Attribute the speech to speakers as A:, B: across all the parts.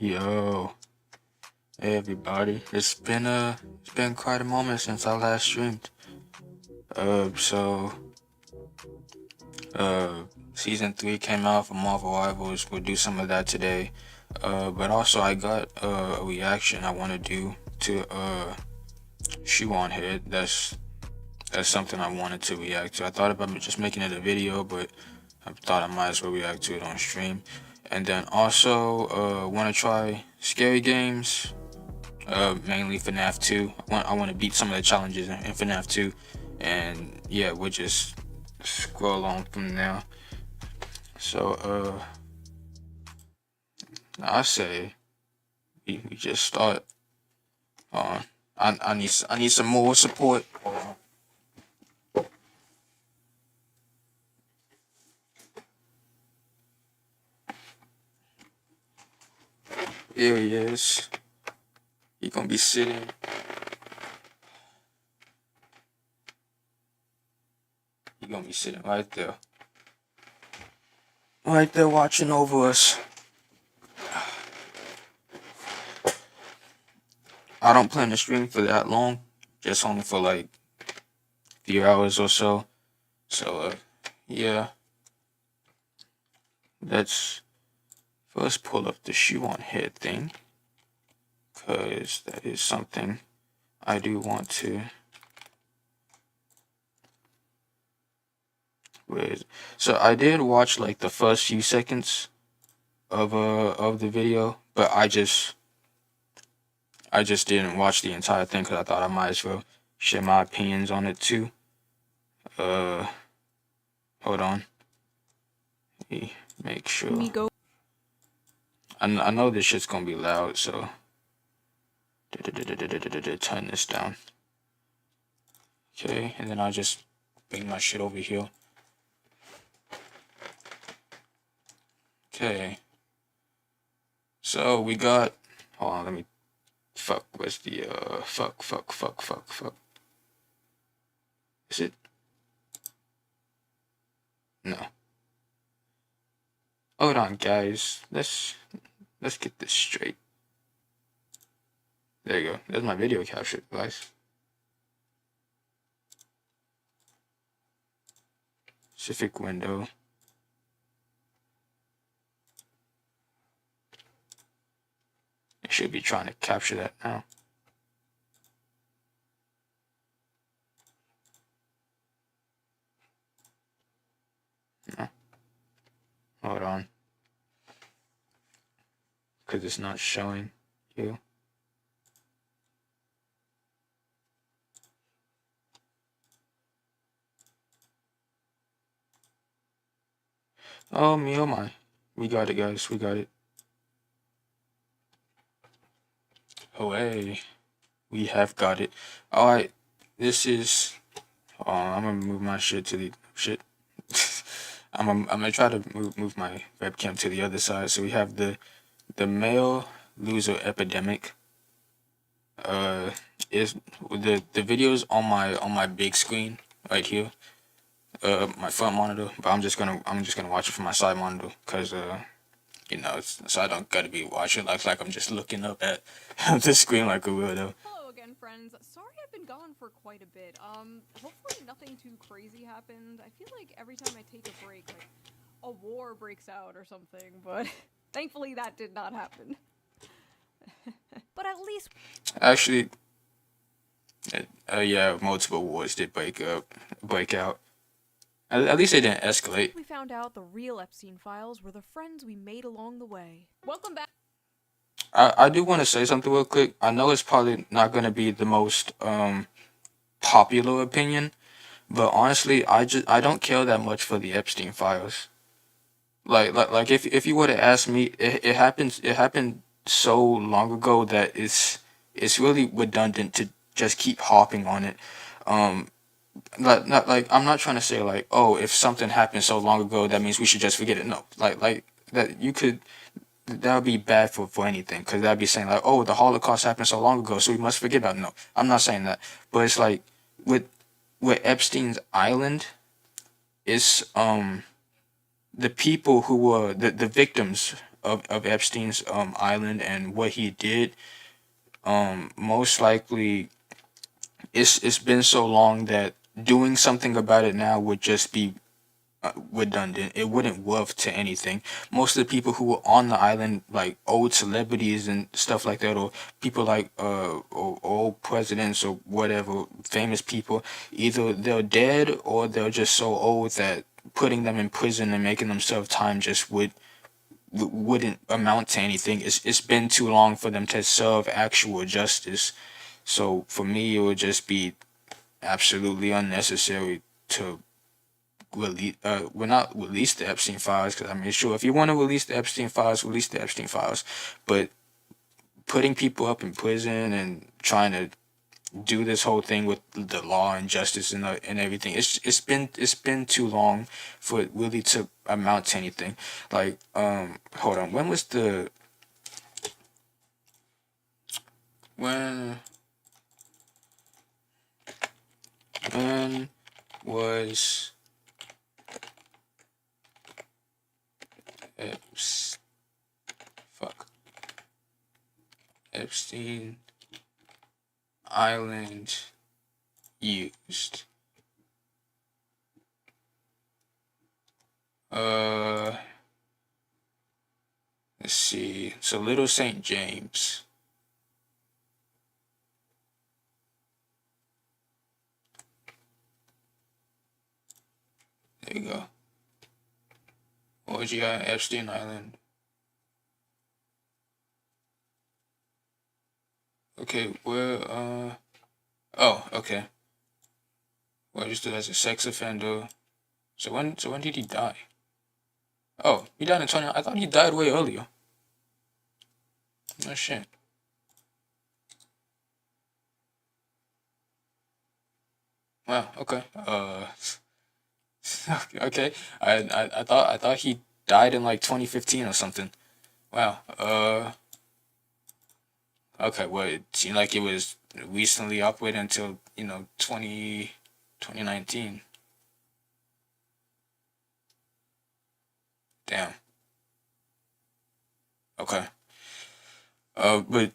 A: Yo, hey everybody. It's been quite a moment since I last streamed. So uh season 3 came out for Marvel Rivals. We'll do some of that today. But also I got a reaction I wanna do to Shoe on Head. That's something I wanted to react to. I thought about just making it a video, but I thought I might as well react to it on stream. And then also wanna try scary games. Mainly FNAF 2. I want to beat some of the challenges in FNAF 2, and yeah, we'll just scroll on from now. So I say we just start. I need some more support. Here he is. He gonna be sitting. He gonna be sitting right there. Right there watching over us. I don't plan to stream for that long. Just only for like a few hours or so. So yeah. Let's first pull up the Shoe on Head thing. Cause that is something I do want to. So I did watch like the first few seconds of the video, but I just didn't watch the entire thing because I thought I might as well share my opinions on it too. Hold on. Let me make sure. I know this shit's gonna be loud, so turn this down. Okay, and then I'll just bring my shit over here. Okay. So we got. Hold on, let me. Fuck. Where's the fuck. Is it? No. Hold on, guys. Let's get this straight. There you go. There's my video capture device. Specific window. It should be trying to capture that now. No. Hold on. Because it's not showing you. Oh me, oh my. We got it, guys. We got it. Oh hey. We have got it. Alright. This is. I'm gonna move my shit to the. Shit. I'm gonna try to move my webcam to the other side. So we have the male loser epidemic. Is the videos on my big screen right here. My front monitor, but I'm just gonna watch it from my side monitor, cause you know, so I don't gotta be watching like I'm just looking up at the screen like a weirdo.
B: Hello again, friends. Sorry I've been gone for quite a bit. Hopefully nothing too crazy happened. I feel like every time I take a break, like, a war breaks out or something, but thankfully that did not happen. But at least...
A: Actually, yeah, multiple wars did break out. At least they didn't escalate.
B: We found out the real Epstein files were the friends we made along the way. Welcome back.
A: I do want to say something real quick. I know it's probably not going to be the most popular opinion, but honestly, I don't care that much for the Epstein files. Like if you were to ask me, it happened so long ago that it's really redundant to just keep harping on it. Not like I'm not trying to say like, oh, if something happened so long ago that means we should just forget it. No, like that you could, that would be bad for anything, because that'd be saying like, oh, the Holocaust happened so long ago so we must forget about it. No, I'm not saying that, but it's like with Epstein's Island, it's the people who were the victims of Epstein's island and what he did, most likely it's been so long that doing something about it now would just be redundant. It wouldn't worth to anything. Most of the people who were on the island, like old celebrities and stuff like that, or people like or old presidents or whatever, famous people, either they're dead or they're just so old that putting them in prison and making them serve time just wouldn't amount to anything. It's been too long for them to serve actual justice. So for me, it would just be absolutely unnecessary to release. Well, not release the Epstein files, because I mean, sure, if you want to release the Epstein files, release the Epstein files. But putting people up in prison and trying to do this whole thing with the law and justice and everything, it's been too long for it really to amount to anything. Like, hold on, when when was Epstein, fuck, Epstein Island used? Uh, let's see. So Little St. James. There you go. OGI Epstein Island. Okay, oh, okay. Registered as a sex offender. So when did he die? Oh, he died in 20. I thought he died way earlier. No shit. Wow. Okay. Okay. I thought he died in like 2015 or something. Wow. Okay. Well, it seemed like it was recently upward until 2019. Damn. Okay. But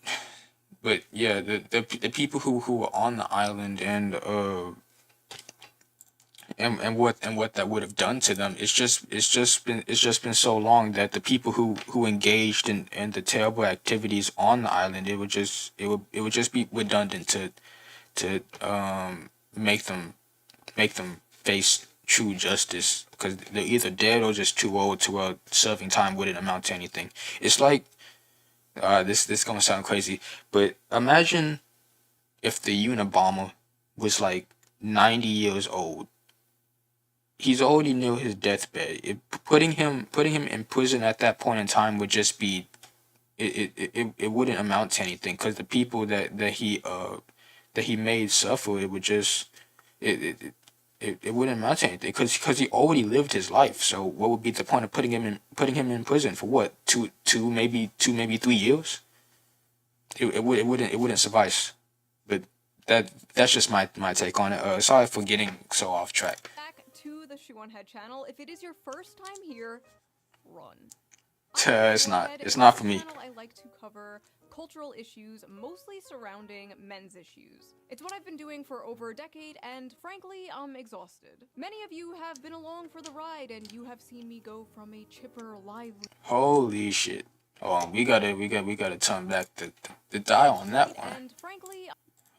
A: yeah, the people who were on the island and what that would have done to them, it's just been so long that the people who engaged in the terrible activities on the island, it would just be redundant to make them face true justice, because they're either dead or just too old to where serving time wouldn't amount to anything. It's like, this gonna sound crazy, but imagine if the Unabomber was like 90 years old. He's already near his deathbed. Putting him in prison at that point in time would just be, it wouldn't amount to anything, because the people that he made suffer, it would just, it wouldn't amount to anything, because he already lived his life. So what would be the point of putting him in prison for what, maybe 3 years? It wouldn't suffice. But that's just my take on it. Sorry for getting so off track.
B: Back to the Shoe on Head channel. If it is your first time here, run.
A: It's not for me.
B: I like to cover cultural issues, mostly surrounding men's issues. It's what I've been doing for over a decade, and frankly, I'm exhausted. Many of you have been along for the ride, and you have seen me go from a chipper, lively.
A: Holy shit! Oh, we gotta turn back the dial on that one.
B: And frankly,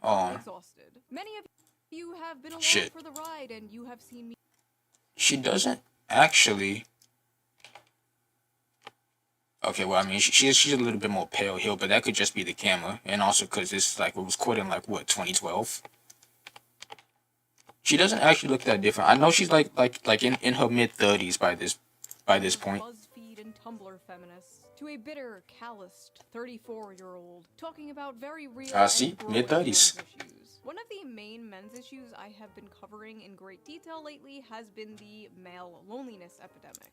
A: Oh,
B: exhausted. Many of you have been along
A: shit.
B: for the ride, and you have seen me.
A: She doesn't actually. Okay, well, I mean, she's a little bit more pale here, but that could just be the camera, and also because this like it was caught in like what, 2012. She doesn't actually look that different. I know she's like in her mid 30s by this point.
B: BuzzFeed and Tumblr feminists to a bitter, calloused 34-year-old talking about very real
A: See,
B: and growing
A: mid-30s.
B: men's issues. One of the main men's issues I have been covering in great detail lately has been the male loneliness epidemic.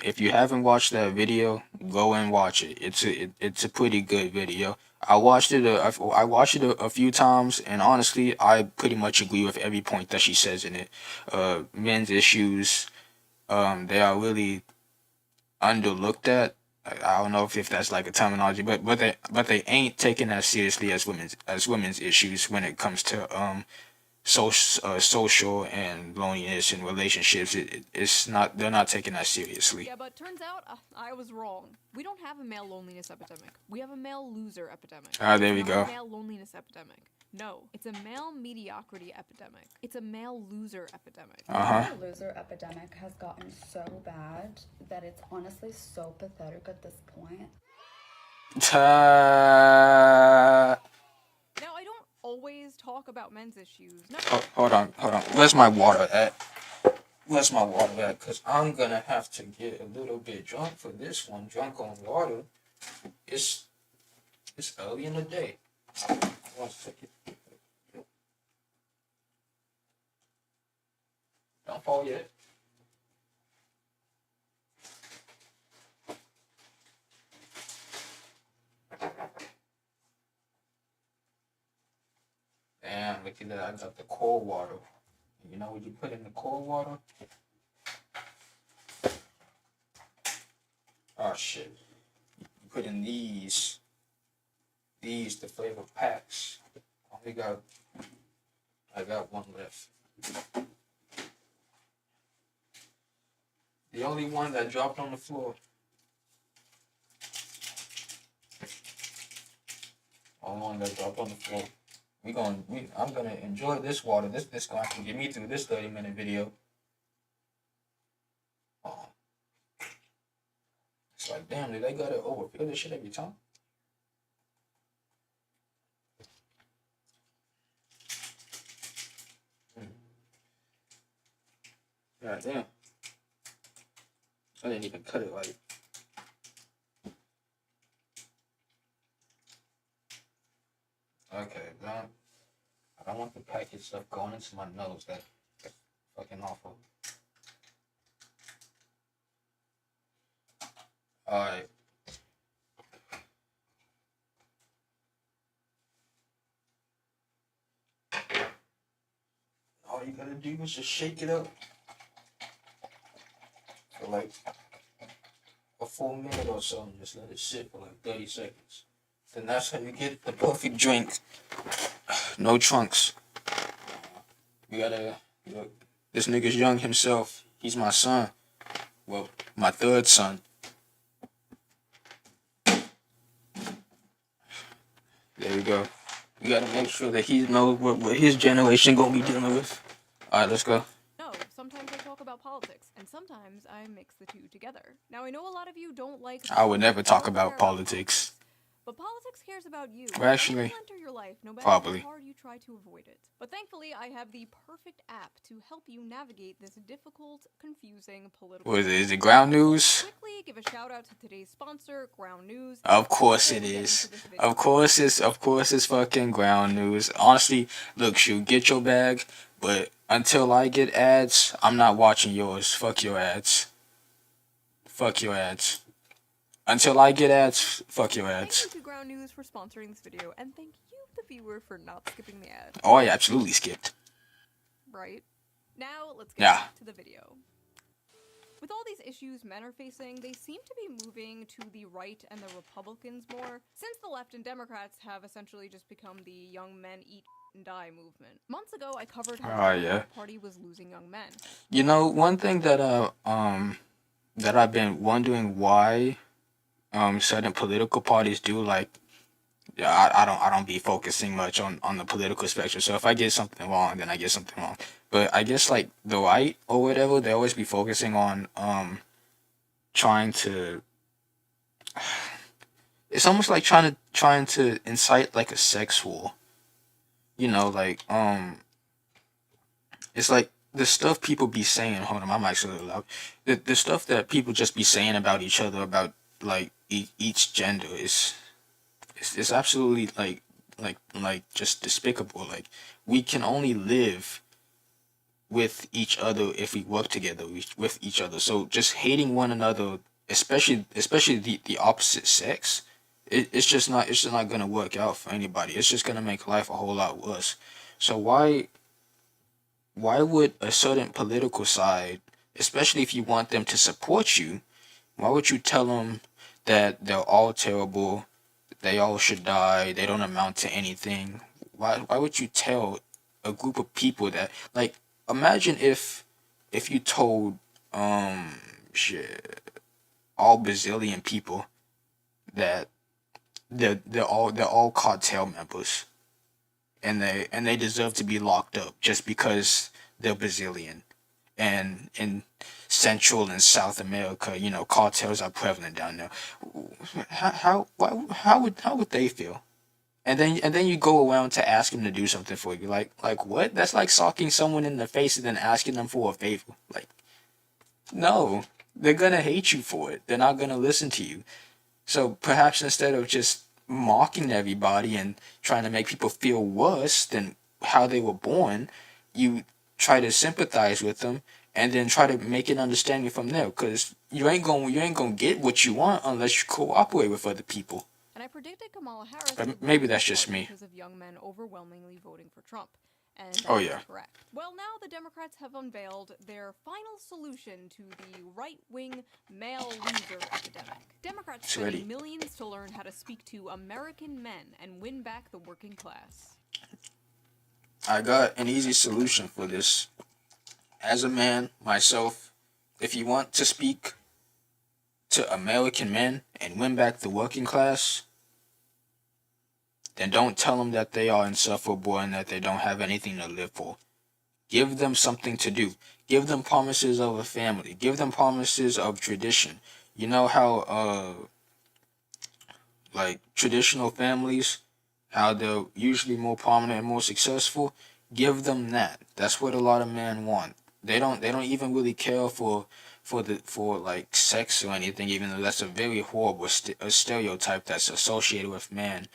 A: If you haven't watched that video, go and watch it. It's a pretty good video. I watched it a few times, and honestly, I pretty much agree with every point that she says in it. Men's issues, they are really underlooked at. I don't know if that's like a terminology, but they ain't taking as seriously as women's issues when it comes to social and loneliness and relationships. It's not, they're not taking that seriously.
B: Yeah, but turns out I was wrong. We don't have a male loneliness epidemic. We have a male loser epidemic.
A: There we
B: It's
A: go.
B: not a male loneliness epidemic. No, it's a male mediocrity epidemic. It's a male loser epidemic.
C: The loser epidemic has gotten so bad that it's honestly so pathetic at this point.
B: Now, I don't always talk about men's issues. No.
A: Hold on. Where's my water at? Because I'm gonna have to get a little bit drunk for this one. Drunk on water. It's early in the day. 1 second. Don't fall yet. Damn, look at that. I got the cold water. You know what you put in the cold water? Oh shit. You put in these, the flavor packs. I got one left. The only one that dropped on the floor. Only one that dropped on the floor. I'm gonna enjoy this water. This going to get me through this 30-minute video. Oh. It's like, damn, did they gotta overfill this shit every time? God damn. I didn't even cut it right. Okay, I don't want the package stuff going into my nose. That's fucking awful. Alright. All you gotta do is just shake it up for like a full minute or so and just let it sit for like 30 seconds. Then that's how you get the perfect drink. No trunks. We gotta look. This nigga's young himself. He's my son. Well, my third son. There we go. We gotta make sure that he knows what his generation gonna be dealing with. Alright, let's go.
B: No, sometimes I talk about politics, and sometimes I mix the two together. Now, I know a lot of you don't like...
A: I would never talk about politics.
B: But politics cares about you.
A: Well, actually,
B: it will enter your life, no matter
A: probably.
B: how hard you try to avoid it. But thankfully, I have the perfect app to help you navigate this difficult, confusing political...
A: What is it? Is it Ground News?
B: Quickly give a shout out to today's sponsor, Ground News.
A: Of course it is. Of course it's fucking Ground News. Honestly, look, shoot, get your bag, but until I get ads, I'm not watching yours. Fuck your ads. Fuck your ads. Until I get ads, fuck your ads.
B: Thank you to Ground News for sponsoring this video, and thank you, the viewer, for not skipping the ad.
A: Oh, I absolutely skipped.
B: Right. Now, let's get
A: Yeah.
B: back to the video. With all these issues men are facing, they seem to be moving to the right and the Republicans more, since the left and Democrats have essentially just become the young men eat and die movement. Months ago, I covered how the party was losing young men.
A: You know, one thing that I've been wondering why certain political parties do, like, yeah, I don't be focusing much on the political spectrum. So if I get something wrong, then I get something wrong. But I guess like the right or whatever, they always be focusing on trying to. It's almost like trying to incite like a sex war. You know, like it's like the stuff people be saying. Hold on, I'm actually loud. The stuff that people just be saying about each other, about like each gender is. It's absolutely like just despicable. Like, we can only live with each other if we work together with each other. So just hating one another, especially the opposite sex, it's just not gonna work out for anybody. It's just gonna make life a whole lot worse. So why would a certain political side, especially if you want them to support you, why would you tell them that they're all terrible, they all should die, they don't amount to anything. Why would you tell a group of people that, like, imagine if you told shit, all Brazilian people that they're all cartel members, and they deserve to be locked up just because they're Brazilian. And in Central and South America, cartels are prevalent down there. How would they feel? And then you go around to ask them to do something for you. Like what? That's like socking someone in the face and then asking them for a favor. Like, no, they're gonna hate you for it. They're not gonna listen to you. So perhaps instead of just mocking everybody and trying to make people feel worse than how they were born, you try to sympathize with them and then try to make an understanding from there. Because you ain't gonna get what you want unless you cooperate with other people.
B: And I predicted Kamala Harris
A: But
B: would
A: maybe
B: win
A: that's
B: this
A: just
B: one
A: me.
B: because of young men overwhelmingly voting for Trump. And
A: Oh
B: I was
A: yeah.
B: correct. Well, now the Democrats have unveiled their final solution to the right-wing male loser epidemic. Democrats
A: It's ready.
B: spending millions to learn how to speak to American men and win back the working class.
A: I got an easy solution for this. As a man, myself, if you want to speak to American men and win back the working class, then don't tell them that they are insufferable and that they don't have anything to live for. Give them something to do. Give them promises of a family. Give them promises of tradition. You know how like traditional families, how they're usually more prominent and more successful? Give them that. That's what a lot of men want. They don't even really care for like sex or anything, even though that's a very horrible a stereotype that's associated with man.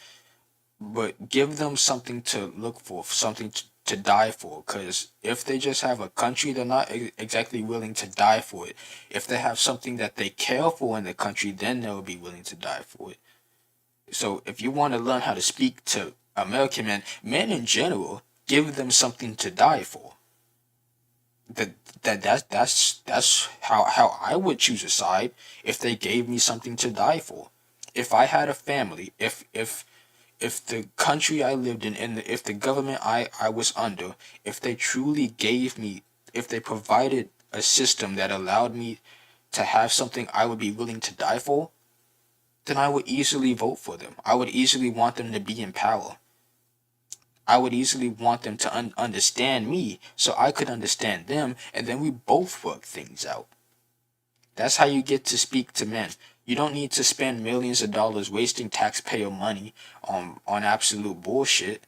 A: But give them something to look for, something to die for. Because if they just have a country, they're not exactly willing to die for it. If they have something that they care for in the country, then they'll be willing to die for it. So if you want to learn how to speak to American men, men in general, give them something to die for. That's how I would choose a side if they gave me something to die for. If I had a family, if the country I lived in and if the government I was under, if they truly gave me, if they provided a system that allowed me to have something I would be willing to die for, then I would easily vote for them. I would easily want them to be in power. I would easily want them to understand me so I could understand them, and then we both work things out. That's how you get to speak to men. You don't need to spend millions of dollars wasting taxpayer money on absolute bullshit.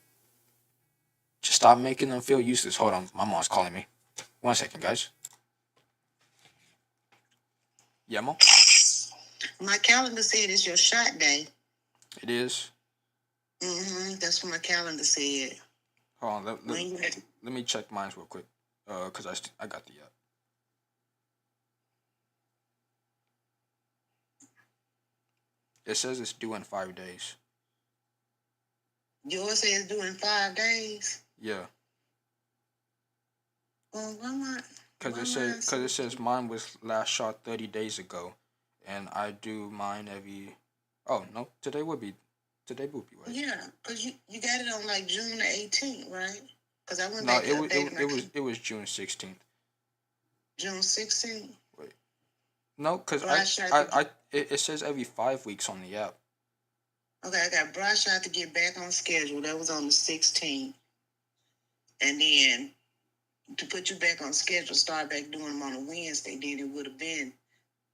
A: Just stop making them feel useless. Hold on, my mom's calling me. 1 second, guys. Yeah, mom?
D: My calendar said it's your shot day.
A: It is.
D: That's what my calendar said.
A: Hold on,
D: When you
A: let me check mine real quick. Cause I got the app. It says it's due in 5 days.
D: yours says due in 5 days.
A: Yeah,
D: Well, why not?
A: cause it says mine was last shot 30 days ago, and I do mine every. Oh no, today would be right.
D: Yeah, because you got it on like June the 18th, right? Because I went
A: No,
D: back to update my
A: it was June 16th.
D: June 16th.
A: Wait, no, cause
D: Brush shot to,
A: it says every 5 weeks on the app.
D: okay, I got brush shot to get back on schedule. That was on the 16th. And then to put you back on schedule, start back doing them on a Wednesday, then it would have been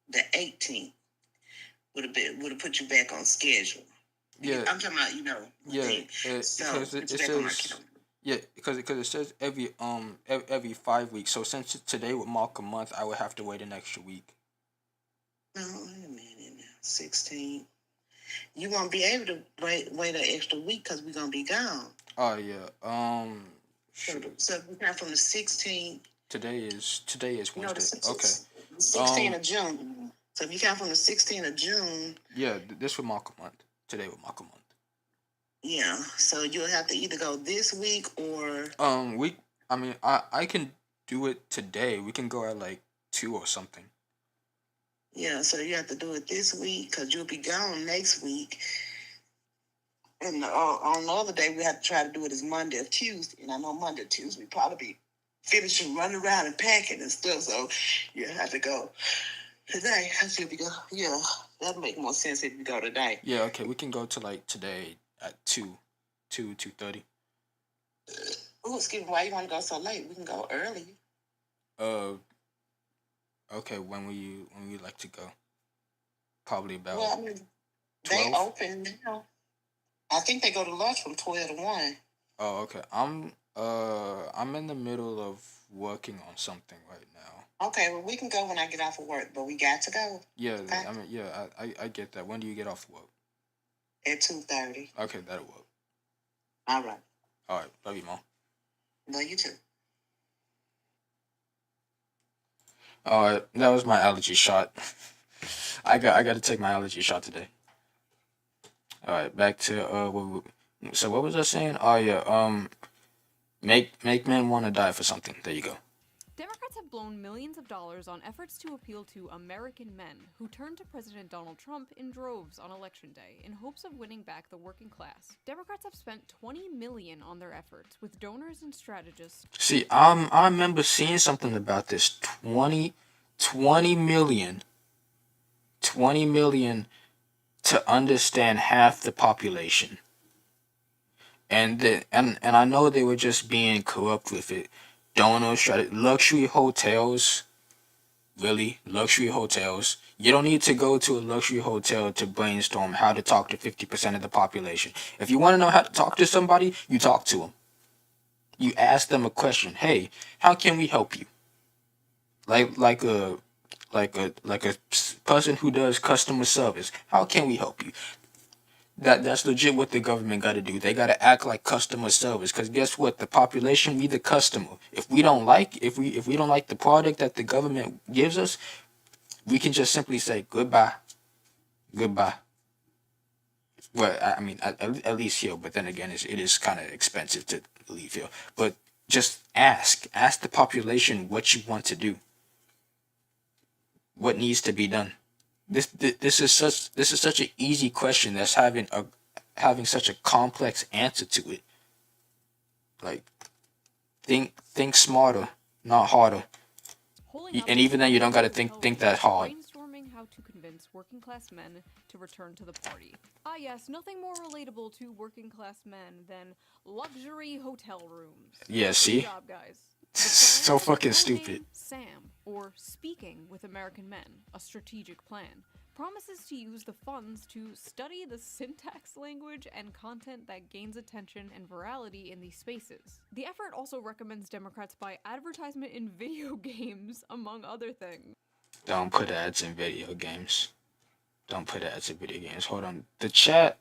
D: the 18th. Would have put you back on schedule.
A: Yeah,
D: I'm talking about,
A: yeah,
D: so
A: because
D: put you
A: it
D: back on my
A: says
D: calendar.
A: yeah, because it says every 5 weeks. So since today would mark a month, I would have to wait an extra week.
D: No, wait a minute now. 16. You won't be able to wait an extra week because we're gonna be gone.
A: Oh yeah.
D: So, we got from the 16th.
A: Today is
D: No, the
A: Wednesday. Okay.
D: 16th of June. So if you count from the 16th of June,
A: Yeah, this would mark a month. Today would mark a month.
D: yeah. So you'll have to either go this week or
A: We. I mean, I can do it today. We can go at like 2 or something.
D: Yeah, so you have to do it this week because you'll be gone next week. And on the other day, we have to try to do it as Monday or Tuesday. And I know Monday or Tuesday, we probably be finishing running around and packing and stuff. So you have to go today. I should be go. Yeah, that'd make more sense if you go today.
A: Yeah, okay, we can go to like today at 2:30.
D: Oh, excuse me. Why you want to go so late? We can go early.
A: Uh, okay, when we like to go? Probably about
D: Well, I mean, they
A: 12.
D: open now. I think they go to lunch from 12 to 1.
A: Oh, okay. I'm in the middle of working on something right now.
D: Okay, well, we can go when I get off of work, but we got to go.
A: Yeah,
D: Okay?
A: I mean, yeah, I get that. When do you get off work?
D: At 2:30.
A: Okay, that'll work.
D: All right.
A: All right, love you, mom.
D: No, you too.
A: All right, that was my allergy shot. I got to take my allergy shot today. All right, back to so what was I saying? Oh yeah, make men want to die for something. There you go.
B: Democrats have blown millions of dollars on efforts to appeal to American men who turned to President Donald Trump in droves on election day in hopes of winning back the working class. Democrats have spent $20 million on their efforts with donors and strategists.
A: See, I remember seeing something about this 20 million, 20 million to understand half the population. And I know they were just being corrupt with it. Donors, luxury hotels, really, luxury hotels. You don't need to go to a luxury hotel to brainstorm how to talk to 50% of the population. If you want to know how to talk to somebody, you talk to them. You ask them a question. Hey, how can we help you? Like a person who does customer service. How can we help you? That's legit what the government got to do. They got to act like customer service. Cause guess what? The population, we the customer. If we don't like the product that the government gives us, we can just simply say goodbye, goodbye. Well, I mean, at least here. But then again, it is kind of expensive to leave here. But just ask the population what you want to do, what needs to be done. This is such an easy question that's having such a complex answer to it. Like think smarter, not harder. And even then, you don't gotta think that hard.
B: Brainstorming how to convince working class men to return to the party. Ah yes, nothing more relatable to working class men than luxury hotel rooms.
A: Yeah, see?
B: Good job, guys.
A: So fucking
B: Codename
A: stupid.
B: SAM, or Speaking with American Men, a strategic plan, promises to use the funds to study the syntax, language, and content that gains attention and virality in these spaces. The effort also recommends Democrats buy advertisement in video games, among other things.
A: Don't put ads in video games. Don't put ads in video games. Hold on. The chat.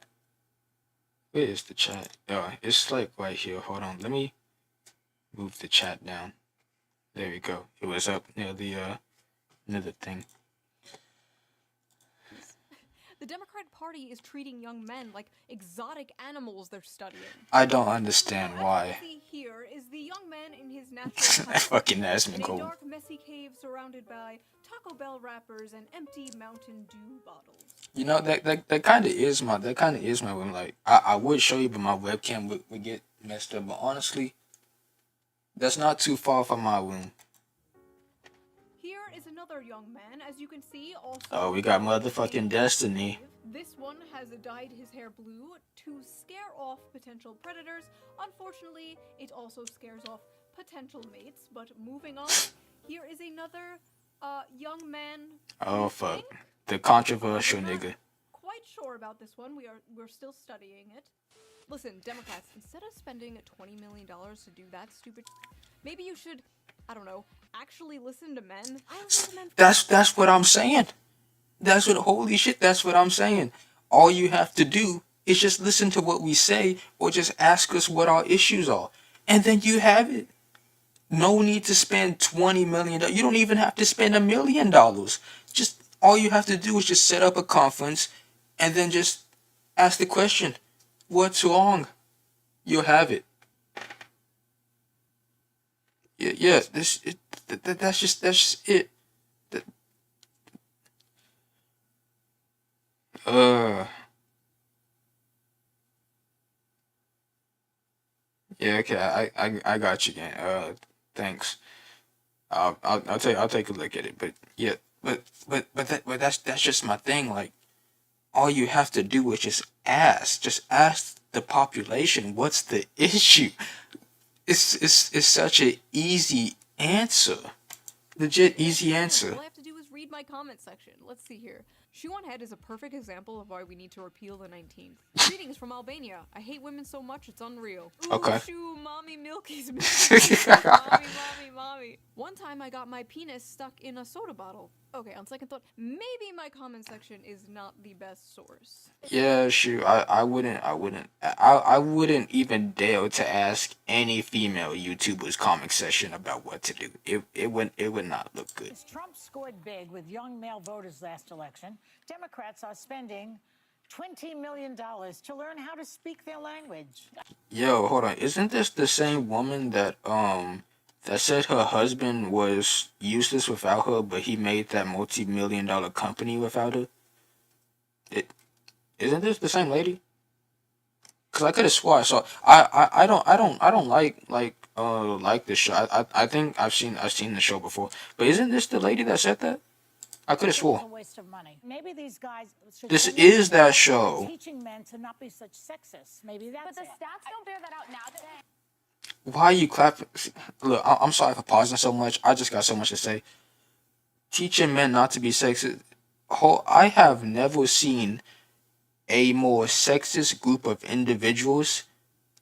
A: Where is the chat? Oh, it's like right here. Hold on. Let me move the chat down. There we go. It was up near the thing.
B: The Democrat Party is treating young men like exotic animals they're studying.
A: I don't understand why.
B: What you see here is the young man in his natural
A: That fucking ass
B: in
A: man
B: a
A: go.
B: dark, messy cave surrounded by Taco Bell wrappers and empty Mountain Dew bottles.
A: You know that kind of is my room. Like I would show you, but my webcam would get messed up. But honestly, that's not too far from my room.
B: Here is another young man, as you can see, also.
A: Oh, we got motherfucking Destiny.
B: This one has dyed his hair blue to scare off potential predators. Unfortunately, it also scares off potential mates. But moving on, here is another young man.
A: Oh fuck, the controversial nigga.
B: Quite sure about this one. We're still studying it. Listen, Democrats, instead of spending $20 million to do that stupid, maybe you should, I don't know, actually listen to men. I don't listen to men.
A: That's what I'm saying. Holy shit, that's what I'm saying. All you have to do is just listen to what we say or just ask us what our issues are. And then you have it. No need to spend $20 million. You don't even have to spend $1 million. Just all you have to do is just set up a conference and then just ask the question, what's wrong? You'll have it. Yeah, that's just it. Yeah, okay, I got you, again. Thanks. I'll take a look at it. But yeah, but that's just my thing. Like, all you have to do is just ask the population what's the issue. It's such an easy answer, legit easy answer.
B: All I have to do is read my comment section. Let's see here. Shoe on Head is a perfect example of why we need to repeal the 19th. Greetings from Albania. I hate women so much it's unreal. Ooh,
A: Okay.
B: shoo, mommy milky's mommy. One time I got my penis stuck in a soda bottle. Okay, on second thought, maybe my comment section is not the best source.
A: Yeah, shoot. I wouldn't even dare to ask any female YouTuber's comment section about what to do. It would not look good.
E: Trump scored big with young male voters last election. Democrats are spending $20 million to learn how to speak their language.
A: Yo, hold on. Isn't this the same woman that said her husband was useless without her, but he made that multi-million-dollar company without her? It isn't this the same lady? Cause I could have swore I saw. I don't like this show. I think I've seen the show before. But isn't this the lady that said that? I could have
E: It's a
A: swore.
E: waste of money. Maybe these guys should
A: This
E: focus
A: is that
E: on
A: show.
E: teaching men to not be such sexists. Maybe that's
F: But the
E: it.
F: stats don't bear that out now today.
A: Why are you clapping? Look, I'm sorry for pausing so much. I just got so much to say. Teaching men not to be sexist. I have never seen a more sexist group of individuals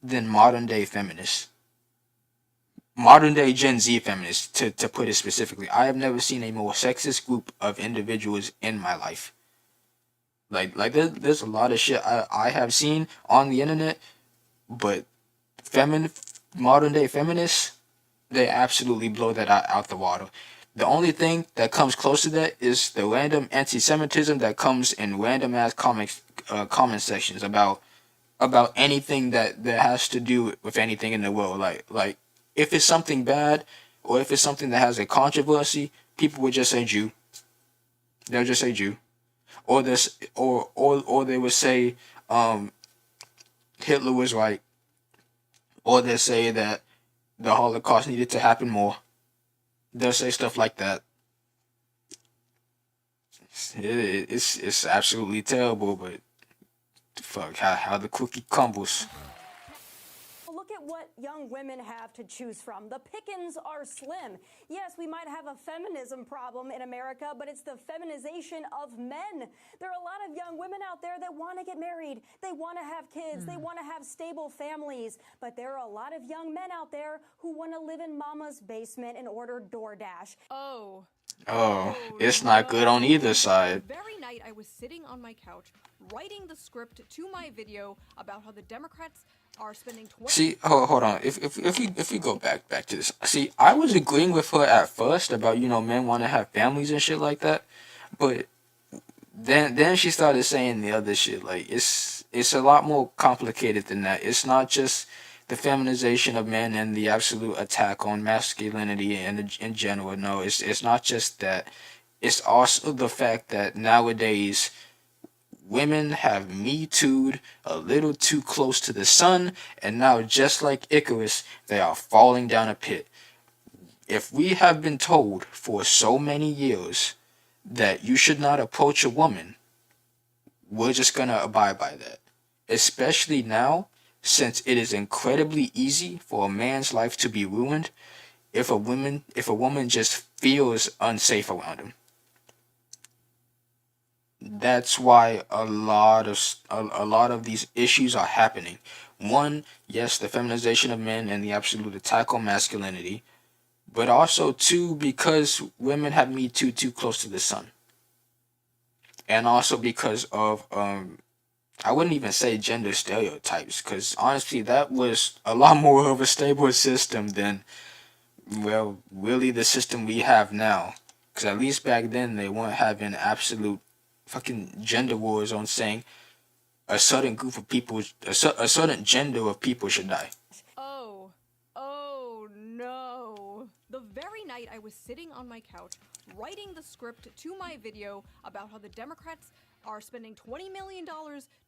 A: than modern day feminists. Modern day Gen Z feminists, to put it specifically. I have never seen a more sexist group of individuals in my life. There's a lot of shit I have seen on the internet, but femin modern day feminists, they absolutely blow that out the water. The only thing that comes close to that is the random anti-Semitism that comes in random ass comment sections about anything that has to do with anything in the world. Like if it's something bad or if it's something that has a controversy, people would just say Jew. They'll just say Jew, or this or they would say Hitler was right, or they say that the Holocaust needed to happen more. They'll say stuff like that. It's absolutely terrible, but fuck how the cookie crumbles.
G: Look at what young women have to choose from. The pickings are slim. Yes, we might have a feminism problem in America, but it's the feminization of men. There are a lot of young women out there that want to get married. They want to have kids. They want to have stable families. But there are a lot of young men out there who want to live in mama's basement and order DoorDash.
B: Oh.
A: It's not good on either side.
B: The very night I was sitting on my couch writing the script to my video about how the Democrats are spending 20.
A: See, hold on. If we go back to this, see, I was agreeing with her at first about men want to have families and shit like that, but then she started saying the other shit. Like it's a lot more complicated than that. It's not just the feminization of men and the absolute attack on masculinity and in general. No, it's not just that. It's also the fact that nowadays women have me too'd a little too close to the sun, and now just like Icarus, they are falling down a pit. If we have been told for so many years that you should not approach a woman, we're just gonna abide by that. Especially now, since it is incredibly easy for a man's life to be ruined if a woman just feels unsafe around him. That's why a lot of these issues are happening. One, yes, the feminization of men and the absolute attack on masculinity, but also two, because women have me too close to the sun, and also because of I wouldn't even say gender stereotypes, because honestly, that was a lot more of a stable system than, well, really the system we have now. Because at least back then, they weren't having absolute fucking gender wars on saying a certain group of people, a certain gender of people should die.
B: Oh no. The very night I was sitting on my couch writing the script to my video about how the Democrats are spending $20 million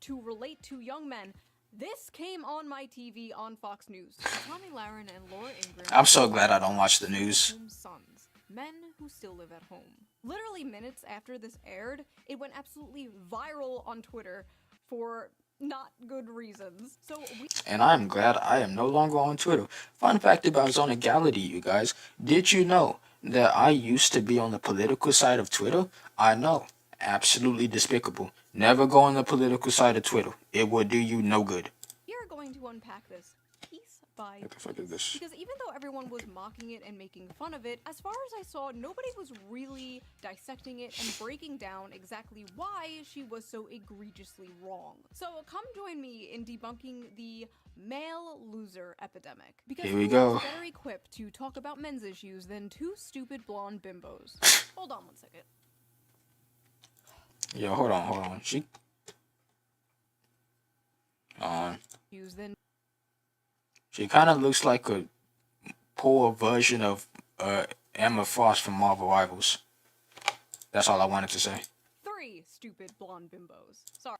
B: to relate to young men, This came on my TV on Fox News. Tommy Lahren and Laura Ingraham.
A: I'm so glad I don't watch the news.
B: Home sons, men who still live at home. Literally minutes after this aired, it went absolutely viral on Twitter for not good reasons. So we
A: And I am glad I am no longer on Twitter. Fun fact about Zonegality, you guys. Did you know that I used to be on the political side of Twitter? I know. Absolutely despicable. Never go on the political side of Twitter. It will do you no good.
B: are going to unpack this piece by
A: What the fuck is this?
B: because even though everyone was mocking it and making fun of it, as far as I saw, nobody was really dissecting it and breaking down exactly why she was so egregiously wrong. So come join me in debunking the male loser epidemic. Because
A: Here we
B: who
A: go.
B: is better equipped to talk about men's issues than two stupid blonde bimbos? Hold on one second.
A: Yo, hold on.
B: Then
A: She kind of looks like a poor version of Emma Frost from Marvel Rivals. That's all I wanted to say.
B: three stupid blonde bimbos. Sorry,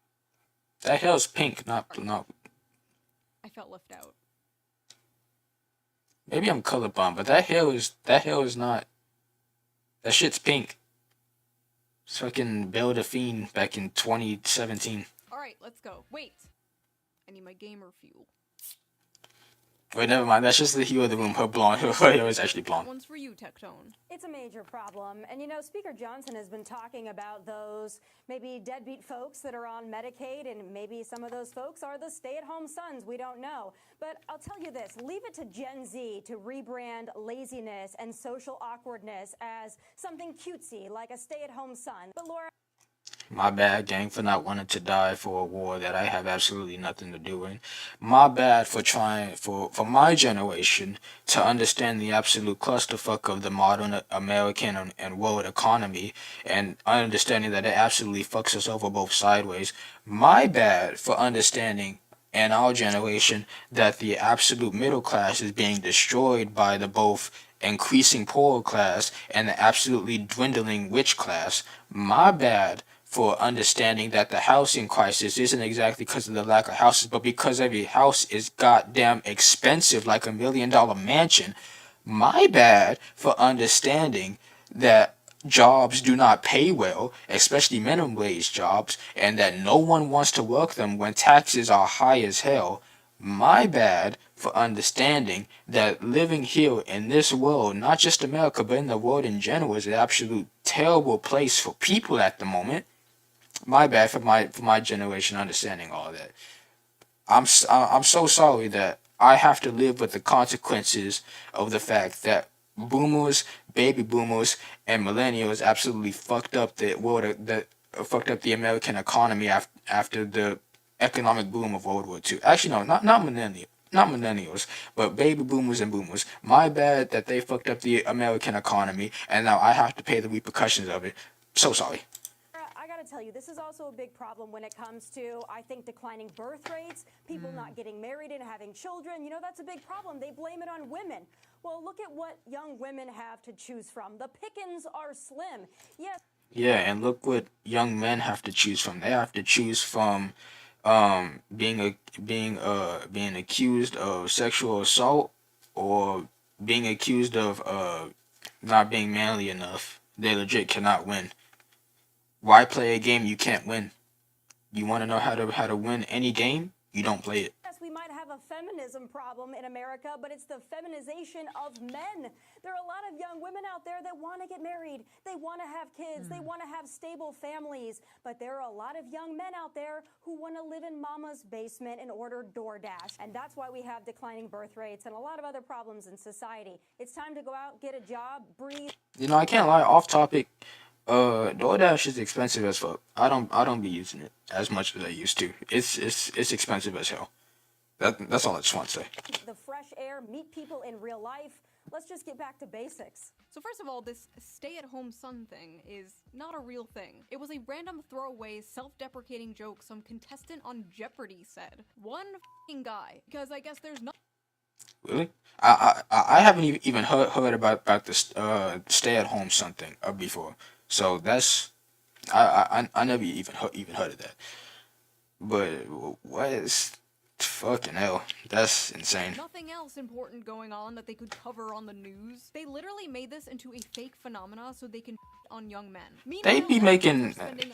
A: That hair's pink, not.
B: I felt left out.
A: Maybe I'm colorblind, but that hair is not. That shit's pink. It's fucking Belle Delphine back in 2017.
B: Alright, let's go. Wait. I need my gamer fuel.
A: Wait, never mind. That's just the hue of the room. Her blonde. Her hair is actually
B: That
A: blonde.
B: one's for you, Tectone.
G: It's a major problem. And you know, Speaker Johnson has been talking about those maybe deadbeat folks that are on Medicaid, and maybe some of those folks are the stay-at-home sons. We don't know. But I'll tell you this, leave it to Gen Z to rebrand laziness and social awkwardness as something cutesy, like a stay-at-home son. But Laura,
A: My bad, gang, for not wanting to die for a war that I have absolutely nothing to do in. My bad for trying, for my generation to understand the absolute clusterfuck of the modern American and world economy and understanding that it absolutely fucks us over both sideways. My bad for understanding in our generation that the absolute middle class is being destroyed by the both increasing poor class and the absolutely dwindling rich class. My bad for understanding that the housing crisis isn't exactly because of the lack of houses, but because every house is goddamn expensive, like $1 million mansion. My bad for understanding that jobs do not pay well, especially minimum wage jobs, and that no one wants to work them when taxes are high as hell. My bad for understanding that living here in this world, not just America, but in the world in general, is an absolute terrible place for people at the moment. My bad for my generation understanding all that. I'm so sorry that I have to live with the consequences of the fact that boomers, baby boomers, and millennials absolutely fucked up the world, that fucked up the American economy after the economic boom of World War II. Actually, no, not millennials, but baby boomers and boomers. My bad that they fucked up the American economy, and now I have to pay the repercussions of it. So sorry.
G: I gotta tell you, this is also a big problem when it comes to, I think, declining birth rates, people not getting married and having children. You know, that's a big problem. They blame it on women. Well, look at what young women have to choose from. The pickings are slim. Yes.
A: Yeah, and look what young men have to choose from. They have to choose from being accused of sexual assault or being accused of not being manly enough. They legit cannot win. Why play a game you can't win? You want to know how to win any game? You don't play it.
G: Yes, we might have a feminism problem in America, but it's the feminization of men. There are a lot of young women out there that want to get married. They want to have kids. They want to have stable families. But there are a lot of young men out there who want to live in mama's basement and order DoorDash. And that's why we have declining birth rates and a lot of other problems in society. It's time to go out, get a job, breathe.
A: You know, I can't lie. Off topic. DoorDash is expensive as fuck. I don't be using it as much as I used to. It's expensive as hell. That's all I just want to say.
G: The fresh air, meet people in real life. Let's just get back to basics.
B: So first of all, this stay-at-home son thing is not a real thing. It was a random throwaway, self-deprecating joke some contestant on Jeopardy said. One f***ing guy. Because I guess there's no...
A: Really? I haven't even heard about this stay-at-home son thing before. So that's I never even heard of that. But what is fucking hell. That's insane.
B: Nothing else important going on that they could cover on the news. They literally made this into a fake phenomena so they can on young men.
A: They be
B: Meanwhile,
A: making
B: spending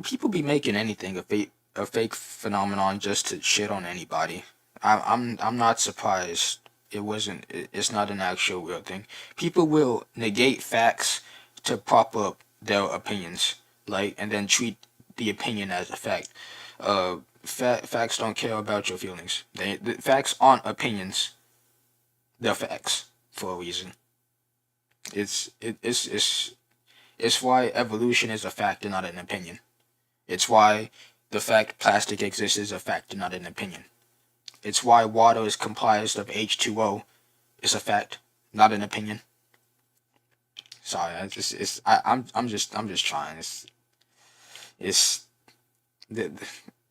A: people be making anything a fake phenomenon just to shit on anybody. I'm not surprised. It's not an actual real thing. People will negate facts to prop up their opinions, like, and then treat the opinion as a fact. Facts don't care about your feelings. The facts aren't opinions. They're facts for a reason. It's why evolution is a fact and not an opinion. It's why the fact plastic exists is a fact and not an opinion. It's why water is comprised of H2O. It's a fact, not an opinion. Sorry, I'm just trying. It's the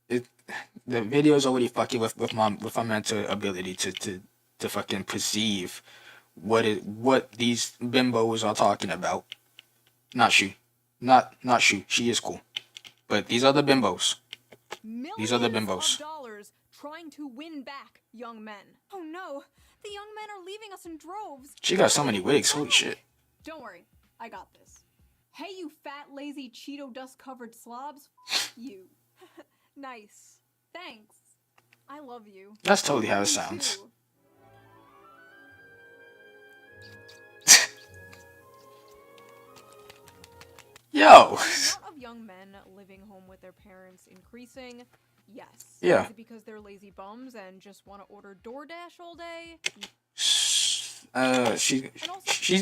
A: it the video is already fucking with my mental ability to fucking perceive what these bimbos are talking about. Not she, not she. She is cool, but these other bimbos. These other
B: millions
A: bimbos.
B: of dollars trying to win back young men. Oh no, the young men are leaving us in droves.
A: She got so many wigs. Holy shit.
B: Don't worry, I got this. Hey, you fat, lazy, Cheeto dust-covered slobs. You. Nice. Thanks. I love you.
A: That's totally how it
B: You
A: sounds.
B: too.
A: Yo.
B: The amount of young men living home with their parents increasing? Yes.
A: Yeah.
B: Is it because they're lazy bums and just want to order DoorDash all day?
A: She's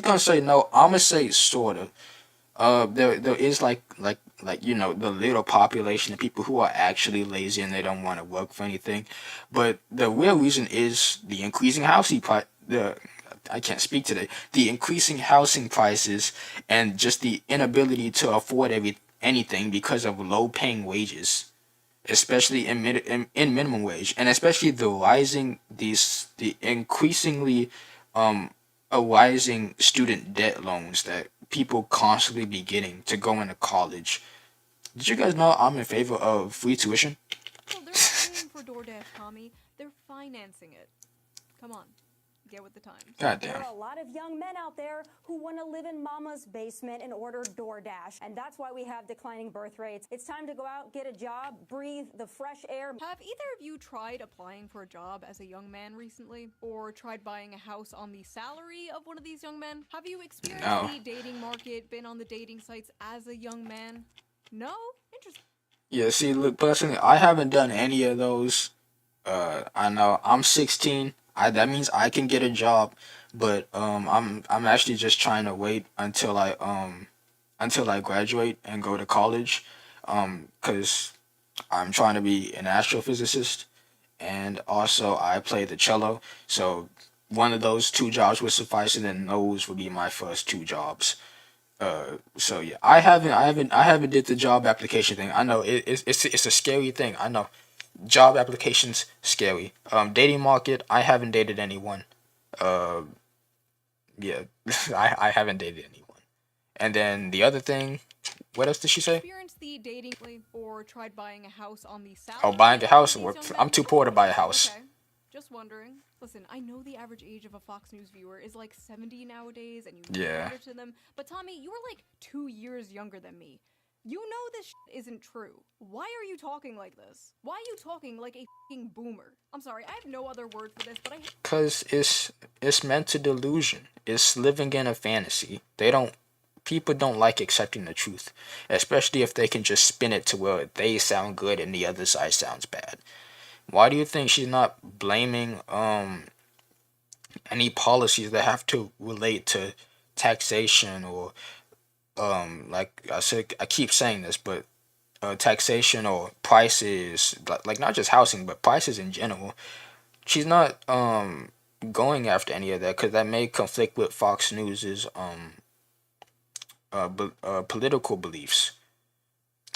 A: gonna say no. I'm gonna say sorta. There is like you know, the little population of people who are actually lazy and they don't want to work for anything, but the real reason is the increasing housing price. I can't speak today. The increasing housing prices and just the inability to afford anything because of low paying wages, especially in minimum wage, and especially the increasingly arising student debt loans that people constantly be getting to go into college. Did you guys know I'm in favor of free tuition?
B: Well, they're not paying for DoorDash, Tommy. They're financing it. Come on. Get with the times.
G: There
A: Goddamn.
G: are a lot of young men out there who want to live in mama's basement and order DoorDash. And that's why we have declining birth rates. It's time to go out, get a job, breathe the fresh air.
B: Have either of you tried applying for a job as a young man recently? Or tried buying a house on the salary of one of these young men? Have you experienced
A: No.
B: the dating market, been on the dating sites as a young man? No? Interesting.
A: Yeah, see, look, personally, I haven't done any of those. I know I'm 16. That means I can get a job, but I'm actually just trying to wait until I graduate and go to college, cause I'm trying to be an astrophysicist, and also I play the cello. So one of those two jobs would suffice, and then those would be my first two jobs. So yeah, I haven't did the job application thing. I know it's a scary thing. I know, job applications scary. Dating market, I haven't dated anyone. Uh, yeah, I haven't dated anyone. And then the other thing, what else did she say?
B: Experienced the dating or tried buying a house on the salary?
A: Oh, buying a
B: of
A: house.
B: these young men?
A: I'm too poor to buy a house.
B: Okay. Just wondering. Listen, I know the average age of a Fox News viewer is like 70 nowadays, and you
A: Yeah.
B: matter to them. But Tommy, you are like 2 years younger than me. You know this isn't true. Why are you talking like this? Why are you talking like a fucking boomer? I'm sorry, I have no other word for this, but I.
A: Cause it's meant to delusion. It's living in a fantasy. People don't like accepting the truth, especially if they can just spin it to where they sound good and the other side sounds bad. Why do you think she's not blaming any policies that have to relate to taxation or like I said, I keep saying this, but taxation or prices, like not just housing but prices in general? She's not going after any of that because that may conflict with Fox News's political beliefs.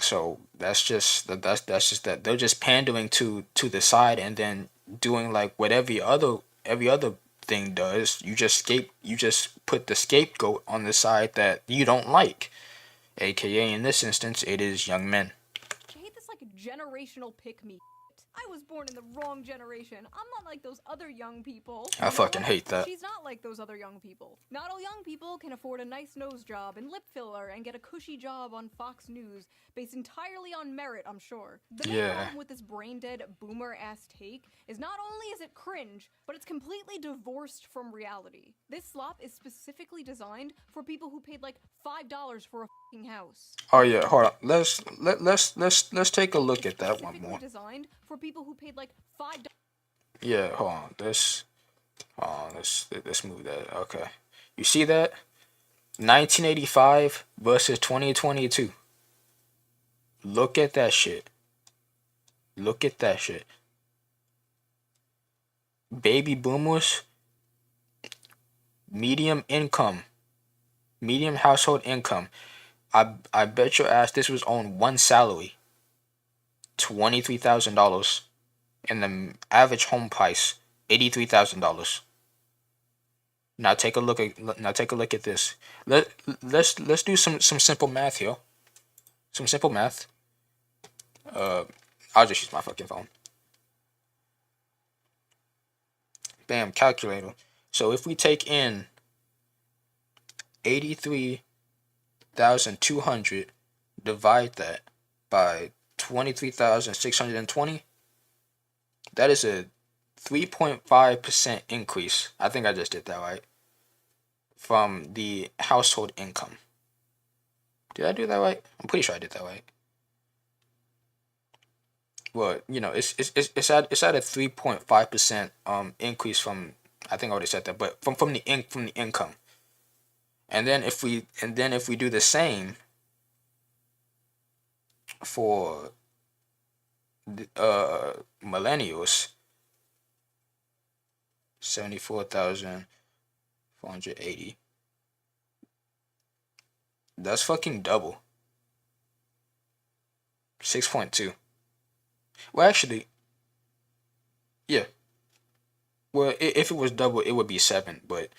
A: So that's just that they're just pandering to the side and then doing like what every other thing does. You just put the scapegoat on the side that you don't like, aka in this instance it is young men.
B: I hate this like generational pick me. I was born in the wrong generation. I'm not like those other young people.
A: I fucking hate that.
B: She's not like those other young people. Not all young people can afford a nice nose job and lip filler and get a cushy job on Fox News based entirely on merit, I'm sure. The main
A: Yeah.
B: problem with this brain-dead, boomer-ass take is not only is it cringe, but it's completely divorced from reality. This slop is specifically designed for people who paid like $5 for a fucking house.
A: Oh yeah, hold on. Let's take a look at that one
B: Specifically
A: more.
B: designed for people who paid like $5.
A: Yeah, hold on. Let's move that. Okay. You see that? 1985 versus 2022. Look at that shit. Look at that shit. Baby boomers, medium income, medium household income. I bet your ass this was on one salary. $23,000. And the average home price, $83,000. Now take a look at this. Let's do some simple math here. Some simple math. I'll just use my fucking phone. Bam, calculator. So if we take in 83,200, divide that by 23,620, that is a 3.5% increase. I think I just did that right. From the household income. Did I do that right? I'm pretty sure I did that right. Well, you know, it's at a 3.5% increase from, I think I already said that, but from the income. And then if we do the same for the millennials, 74,480. That's fucking double. 6.2. Well, actually, yeah. Well, if it was double, it would be 7. But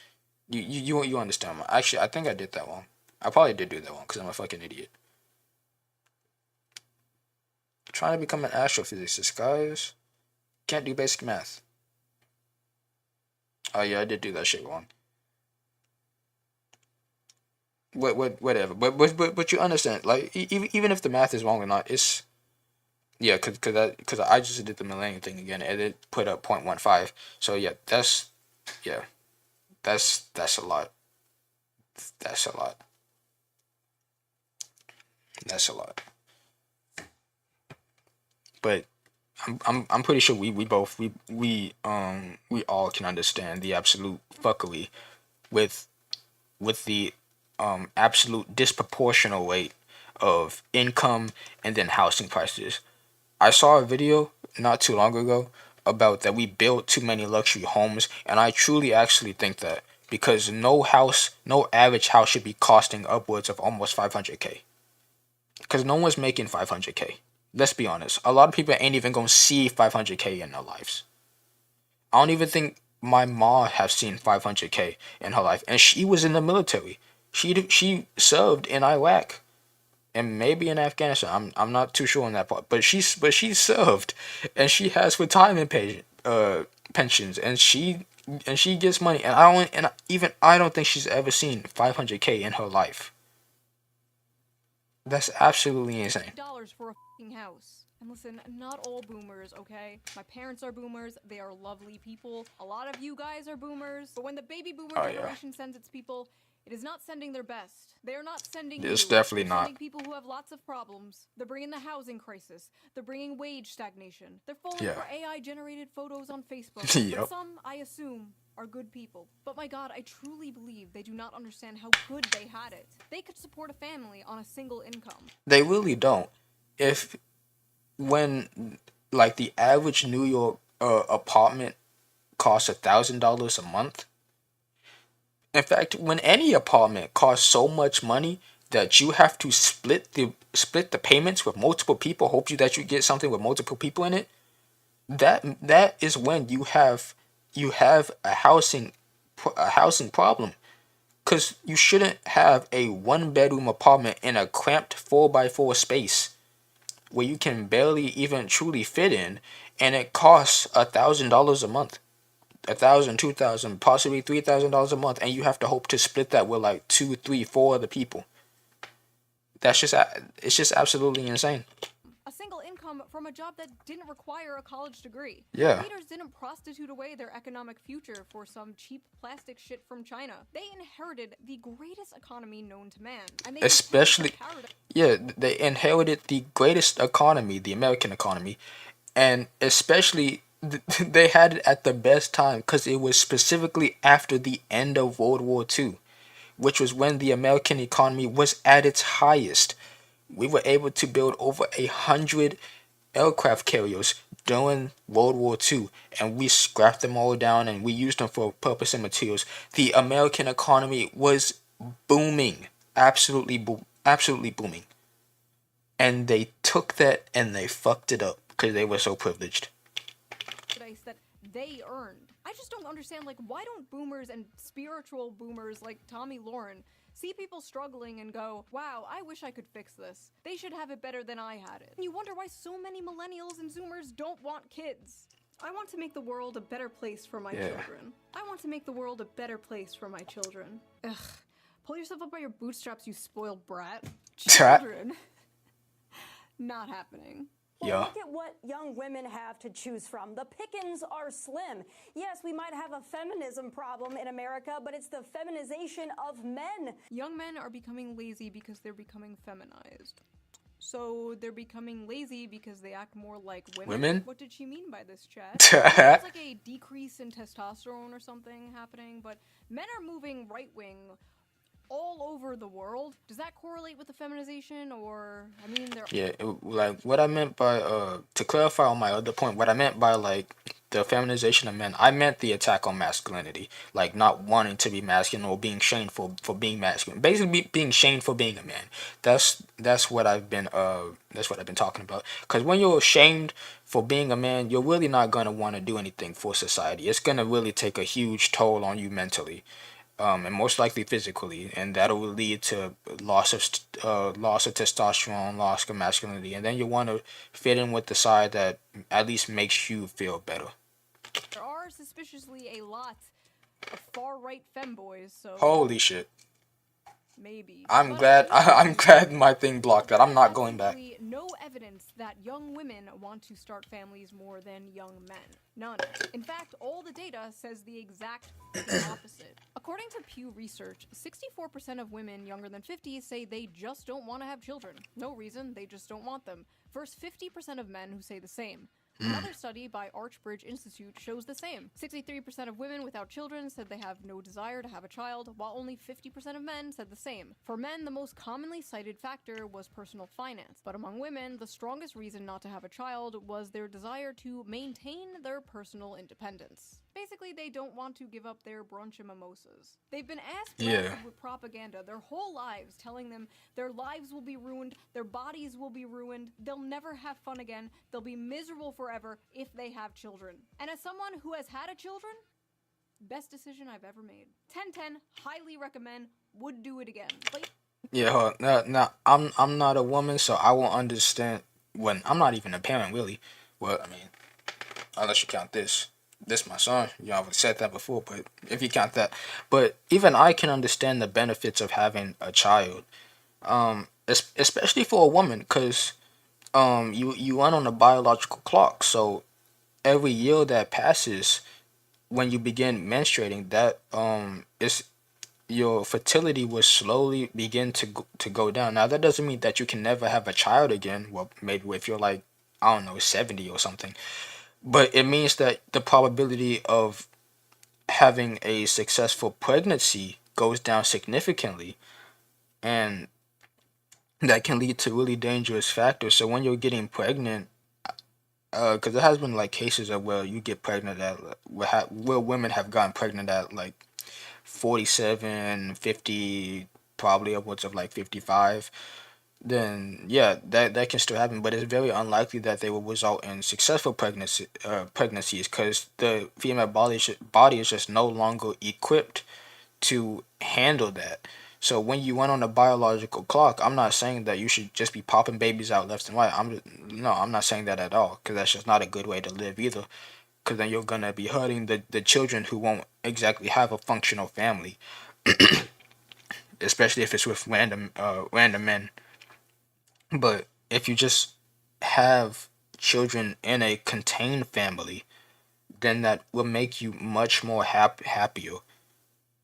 A: you understand? Actually, I think I did that one. I probably did do that one because I'm a fucking idiot. Trying to become an astrophysicist, guys. Can't do basic math. Oh yeah, I did do that shit wrong. Whatever. But you understand? Like even if the math is wrong or not, it's yeah. Cause I just did the millennium thing again, and it put up 0.15. So yeah, that's a lot. That's a lot. That's a lot. But I'm pretty sure we all can understand the absolute fuckery with the absolute disproportional rate of income and then housing prices. I saw a video not too long ago about that we build too many luxury homes, and I truly actually think that because no average house should be costing upwards of almost 500K. Because no one's making 500K. Let's be honest. A lot of people ain't even gonna see 500K in their lives. I don't even think my mom have seen 500K in her life, and she was in the military. She served in Iraq and maybe in Afghanistan. I'm not too sure on that part, but she served, and she has retirement pensions, and she gets money, and I don't think she's ever seen 500K in her life. That's absolutely insane.
B: $5 for a fucking house. And listen, not all boomers, okay? My parents are boomers. They are lovely people. A lot of you guys are boomers. But when the baby boomer generation sends its people, it is not sending their best. They are not sending
A: It's
B: you.
A: definitely
B: They're
A: not.
B: sending people who have lots of problems. They're bringing the housing crisis. They're bringing wage stagnation. They're falling
A: Yeah.
B: for AI-generated photos on Facebook.
A: Yep.
B: But some, I assume, are good people. But my god, I truly believe they do not understand how good they had it. They could support a family on a single income.
A: They really don't. When like the average New York apartment costs $1,000 a month. In fact, when any apartment costs so much money that you have to split the payments with multiple people, hope you that you get something with multiple people in it, that is when you have a housing problem. Cause you shouldn't have a 1-bedroom apartment in a cramped 4x4 space where you can barely even truly fit in, and it costs $1,000 a month, 1,000, 2,000, possibly $3,000 a month, and you have to hope to split that with like two, three, four other people. That's just it's just absolutely insane.
B: A single income from a job that didn't require a college degree.
A: Yeah.
B: Leaders didn't prostitute away their economic future for some cheap plastic shit from China. They inherited the greatest economy known to man. And they
A: Especially, yeah, they inherited the greatest economy, the American economy, and especially they had it at the best time because it was specifically after the end of World War II, which was when the American economy was at its highest. We were able to build over 100 aircraft carriers during World War II, and we scrapped them all down and we used them for purpose and materials. The American economy was booming, absolutely booming, and they took that and they fucked it up because they were so privileged.
B: That they earned. I just don't understand, like, why don't boomers and spiritual boomers like Tommy Lauren see people struggling and go, wow, I wish I could fix this. They should have it better than I had it. And you wonder why so many millennials and zoomers don't want kids. I want to make the world a better place for my children. I want to make the world a better place for my children. Ugh. Pull yourself up by your bootstraps, you spoiled brat. Children. Not happening.
G: Well, look at what young women have to choose from. The pickings are slim. Yes, we might have a feminism problem in America, but it's the feminization of men.
B: Young men are becoming lazy because they're becoming feminized. So they're becoming lazy because they act more like women? What did she mean by this, chat? There's like a decrease in testosterone or something happening, but men are moving right-wing all over the world. Does that correlate with the feminization, or I mean,
A: like what I meant by to clarify on my other point, what I meant by like the feminization of men, I meant the attack on masculinity, like not wanting to be masculine or being shamed for being masculine, basically being shamed for being a man. That's what I've been talking about. Because when you're shamed for being a man, you're really not gonna want to do anything for society. It's gonna really take a huge toll on you mentally. And most likely physically, and that'll lead to loss of testosterone, loss of masculinity, and then you want to fit in with the side that at least makes you feel better.
B: There are suspiciously a lot of far-right femboys, so
A: holy shit.
B: Maybe.
A: I'm glad my thing blocked that. I'm not going back.
B: No evidence that young women want to start families more than young men. None. In fact, all the data says the exact opposite. According to Pew Research, 64% of women younger than 50 say they just don't want to have children. No reason, they just don't want them. Versus 50% of men who say the same. Another study by Archbridge Institute shows the same. 63% of women without children said they have no desire to have a child, while only 50% of men said the same. For men, the most commonly cited factor was personal finance, but among women, the strongest reason not to have a child was their desire to maintain their personal independence. Basically, they don't want to give up their brunch and mimosas. They've been asked with propaganda their whole lives, telling them their lives will be ruined, their bodies will be ruined, they'll never have fun again, they'll be miserable forever if they have children. And as someone who has had a children, best decision I've ever made. 10/10, highly recommend, would do it again. But
A: now I'm not a woman, so I won't understand when I'm not even a parent really. Well, I mean, unless you count this my son. You already said that before, but if you count that, but even I can understand the benefits of having a child, especially for a woman, because you run on a biological clock, so every year that passes when you begin menstruating, that is your fertility will slowly begin to go down. Now that doesn't mean that you can never have a child again. Well, maybe if you're like, I don't know, 70 or something. But it means that the probability of having a successful pregnancy goes down significantly, and that can lead to really dangerous factors. So when you're getting pregnant, because there has been like cases of where you get pregnant at where women have gotten pregnant at like 47, 50, probably upwards of like 55. Then yeah, that can still happen, but it's very unlikely that they will result in successful pregnancies, because the female body is just no longer equipped to handle that. So when you went on a biological clock, I'm not saying that you should just be popping babies out left and right. No, I'm not saying that at all, because that's just not a good way to live either. Because then you're gonna be hurting the children who won't exactly have a functional family, especially if it's with random men. But if you just have children in a contained family, then that will make you much more happier.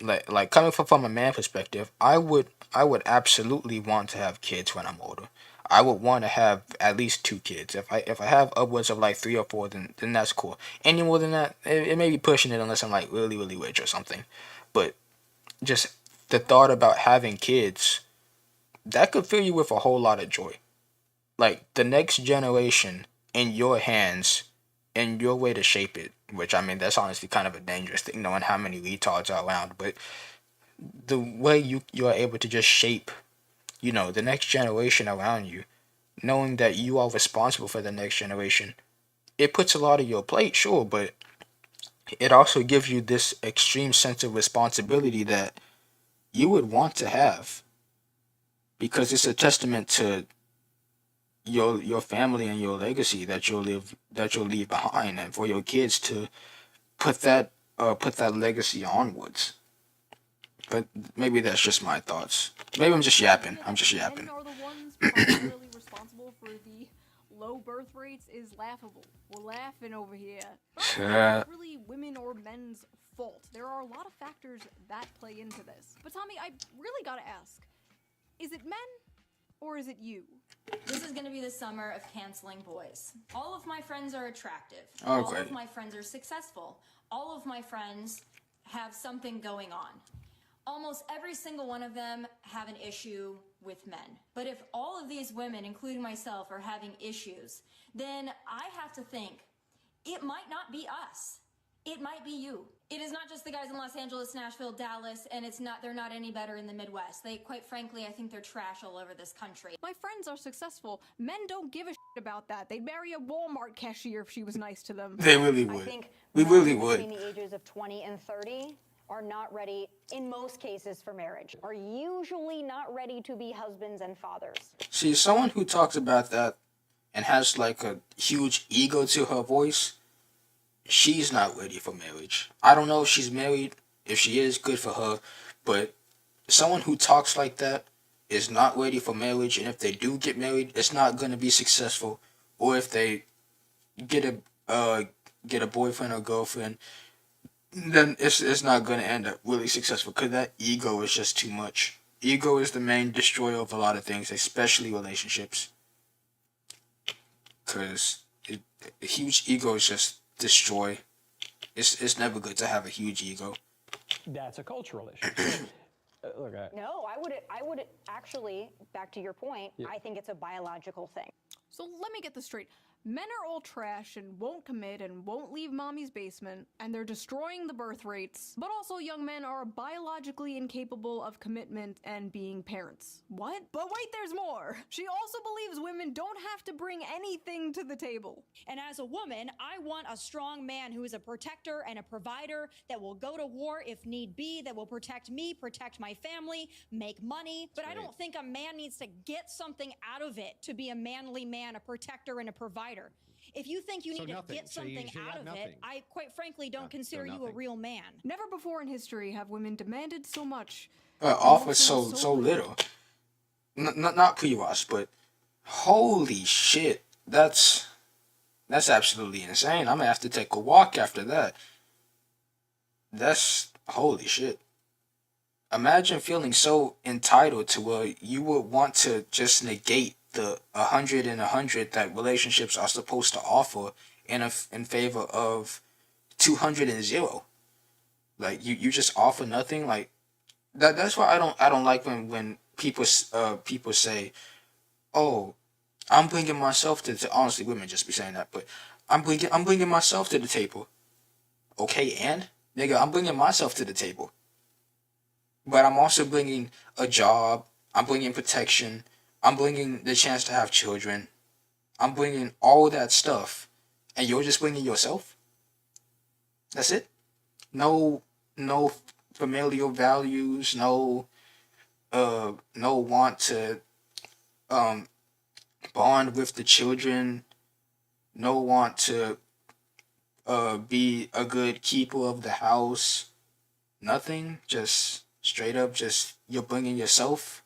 A: Like coming from a man perspective, I would absolutely want to have kids when I'm older. I would want to have at least 2 kids. If I have upwards of like 3 or 4, then that's cool. Any more than that, it may be pushing it unless I'm like really rich or something. But just the thought about having kids, that could fill you with a whole lot of joy. Like the next generation in your hands and your way to shape it. Which I mean, that's honestly kind of a dangerous thing, knowing how many retards are around. But the way you are able to just shape, the next generation around you, knowing that you are responsible for the next generation, it puts a lot of your plate, sure, but it also gives you this extreme sense of responsibility that you would want to have, because it's a testament to your family and your legacy that you'll leave behind, and for your kids to put that legacy onwards. But maybe that's just my thoughts. Maybe I'm just yapping. I'm just yapping.
B: Men are the ones primarily responsible for the low birth rates is laughable. We're laughing over here. But it's really women or men's fault. There are a lot of factors that play into this. But Tommy, I really gotta ask, is it men or is it you?
H: This is gonna be the summer of canceling boys. All of my friends are attractive.
A: Oh,
H: All
A: great.
H: of my friends are successful. All of my friends have something going on. Almost every single one of them have an issue with men. But if all of these women, including myself, are having issues, then I have to think, it might not be us. It might be you. It is not just the guys in Los Angeles, Nashville, Dallas, and they're not any better in the Midwest. Quite frankly, I think they're trash all over this country.
B: My friends are successful. Men don't give a shit about that. They'd marry a Walmart cashier if she was nice to them.
A: They really
G: I
A: would.
G: think
A: We
G: men
A: really
G: between
A: would.
G: the ages of 20 and 30 are not ready, in most cases, for marriage, are usually not ready to be husbands and fathers.
A: See, someone who talks about that and has like a huge ego to her voice, she's not ready for marriage. I don't know if she's married. If she is, good for her. But someone who talks like that is not ready for marriage, and if they do get married, it's not going to be successful. Or if they get a boyfriend or girlfriend, then it's not going to end up really successful, because that ego is just too much. Ego is the main destroyer of a lot of things, especially relationships. Because a huge ego is just destroy. It's never good to have a huge ego.
I: That's a cultural issue. Look,
G: No, I would actually, back to your point, I think it's a biological thing.
B: So let me get this straight. Men are all trash and won't commit and won't leave mommy's basement, and they're destroying the birth rates. But also young men are biologically incapable of commitment and being parents. What? But wait, there's more! She also believes women don't have to bring anything to the table.
J: And as a woman, I want a strong man who is a protector and a provider, that will go to war if need be, that will protect me, protect my family, make money. But I don't think a man needs to get something out of it to be a manly man, a protector and a provider. If you think you need to get something out of it, I quite frankly don't consider you a real man.
B: Never before in history have women demanded so much.
A: Offer so little. Not pre-wash, but holy shit, that's absolutely insane. I'm gonna have to take a walk after that. That's holy shit. Imagine feeling so entitled to where you would want to just negate the 100 and 100 that relationships are supposed to offer in favor of 200 and 0. Like you just offer nothing. Like that's why I don't like when people say, "Oh, I'm bringing myself to honestly, women just be saying that, but I'm bringing myself to the table." Okay, and nigga, I'm bringing myself to the table. But I'm also bringing a job. I'm bringing protection. I'm bringing the chance to have children. I'm bringing all that stuff. And you're just bringing yourself? That's it? No familial values, no no want to um bond with the children, no want to be a good keeper of the house, nothing, just straight up just you're bringing yourself,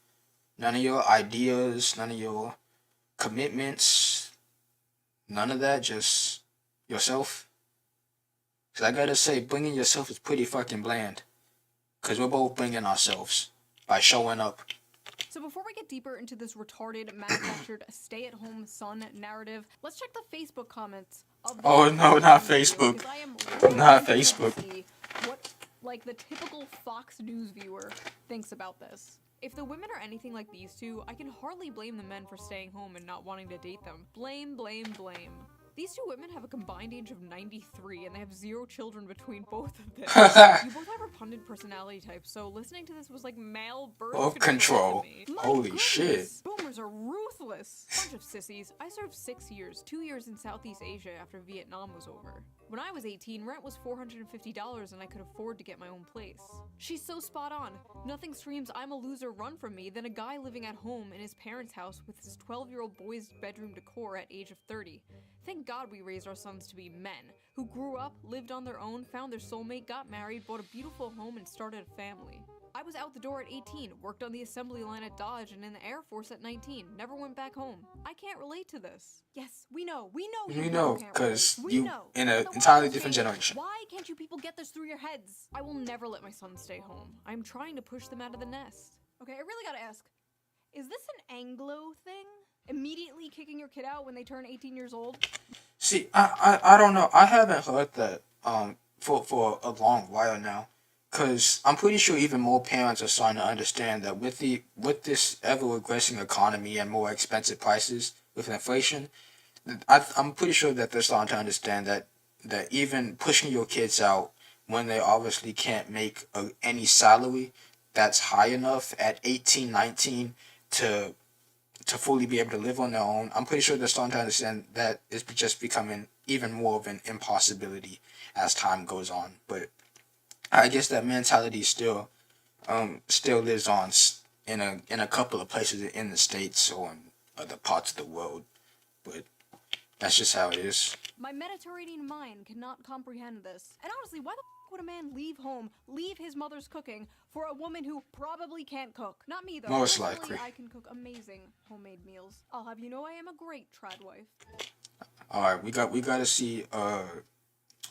A: none of your ideas, none of your commitments, none of that, just yourself. Cause I gotta say, bringing yourself is pretty fucking bland. Cause we're both bringing ourselves by showing up.
B: So before we get deeper into this retarded, manufactured, stay-at-home son narrative, let's check the Facebook comments of the
A: Oh no, not
B: video,
A: Facebook.
B: because I am really
A: Not
B: interested
A: Facebook.
B: to see what, like, the typical Fox News viewer thinks about this. If the women are anything like these two, I can hardly blame the men for staying home and not wanting to date them. Blame, blame, blame. These two women have a combined age of 93, and they have 0 children between both of them. You both have repugnant personality types, so listening to this was like male birth
A: Birth
B: control
A: control.
B: to me. My
A: Holy
B: goodness,
A: shit.
B: Boomers are ruthless. Bunch of sissies. I served 6 years, 2 years in Southeast Asia after Vietnam was over. When I was 18, rent was $450 and I could afford to get my own place. She's so spot on. Nothing screams I'm a loser run from me than a guy living at home in his parents' house with his 12-year-old boy's bedroom decor at age of 30. Thank God we raised our sons to be men, who grew up, lived on their own, found their soulmate, got married, bought a beautiful home, and started a family. I was out the door at 18, worked on the assembly line at Dodge and in the Air Force at 19, never went back home. I can't relate to this. Yes, we know
A: You
B: you
A: know,
B: can't
A: because
B: relate. We
A: you
B: know.
A: in
B: But
A: an
B: the
A: entirely
B: world
A: different
B: changed.
A: generation.
B: Why can't you people get this through your heads? I will never let my sons stay home. I'm trying to push them out of the nest. Okay, I really gotta ask, is this an Anglo thing? Immediately kicking your kid out when they turn 18 years old?
A: See, I don't know. I haven't heard that for a long while now, because I'm pretty sure even more parents are starting to understand that with this ever regressing economy and more expensive prices with inflation, I'm pretty sure that they're starting to understand that even pushing your kids out when they obviously can't make any salary that's high enough at 18, 19 to fully be able to live on their own, I'm pretty sure they're starting to understand that it's just becoming even more of an impossibility as time goes on. But I guess that mentality still lives on in a couple of places in the States or in other parts of the world. But that's just how it is.
B: My Mediterranean mind cannot comprehend this. And honestly, why the f would a man leave home, leave his mother's cooking, for a woman who probably can't cook? Not me, though.
A: Most
B: Personally,
A: likely.
B: I can cook amazing homemade meals. I'll have you know I am a great trad wife.
A: Alright, we gotta see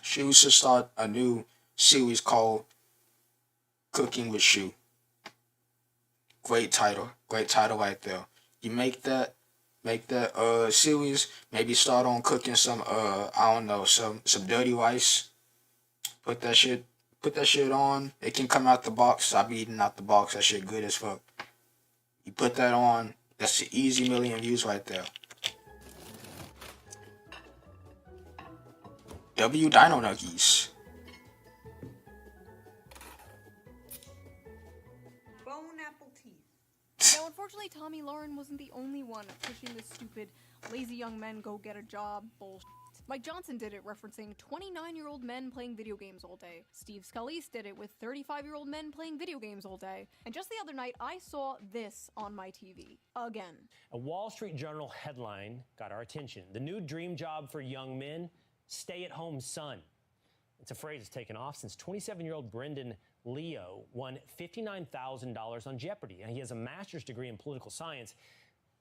A: she should start a new series called Cooking with Shu. Great title right there. You make that series, maybe start on cooking some I don't know, some dirty rice. Put that shit on. It can come out the box. I be eating out the box. That shit good as fuck. You put that on. That's an easy million views right there. W Dino Nuggies.
B: Bone apple teeth. Now, unfortunately, Tommy Lauren wasn't the only one pushing this stupid, lazy young men go get a job bullshit. Mike Johnson did it, referencing 29-year-old men playing video games all day. Steve Scalise did it with 35-year-old men playing video games all day. And just the other night, I saw this on my TV. Again.
I: A Wall Street Journal headline got our attention. The new dream job for young men, stay-at-home son. It's a phrase that's taken off since 27-year-old Brendan Leo won $59,000 on Jeopardy. And he has a master's degree in political science,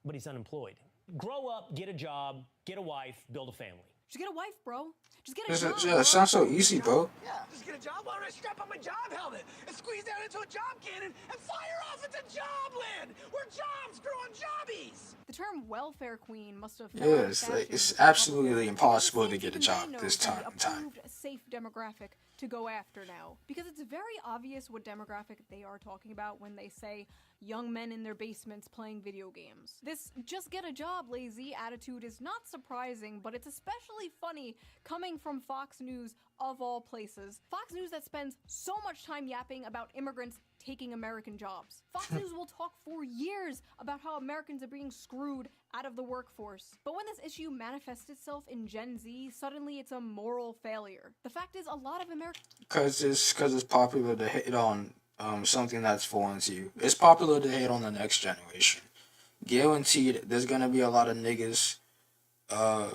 I: but he's unemployed. Grow up, get a job, get a wife, build a family.
B: Just get a wife, bro. Just get a job.
A: Yeah, it sounds so easy, bro.
K: Yeah, just get a job. Why don't I strap on my job helmet and squeeze down into a job cannon and fire off into jobland where jobs grow on jobbies?
B: The term welfare queen must have
A: Yeah, it's absolutely impossible to get a job this time.
B: Approved safe demographic to go after now, because it's very obvious what demographic they are talking about when they say young men in their basements playing video games. This just get a job lazy attitude is not surprising, but it's especially funny coming from Fox News of all places. Fox News that spends so much time yapping about immigrants taking American jobs. Fox News will talk for years about how Americans are being screwed out of the workforce. But when this issue manifests itself in Gen Z, suddenly it's a moral failure. The fact is, a lot of Americans...
A: Cause it's popular to hate on something that's foreign to you. It's popular to hate on the next generation. Guaranteed, there's gonna be a lot of niggas uh,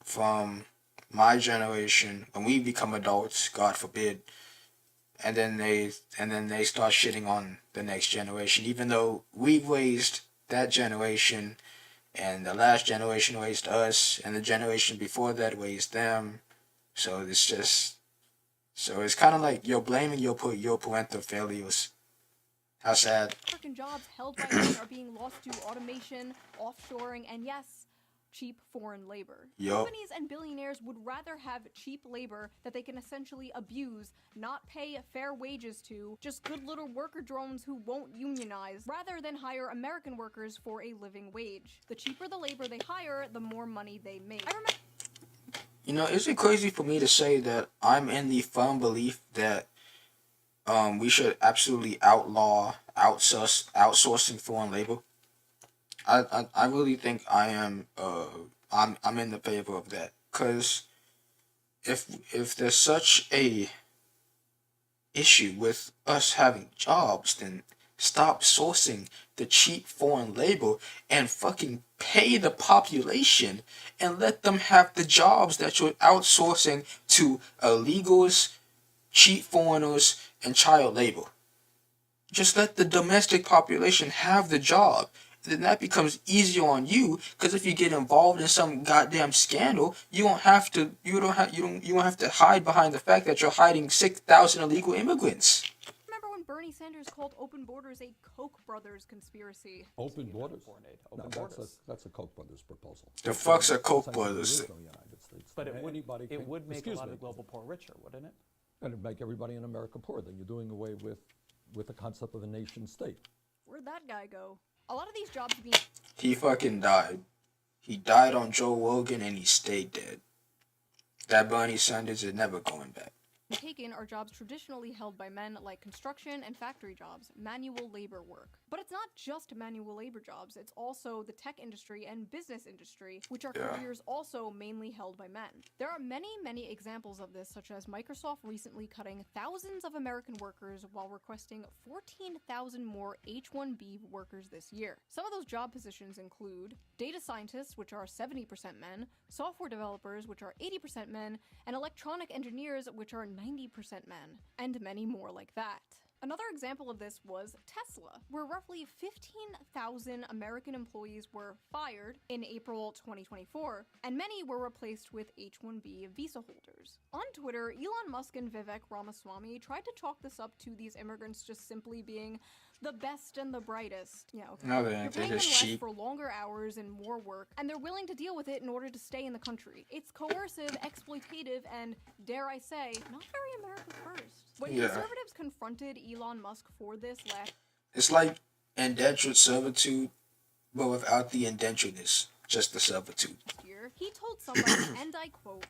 A: from my generation when we become adults, God forbid, and then they start shitting on the next generation, even though we raised that generation, and the last generation raised us, and the generation before that raised them. So it's kind of like you're blaming your parental failures. How sad.
B: American jobs held by men are being lost to automation, offshoring, and yes, cheap foreign labor.
A: Yup.
B: Companies and billionaires would rather have cheap labor that they can essentially abuse, not pay fair wages to, just good little worker drones who won't unionize, rather than hire American workers for a living wage. The cheaper the labor they hire, the more money they make.
A: You know, is it crazy for me to say that I'm in the firm belief that we should absolutely outlaw outsourcing foreign labor? I really think I'm in the favor of that, because if there's such a issue with us having jobs, then stop sourcing the cheap foreign labor and fucking pay the population and let them have the jobs that you're outsourcing to illegals, cheap foreigners, and child labor. Just let the domestic population have the job. Then that becomes easier on you, because if you get involved in some goddamn scandal, you don't have to hide behind the fact that you're hiding 6,000 illegal immigrants.
B: Remember when Bernie Sanders called open borders a Koch brothers conspiracy?
L: Open borders?
M: Open
L: No,
M: borders.
L: that's a Koch brothers proposal.
A: The fuck's a Koch
L: Essentially, there
A: brothers?
L: is no United States.
M: But it
L: Anybody
M: would make a
L: excuse
M: lot
L: me.
M: of global poor richer, wouldn't it?
L: And it'd make everybody in America poor. Then you're doing away with the concept of a nation state.
B: Where'd that guy go? A lot of these jobs being
A: He fucking died. He died on Joe Rogan and he stayed dead. That Bernie Sanders is never going back.
B: taken are jobs traditionally held by men like construction and factory jobs, manual labor work. But it's not just manual labor jobs, it's also the tech industry and business industry, which are careers also mainly held by men. There are many examples of this, such as Microsoft recently cutting thousands of American workers while requesting 14,000 more H-1B workers this year. Some of those job positions include data scientists, which are 70% men, software developers, which are 80% men, and electronic engineers, which are 90% men, and many more like that. Another example of this was Tesla, where roughly 15,000 American employees were fired in April 2024, and many were replaced with H-1B visa holders. On Twitter, Elon Musk and Vivek Ramaswamy tried to chalk this up to these immigrants just simply being the best and the brightest. Yeah, okay.
A: No,
B: You're
A: they're
B: paying them
A: just
B: less
A: cheap.
B: for longer hours and more work, and they're willing to deal with it in order to stay in the country. It's coercive, exploitative, and, dare I say, not very America first. When conservatives confronted Elon Musk for this last
A: It's like indentured servitude, but without the indenturedness, just the servitude.
B: year, he told somebody, and I quote,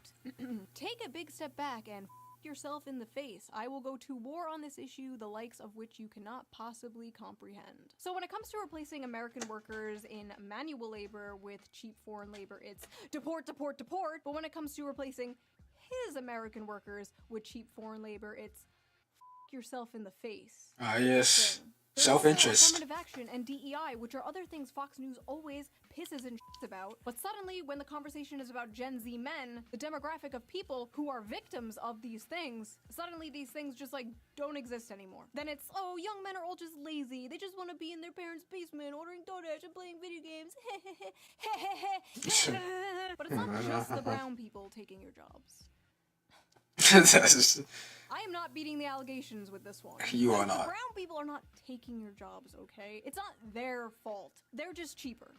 B: "Take a big step back and yourself in the face. I will go to war on this issue, the likes of which you cannot possibly comprehend." So when it comes to replacing American workers in manual labor with cheap foreign labor, it's deport, deport, deport. But when it comes to replacing his American workers with cheap foreign labor, it's yourself in the face.
A: Ah, yes.
B: There's also
A: Self-interest.
B: affirmative action and DEI, which are other things Fox News always pisses and shits about. But suddenly, when the conversation is about Gen Z men, the demographic of people who are victims of these things, suddenly these things just like don't exist anymore. Then it's, oh, young men are all just lazy. They just want to be in their parents' basement ordering DoorDash and playing video games. But it's not just the brown people taking your jobs. I am not beating the allegations with this one.
A: You are
B: The
A: not.
B: brown people are not taking your jobs, okay? It's not their fault. They're just cheaper.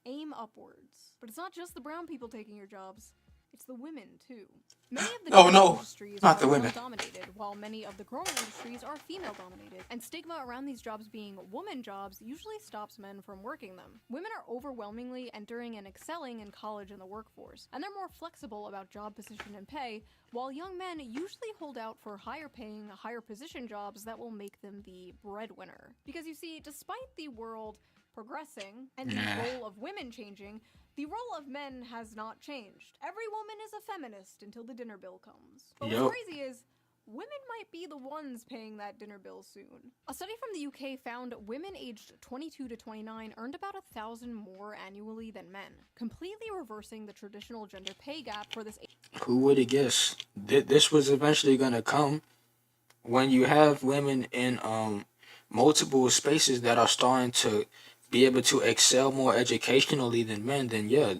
B: Aim upwards. But it's not just the brown people taking your jobs. It's the women, too. Many of the
A: Oh,
B: growing
A: no,
B: industries
A: not
B: are
A: the women.
B: male-dominated, while many of the growing industries are female-dominated. And stigma around these jobs being woman jobs usually stops men from working them. Women are overwhelmingly entering and excelling in college and the workforce, and they're more flexible about job position and pay, while young men usually hold out for higher-paying, higher-position jobs that will make them the breadwinner. Because you see, despite the world progressing and the role of women changing, the role of men has not changed. Every woman is a feminist until the dinner bill comes. But
A: Yup.
B: what's crazy is, women might be the ones paying that dinner bill soon. A study from the UK found women aged 22 to 29 earned about 1,000 more annually than men, completely reversing the traditional gender pay gap for this age.
A: Who would have guessed? This was eventually gonna come when you have women in multiple spaces that are starting to be able to excel more educationally than men. Then yeah,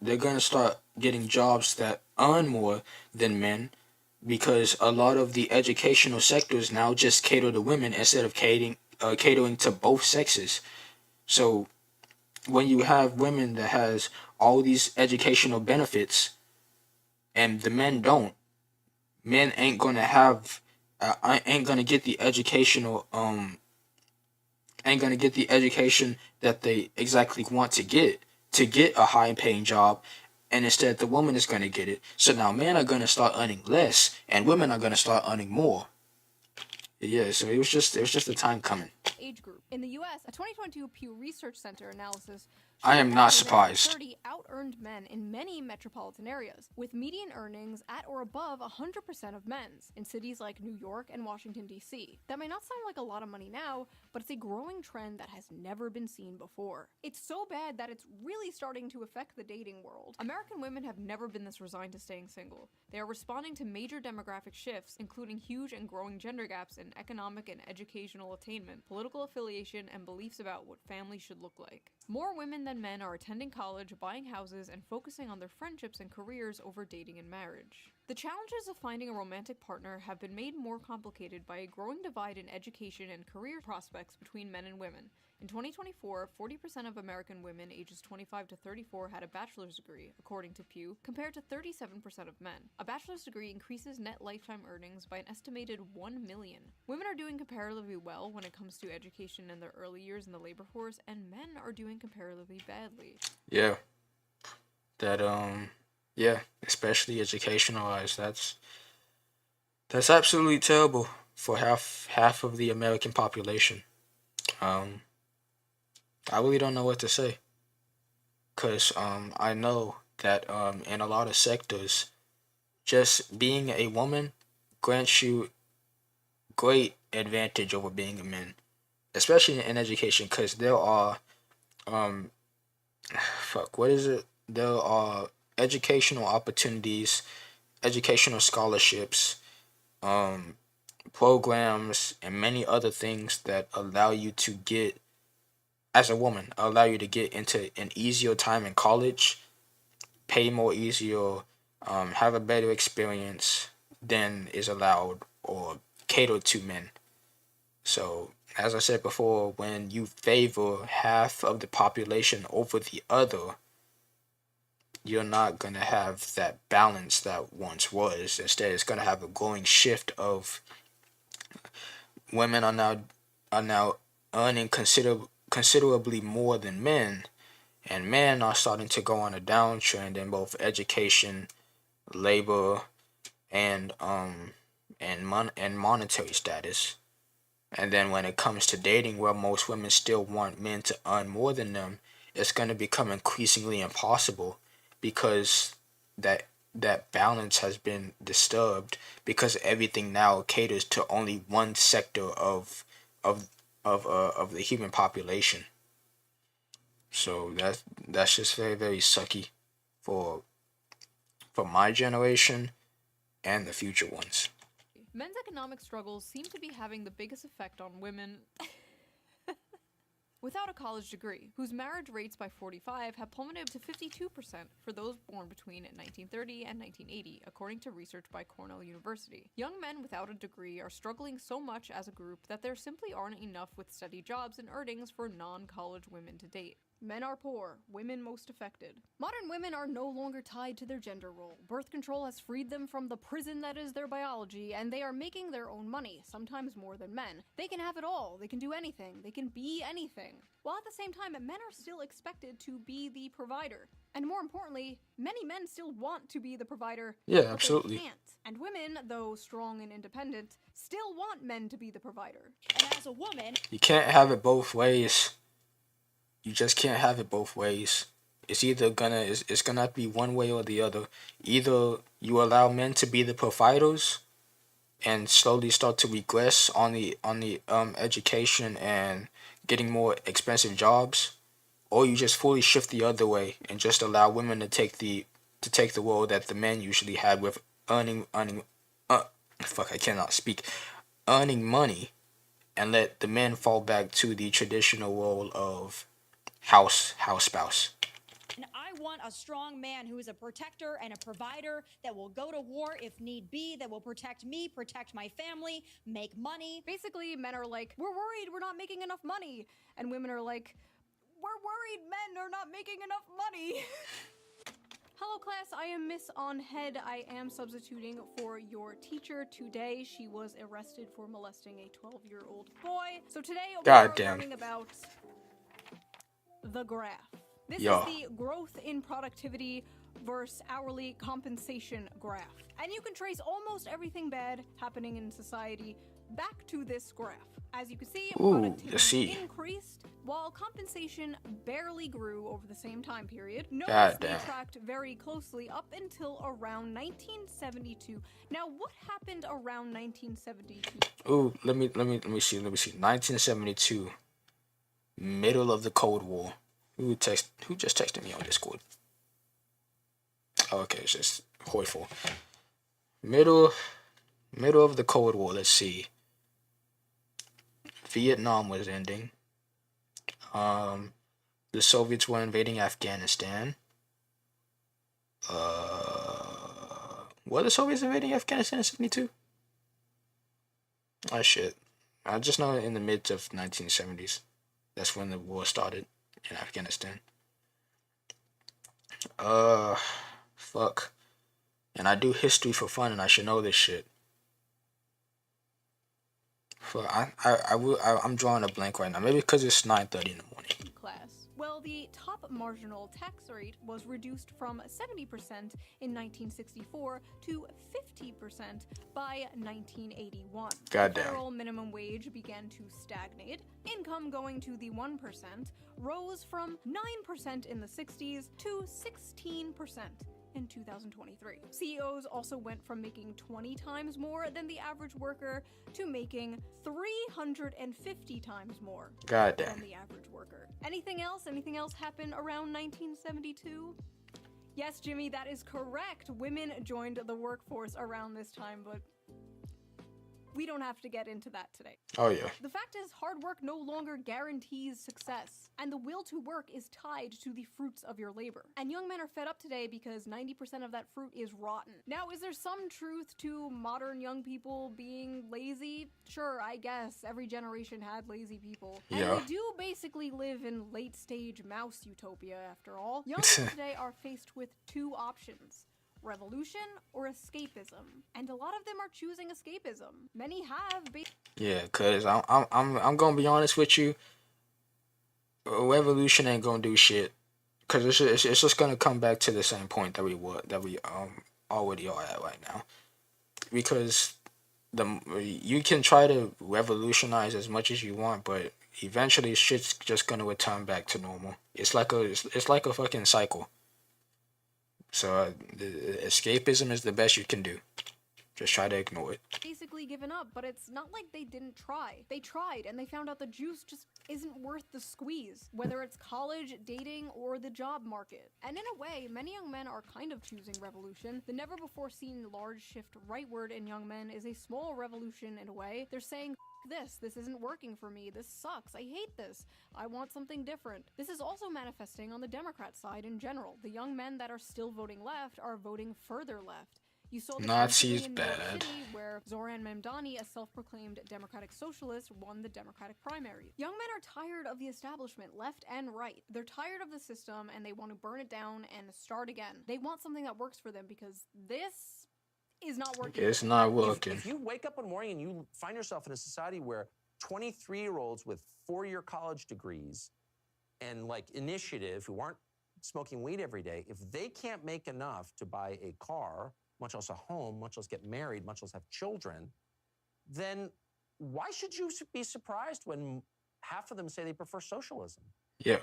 A: they're gonna start getting jobs that earn more than men because a lot of the educational sectors now just cater to women instead of catering to both sexes. So when you have women that has all these educational benefits and the men don't, men ain't gonna have I ain't gonna get the educational ain't gonna get the education that they exactly want to get a high paying job, and instead the woman is gonna get it. So now men are gonna start earning less and women are gonna start earning more. Yeah, so it was just the time coming.
B: Age group. In the US, a 2022 Pew Research Center analysis
A: I
B: showed
A: am
B: that
A: not
B: women
A: surprised.
B: 30 out-earned men in many metropolitan areas, with median earnings at or above 100% of men's in cities like New York and Washington, D.C. That may not sound like a lot of money now, but it's a growing trend that has never been seen before. It's so bad that it's really starting to affect the dating world. American women have never been this resigned to staying single. They are responding to major demographic shifts, including huge and growing gender gaps in economic and educational attainment, political affiliation, and beliefs about what family should look like. More women than men are attending college, buying houses, and focusing on their friendships and careers over dating and marriage. The challenges of finding a romantic partner have been made more complicated by a growing divide in education and career prospects between men and women. In 2024, 40% of American women ages 25 to 34 had a bachelor's degree, according to Pew, compared to 37% of men. A bachelor's degree increases net lifetime earnings by an estimated $1 million. Women are doing comparatively well when it comes to education in their early years in the labor force, and men are doing comparatively badly.
A: Yeah. That yeah, especially educational wise, that's absolutely terrible for half of the American population. Um I really don't know what to say. Cause I know that in a lot of sectors, just being a woman grants you great advantage over being a man, especially in education. Cause there are um fuck, what is it? There are educational opportunities, educational scholarships, um programs, and many other things that allow you to get as a woman allow you to get into an easier time in college, pay more easier, have a better experience than is allowed or catered to men. So, as I said before, when you favor half of the population over the other, you're not going to have that balance that once was. Instead, it's going to have a growing shift of women are now earning considerably more than men, and men are starting to go on a downtrend in both education, labor, and and monetary status. And then when it comes to dating, where most women still want men to earn more than them, it's going to become increasingly impossible because that that balance has been disturbed because everything now caters to only one sector of of the human population. So that's just very sucky for for my generation and the future ones.
B: Men's economic struggles seem to be having the biggest effect on women without a college degree, whose marriage rates by 45 have plummeted to 52% for those born between 1930 and 1980, according to research by Cornell University. Young men without a degree are struggling so much as a group that there simply aren't enough with steady jobs and earnings for non-college women to date. Men are poor, women most affected. Modern women are no longer tied to their gender role. Birth control has freed them from the prison that is their biology, and they are making their own money, sometimes more than men. They can have it all, they can do anything, they can be anything. While at the same time, men are still expected to be the provider. And more importantly, many men still want to be the provider,
A: Yeah,
B: but
A: absolutely.
B: they can't. And women, though strong and independent, still want men to be the provider.
J: And as a woman,
A: You can't have it both ways. You just can't have it both ways. It's gonna be one way or the other. Either you allow men to be the providers, and slowly start to regress on the education and getting more expensive jobs, or you just fully shift the other way and just allow women to take the role that the men usually had with earning fuck, I cannot speak, earning money, and let the men fall back to the traditional role of house spouse.
J: And I want a strong man who is a protector and a provider that will go to war if need be, that will protect me, protect my family, make money.
B: Basically, men are like, we're worried we're not making enough money. And women are like, we're worried men are not making enough money. Hello class, I am Miss On Head. I am substituting for your teacher today. She was arrested for molesting a 12-year-old boy. So today we are learning about the graph. This is the growth in productivity versus hourly compensation graph. And you can trace almost everything bad happening in society back to this graph. As you can see, productivity increased while compensation barely grew over the same time period. Notice they tracked very closely up until around 1972. Now, what happened around 1972?
A: Ooh, let me see. 1972, middle of the Cold War. Who just texted me on Discord? Oh, okay, it's just Hoyful. Middle of the Cold War. Let's see. Vietnam was ending. The Soviets were invading Afghanistan. Were the Soviets invading Afghanistan in 72? Oh shit. I just know in the mid of 1970s. That's when the war started in Afghanistan. Fuck. And I do history for fun, and I should know this shit. I'm drawing a blank right now. Maybe because it's 9:30 in the morning.
B: Class. Well, the top marginal tax rate was reduced from 70% in 1964 to 50% by 1981.
A: Goddamn.
B: The federal minimum wage began to stagnate. Income going to the 1% rose from 9% in the 60s to 16% in 2023. CEOs also went from making 20 times more than the average worker to making 350 times more than the average worker. Anything else? Anything else happened around 1972? Yes, Jimmy, that is correct. Women joined the workforce around this time, but we don't have to get into that today.
A: Oh, yeah.
B: The fact is, hard work no longer guarantees success, and the will to work is tied to the fruits of your labor. And young men are fed up today because 90% of that fruit is rotten. Now, is there some truth to modern young people being lazy? Sure, I guess. Every generation had lazy people.
A: Yeah.
B: And we do basically live in late-stage mouse utopia, after all. Young people today are faced with two options: revolution or escapism, and a lot of them are choosing escapism. Many have.
A: Yeah, cause I'm gonna be honest with you. Revolution ain't gonna do shit, cause it's just gonna come back to the same point that we already are at right now. Because you can try to revolutionize as much as you want, but eventually shit's just gonna return back to normal. It's like a fucking cycle. So escapism is the best you can do. Just try to ignore it.
B: Basically given up, but it's not like they didn't try. They tried, and they found out the juice just isn't worth the squeeze, whether it's college, dating, or the job market. And in a way, many young men are kind of choosing revolution. The never-before-seen large shift rightward in young men is a small revolution in a way. They're saying, this isn't working for me, this sucks, I hate this, I want something different. This is also manifesting on the Democrat side in general. The young men that are still voting left are voting further left. You saw this
A: Nazis
B: in New York
A: bad.
B: City, where Zoran Memdani, a self-proclaimed Democratic socialist, won the Democratic primary. Young men are tired of the establishment, left and right. They're tired of the system, and they want to burn it down and start again. They want something that works for them, because this is not working.
A: It's not working.
K: If you wake up one morning and you find yourself in a society where 23-year-olds with 4-year college degrees and like initiative who aren't smoking weed every day, if they can't make enough to buy a car, much less a home, much less get married, much less have children, then why should you be surprised when half of them say they prefer socialism?
A: Yeah.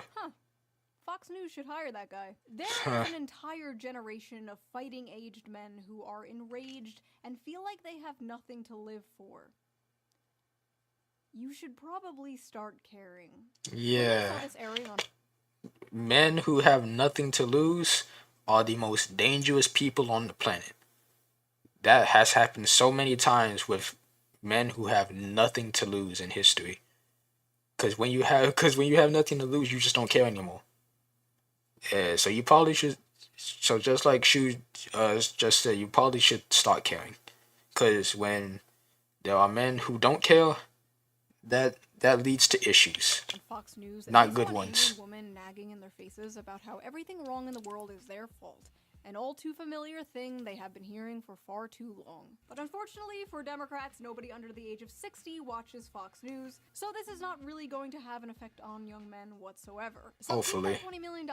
B: Fox News should hire that guy. There is an entire generation of fighting-aged men who are enraged and feel like they have nothing to live for. You should probably start caring.
A: Yeah.
B: I saw this airing on
A: Men who have nothing to lose are the most dangerous people on the planet. That has happened so many times with men who have nothing to lose in history. Because when you have nothing to lose, you just don't care anymore. So you probably should. So just like Shu just said, you probably should start caring. Because when there are men who don't care, that leads to issues.
B: Fox News,
A: Not
B: they
A: good
B: saw an
A: ones.
B: Asian woman nagging in their faces about how everything wrong in the world is their fault. An all too familiar thing they have been hearing for far too long. But unfortunately for Democrats, nobody under the age of 60 watches Fox News, so this is not really going to have an effect on young men whatsoever. So
A: Hopefully.
B: $20 million.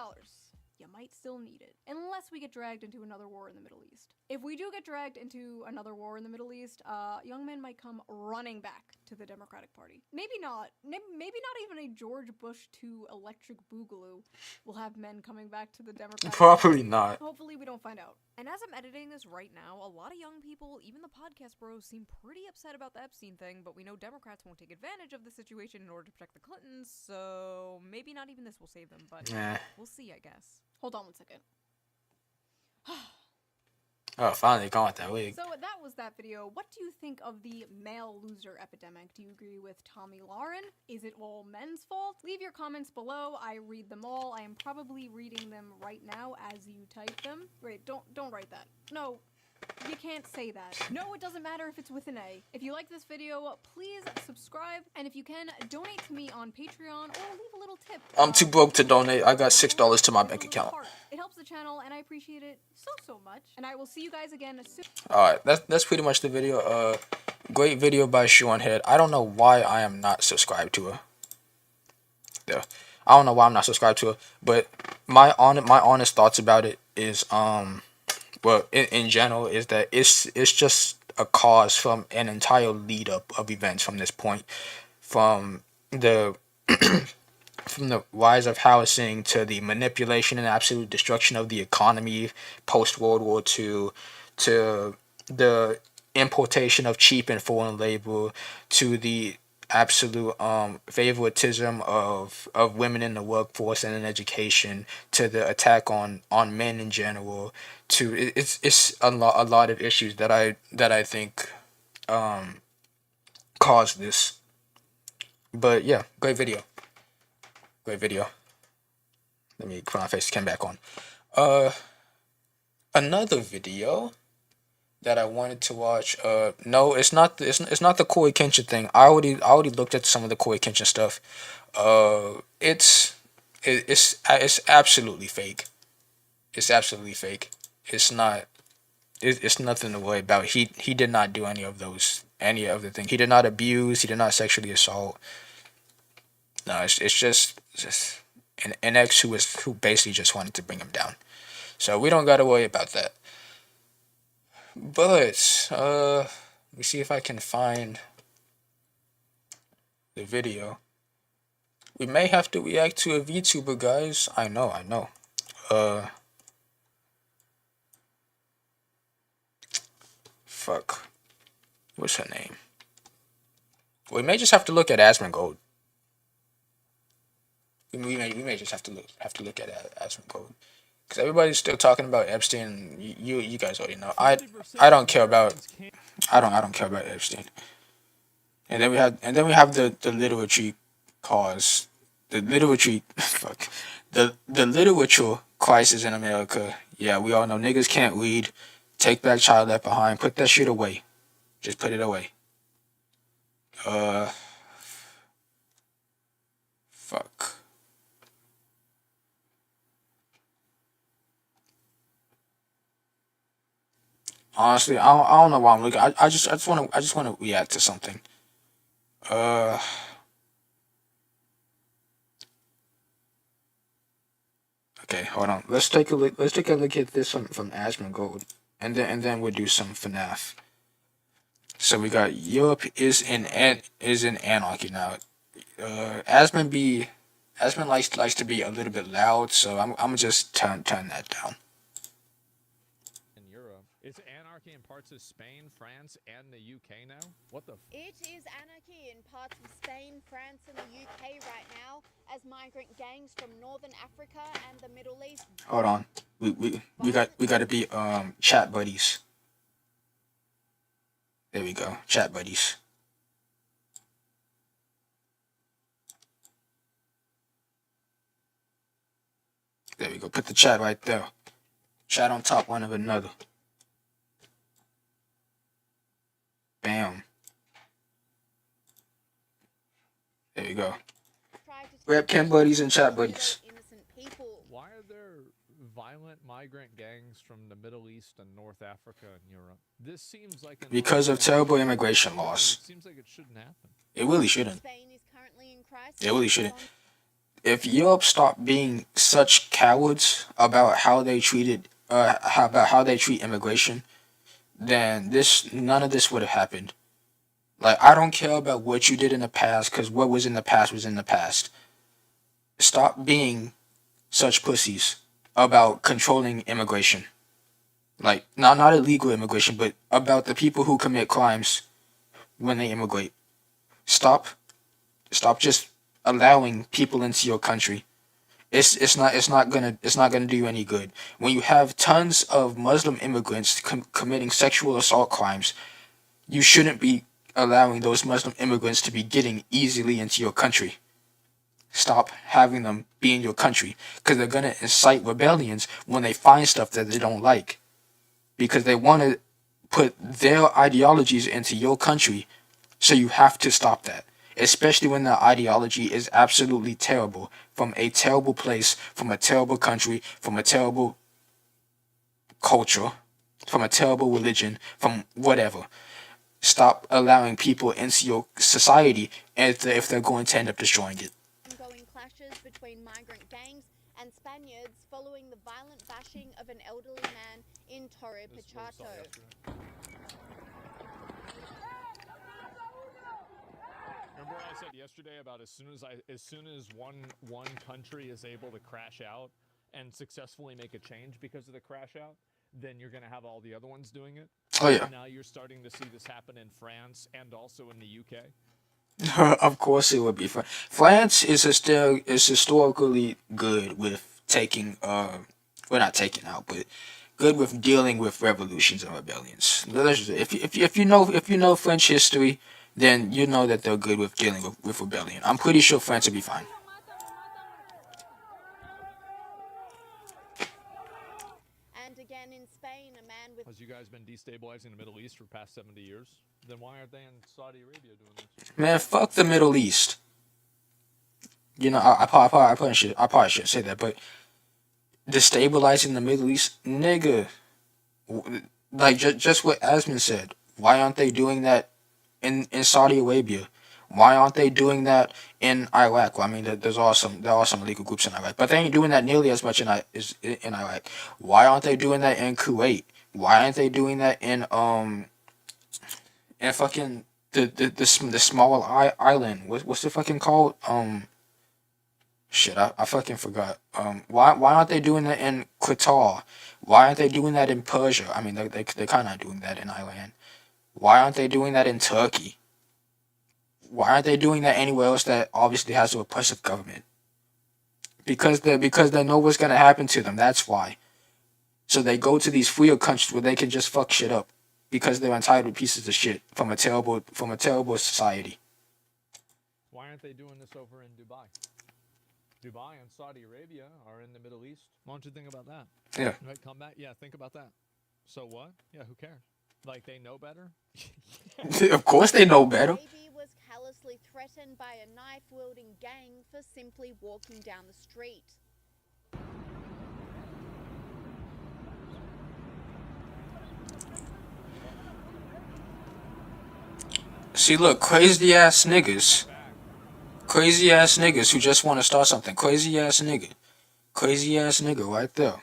B: You might still need it, unless we get dragged into another war in the Middle East. If we do get dragged into another war in the Middle East, young men might come running back to the Democratic Party. Maybe not even a George Bush II electric boogaloo will have men coming back to the Democratic
A: Probably
B: Party.
A: not.
B: Hopefully we don't find out. And as I'm editing this right now, a lot of young people, even the podcast bros, seem pretty upset about the Epstein thing, but we know Democrats won't take advantage of the situation in order to protect the Clintons, so maybe not even this will save them, but we'll see, I guess. Hold on one second.
A: Oh, finally gone with that wig.
B: So that was that video. What do you think of the male loser epidemic? Do you agree with Tommy Lauren? Is it all men's fault? Leave your comments below. I read them all. I am probably reading them right now as you type them. Wait, don't write that. No. You can't say that. No, it doesn't matter if it's with an A. If you like this video, please subscribe, and if you can, donate to me on Patreon or leave a little tip.
A: I'm too broke to donate. I got $6 to my bank account.
B: It helps the channel, and I appreciate it so much. And I will see you guys again soon.
A: Alright, that's pretty much the video. Great video by Sean Head. I don't know why I am not subscribed to her. There. I don't know why I'm not subscribed to her, but my honest thoughts about it is well, in general, is that it's just a cause from an entire lead up of events from this point, from the from the rise of housing to the manipulation and absolute destruction of the economy post World War II, to the importation of cheap and foreign labor, to the absolute favoritism of women in the workforce and in education, to the attack on men in general, to it's a lot of issues that I think caused this. But yeah, great video. Let me put my face cam back on. Another video that I wanted to watch. No, it's not the Corey Kenshin thing. I already looked at some of the Corey Kenshin stuff. It's absolutely fake. It's absolutely fake. It's not. It's nothing to worry about. He did not do any of the things. He did not abuse. He did not sexually assault. No, it's just an ex who basically just wanted to bring him down. So we don't gotta worry about that. But let me see if I can find the video. We may have to react to a VTuber, guys. I know. Fuck. What's her name? We may just have to look at Asmongold. We may just have to look at Asmongold. Because everybody's still talking about Epstein. You guys already know. I don't care about I don't care about Epstein. And then we have the literature cause. The literature fuck. The literature crisis in America. Yeah, we all know niggas can't read. Take Back Child Left Behind. Put that shit away. Just put it away. Fuck. Honestly, I don't know why I'm looking. I just want to react to something. Okay, hold on. Let's take a look. Let's take a look at this from Asmongold, and then we'll do some FNAF. So we got Europe is in anarchy now. Asmon be Aspen likes to be a little bit loud, so I'm gonna just turn that down.
M: In Europe, it's anarchy in parts of Spain, France, and the UK now. What the?
F: It is anarchy in parts of Spain, France, and the UK right now as migrant gangs from Northern Africa and the Middle East.
A: Hold on, we got to be chat buddies. There we go, chat buddies. There we go. Put the chat right there. Chat on top one of another. Bam. There you go. Grab cam buddies and chat buddies.
M: Why are there violent migrant gangs from the Middle East and North Africa and Europe? This seems like a
A: Because of terrible immigration laws.
M: It seems like it shouldn't happen.
A: It really shouldn't. It really shouldn't. If Europe stopped being such cowards about how they treated, how they treat immigration, then none of this would have happened. Like, I don't care about what you did in the past, because what was in the past was in the past. Stop being such pussies about controlling immigration. Like, not illegal immigration, but about the people who commit crimes when they immigrate. Stop just allowing people into your country. It's not gonna do you any good. When you have tons of Muslim immigrants committing sexual assault crimes, you shouldn't be allowing those Muslim immigrants to be getting easily into your country. Stop having them be in your country, because they're gonna incite rebellions when they find stuff that they don't like, because they want to put their ideologies into your country. So you have to stop that. Especially when the ideology is absolutely terrible, from a terrible place, from a terrible country, from a terrible culture, from a terrible religion, from whatever. Stop allowing people into your society if they're going to end up destroying it.
F: Ongoing clashes between migrant gangs and Spaniards following the violent bashing of an elderly man in Torre Pachato.
M: Remember what I said yesterday about as soon as one country is able to crash out and successfully make a change because of the crash out, then you're going to have all the other ones doing it.
A: Oh yeah.
M: Now you're starting to see this happen in France and also in the UK.
A: Of course it would be. France is historically good with taking well, not taking out, but good with dealing with revolutions and rebellions. If you know French history, then you know that they're good with dealing with rebellion. I'm pretty sure France will be fine.
F: And again in Spain, a man with...
M: Has you guys been destabilizing the Middle East for the past 70 years? Then why aren't they in Saudi Arabia doing this?
A: Man, fuck the Middle East. You know, I probably should say that, but destabilizing the Middle East, nigga. Like just what Asmin said. Why aren't they doing that in Saudi Arabia? Why aren't they doing that in Iraq? Well, I mean, there are some illegal groups in Iraq, but they ain't doing that nearly as much in Iraq. Why aren't they doing that in Kuwait? Why aren't they doing that in fucking the small island? What's it fucking called? Shit, I fucking forgot. Why aren't they doing that in Qatar? Why aren't they doing that in Persia? I mean, they kind of doing that in Iran. Why aren't they doing that in Turkey? Why aren't they doing that anywhere else that obviously has a repressive government? Because they know what's gonna happen to them. That's why. So they go to these freer countries where they can just fuck shit up, because they're entitled pieces of shit from a terrible society.
M: Why aren't they doing this over in Dubai? Dubai and Saudi Arabia are in the Middle East. Why don't you think about that?
A: Yeah.
M: Right, come back. Yeah, think about that. So what? Yeah, who cares? Like, they know better?
A: Of course they know better.
F: Baby was callously threatened by a knife-wielding gang for simply walking down the street.
A: See, look, crazy ass niggas who just want to start something. Crazy ass nigga right there.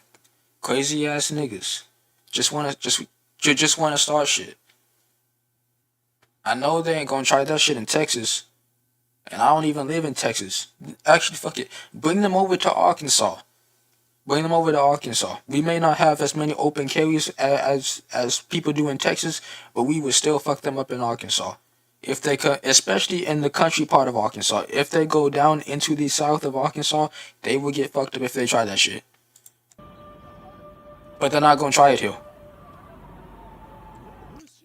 A: Crazy ass niggas just want to start shit. I know they ain't gonna try that shit in Texas, And I don't even live in Texas. Actually, fuck it. Bring them over to Arkansas. Bring them over to Arkansas. We may not have as many open carries as people do in Texas, but we would still fuck them up in Arkansas. If they could, especially in the country part of Arkansas, if they go down into the south of Arkansas, they will get fucked up if they try that shit. But they're not gonna try it here.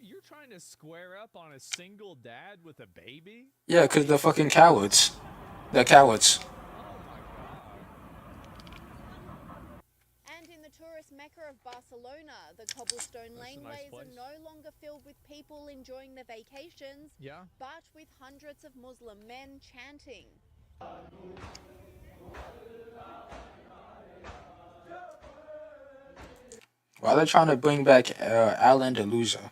M: You're trying to square up on a single dad with a baby?
A: Yeah, cause they're fucking cowards. They're cowards.
F: And in the tourist mecca of Barcelona, the cobblestone laneways are no longer filled with people enjoying their vacations, but with hundreds of Muslim men chanting.
A: Why are they trying to bring back Alan Delusa?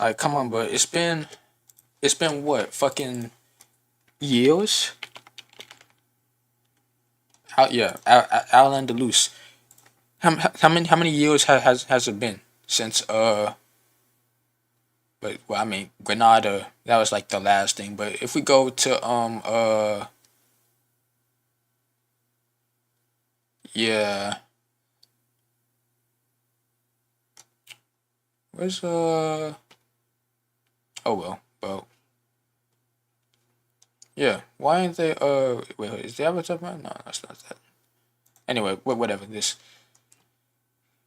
A: Like, come on, bro. It's been what, fucking years? Yeah, Alan Deleuze. How many years has it been since But well, I mean, Granada, that was like the last thing. But if we go to yeah, where's oh well, yeah. Why aren't they wait, is the Avatar man? No, that's not that. Anyway, whatever.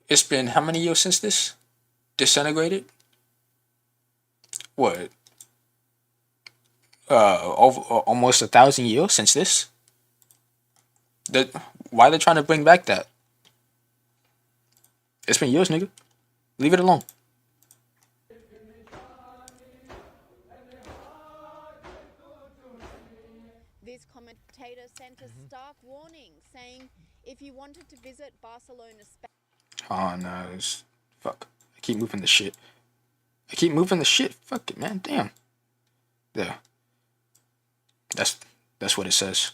A: It's been how many years since this disintegrated? What? Over almost 1,000 years since this. Why are they trying to bring back that? It's been years, nigga. Leave it alone.
F: This commentator sent a stark warning, saying if you wanted to visit Barcelona, Spain.
A: Oh no, fuck. I keep moving the shit. Fuck it, man. Damn. There. That's what it says.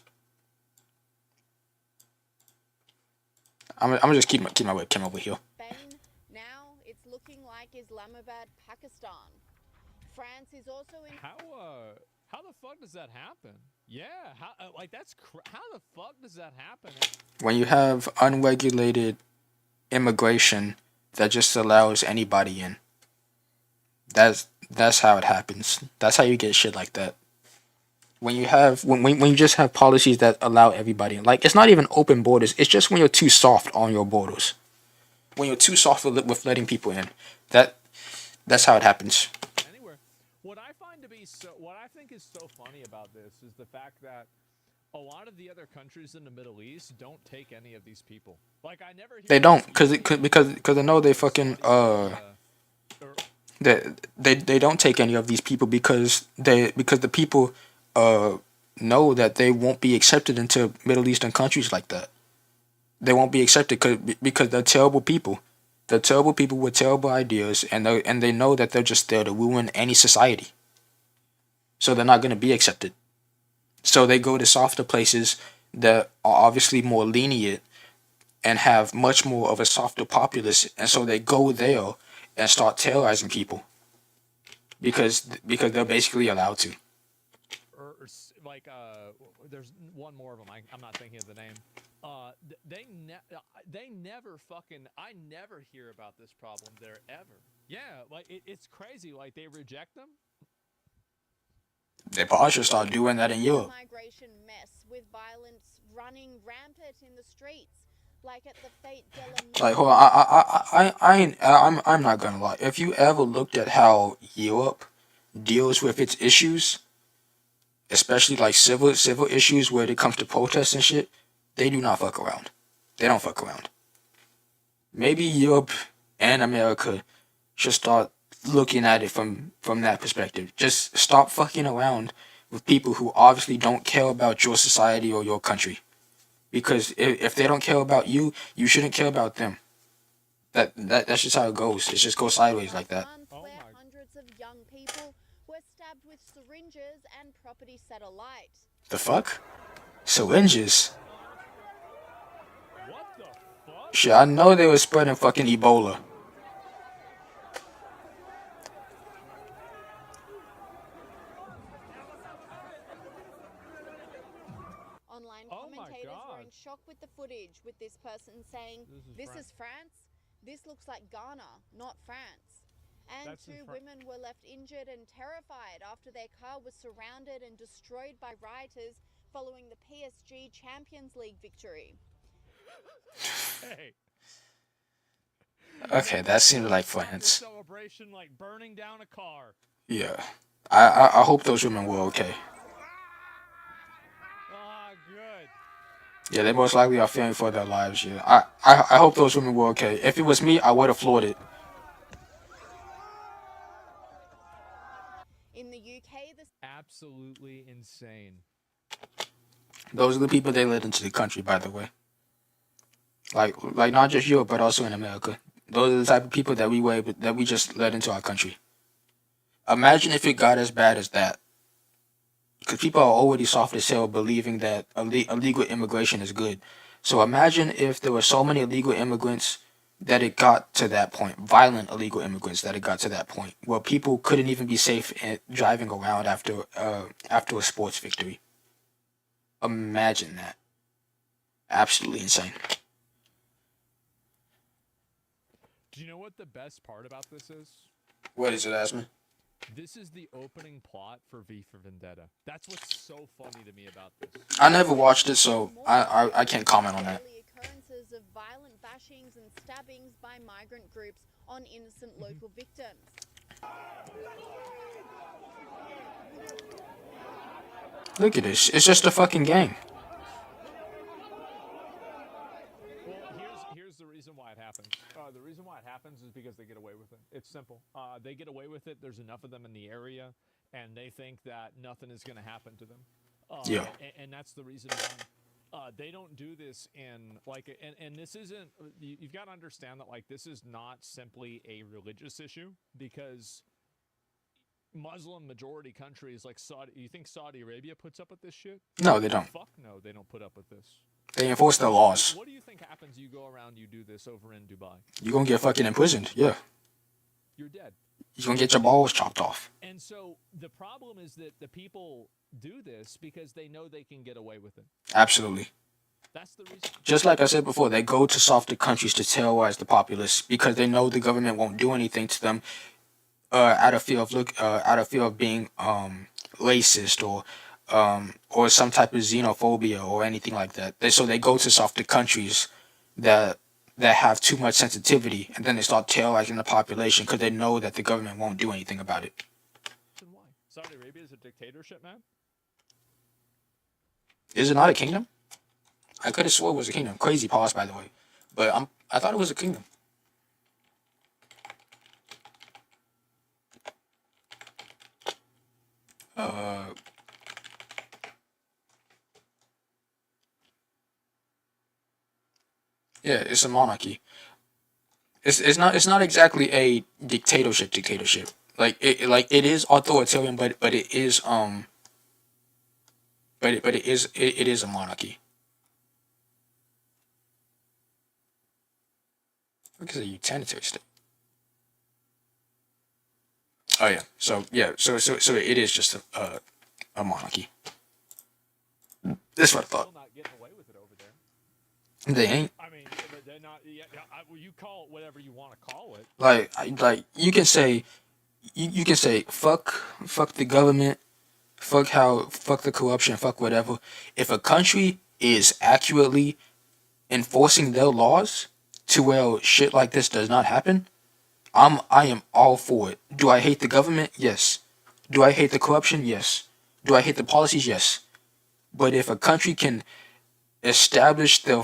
A: I'm gonna just keep my webcam over here.
F: Spain, now it's looking like Islamabad, Pakistan. France is also in.
M: How the fuck does that happen? Yeah, how the fuck does that happen?
A: When you have unregulated immigration that just allows anybody in. That's how it happens. That's how you get shit like that. When you just have policies that allow everybody in. Like, it's not even open borders. It's just when you're too soft on your borders. When you're too soft with letting people in. That's how it happens.
M: Anyway, what I think is so funny about this is the fact that a lot of the other countries in the Middle East don't take any of these people. Like, I never hear.
A: They don't, because I know they fucking they don't take any of these people because the people know that they won't be accepted into Middle Eastern countries like that. They won't be accepted because they're terrible people. They're terrible people with terrible ideas, and they know that they're just there to ruin any society. So they're not going to be accepted. So they go to softer places that are obviously more lenient and have much more of a softer populace, and so they go there and start terrorizing people because they're basically allowed to.
M: There's one more of them. I'm not thinking of the name. They never fucking. I never hear about this problem there ever. Yeah, like it's crazy. Like they reject them.
A: They probably should start doing that in Europe.
F: Migration mess with violence running rampant in the streets, like at the Fate de la.
A: Like, hold on, I'm not gonna lie. If you ever looked at how Europe deals with its issues, especially like civil issues where it comes to protests and shit, they do not fuck around. They don't fuck around. Maybe Europe and America should start looking at it from that perspective. Just stop fucking around with people who obviously don't care about your society or your country. Because if they don't care about you, you shouldn't care about them. That's just how it goes. It just goes sideways like that.
F: Where hundreds of young people were stabbed with syringes and property set alight.
A: The fuck? Syringes?
M: What the fuck?
A: Shit, I know they were spreading fucking Ebola.
F: shock with the footage, with this person saying, "This is France? This looks like Ghana, not France." And two women were left injured and terrified after their car was surrounded and destroyed by rioters following the PSG Champions League victory.
M: Hey.
A: Okay, that seemed like France.
M: Celebration like burning down a car.
A: Yeah. I hope those women were okay.
M: Ah, good.
A: Yeah, they most likely are fearing for their lives. Yeah, I hope those women were okay. If it was me, I would have floored it.
F: In the UK, this
M: absolutely insane.
A: Those are the people they let into the country, by the way. Like not just Europe, but also in America. Those are the type of people that we just let into our country. Imagine if it got as bad as that. Because people are already soft as hell believing that illegal immigration is good. So imagine if there were so many illegal immigrants that it got to that point, violent illegal immigrants that it got to that point, where people couldn't even be safe driving around after a sports victory. Imagine that. Absolutely insane.
M: Do you know what the best part about this is?
A: What is it, Asman?
M: This is the opening plot for V for Vendetta. That's what's so funny to me about this.
A: I never watched it, so I can't comment on that.
F: Occurrences of violent bashings and stabbings by migrant groups on innocent local victims.
A: Look at this. It's just a fucking game.
M: Well, here's the reason why it happens. The reason why it happens is because they get away with it. It's simple. They get away with it. There's enough of them in the area, and they think that nothing is going to happen to them.
A: Yeah.
M: And that's the reason why. They don't do this in like, and this isn't. You've got to understand that like this is not simply a religious issue because Muslim majority countries like Saudi. You think Saudi Arabia puts up with this shit?
A: No, they don't.
M: Fuck no, they don't put up with this.
A: They enforce their laws.
M: What do you think happens? You go around, you do this over in Dubai.
A: You're gonna get fucking imprisoned. Yeah.
M: You're dead.
A: You're gonna get your balls chopped off.
M: And so the problem is that the people do this because they know they can get away with it.
A: Absolutely.
M: That's the reason.
A: Just like I said before, they go to softer countries to terrorize the populace because they know the government won't do anything to them, out of fear of being racist or some type of xenophobia or anything like that. So they go to softer countries that have too much sensitivity, and then they start terrorizing the population because they know that the government won't do anything about it.
M: Then why? Saudi Arabia is a dictatorship, man.
A: Is it not a kingdom? I could have swore it was a kingdom. Crazy pause, by the way, but I thought it was a kingdom. Yeah, it's a monarchy. It's not exactly a dictatorship. Like it is authoritarian, but it is it is a monarchy. What is a unitary state? Oh yeah, so it is just a monarchy. That's what I thought.
M: Still not getting away with it over there.
A: They ain't.
M: I mean, they're not. Yeah, well, you call it whatever you want to call it.
A: Like you can say, you can say fuck the government, fuck the corruption, fuck whatever. If a country is accurately enforcing their laws to where shit like this does not happen, I am all for it. Do I hate the government? Yes. Do I hate the corruption? Yes. Do I hate the policies? Yes. But if a country can establish their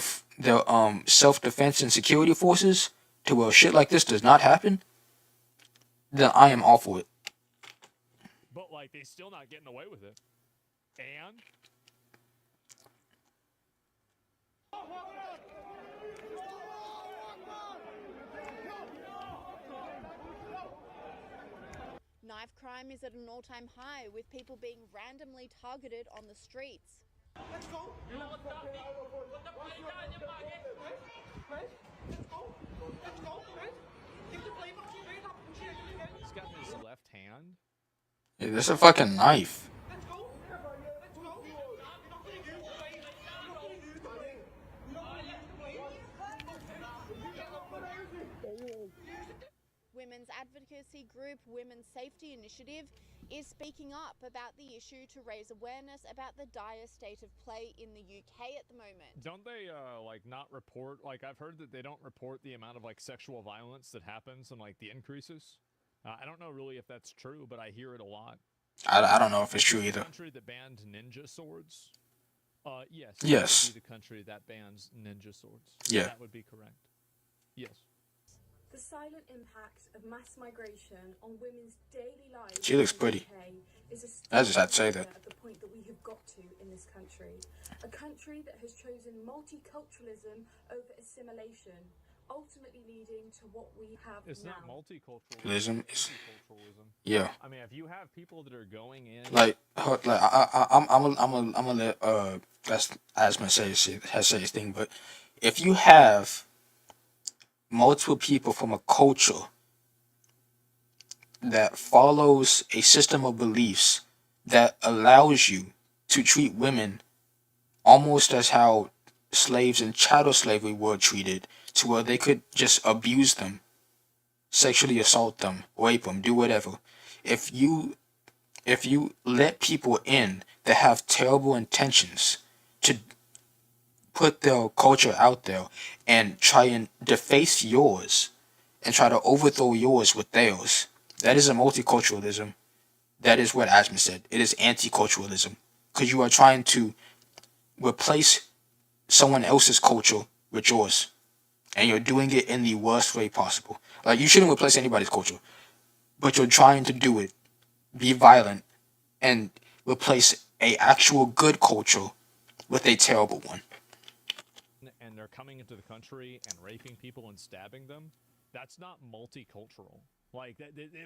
A: self-defense and security forces to where shit like this does not happen, then I am all for it.
M: But like, they still not getting away with it. And
F: Knife crime is at an all-time high, with people being randomly targeted on the streets.
M: he's got his left hand.
A: Yeah, that's a fucking knife.
F: trans advocacy group Women's Safety Initiative is speaking up about the issue to raise awareness about the dire state of play in the UK at the moment.
M: Don't they like not report? Like I've heard that they don't report the amount of like sexual violence that happens and like the increases. I don't know really if that's true, but I hear it a lot.
A: I don't know if it's true either.
M: The country that banned ninja swords. Yes.
A: Yes.
M: That would be the country that bans ninja swords.
A: Yeah.
M: That would be correct. Yes.
N: The silent impact of mass migration on women's daily lives.
A: She looks pretty. I just had to say that.
N: At the point that we have got to in this country, a country that has chosen multiculturalism over assimilation, ultimately leading to what we have
M: It's
N: now.
M: not multiculturalism.
A: It's
M: Multiculturalism.
A: yeah.
M: I mean, if you have people that are going in,
A: Like I'm gonna let that's Asma say his thing, but if you have multiple people from a culture that follows a system of beliefs that allows you to treat women almost as how slaves in chattel slavery were treated, to where they could just abuse them, sexually assault them, rape them, do whatever. If you let people in that have terrible intentions to put their culture out there and try and deface yours and try to overthrow yours with theirs, that is a multiculturalism. That is what Asma said. It is anti-culturalism. Because you are trying to replace someone else's culture with yours. And you're doing it in the worst way possible. Like, you shouldn't replace anybody's culture. But you're trying to do it, be violent, and replace a actual good culture with a terrible one.
M: and they're coming into the country and raping people and stabbing them, that's not multicultural. Like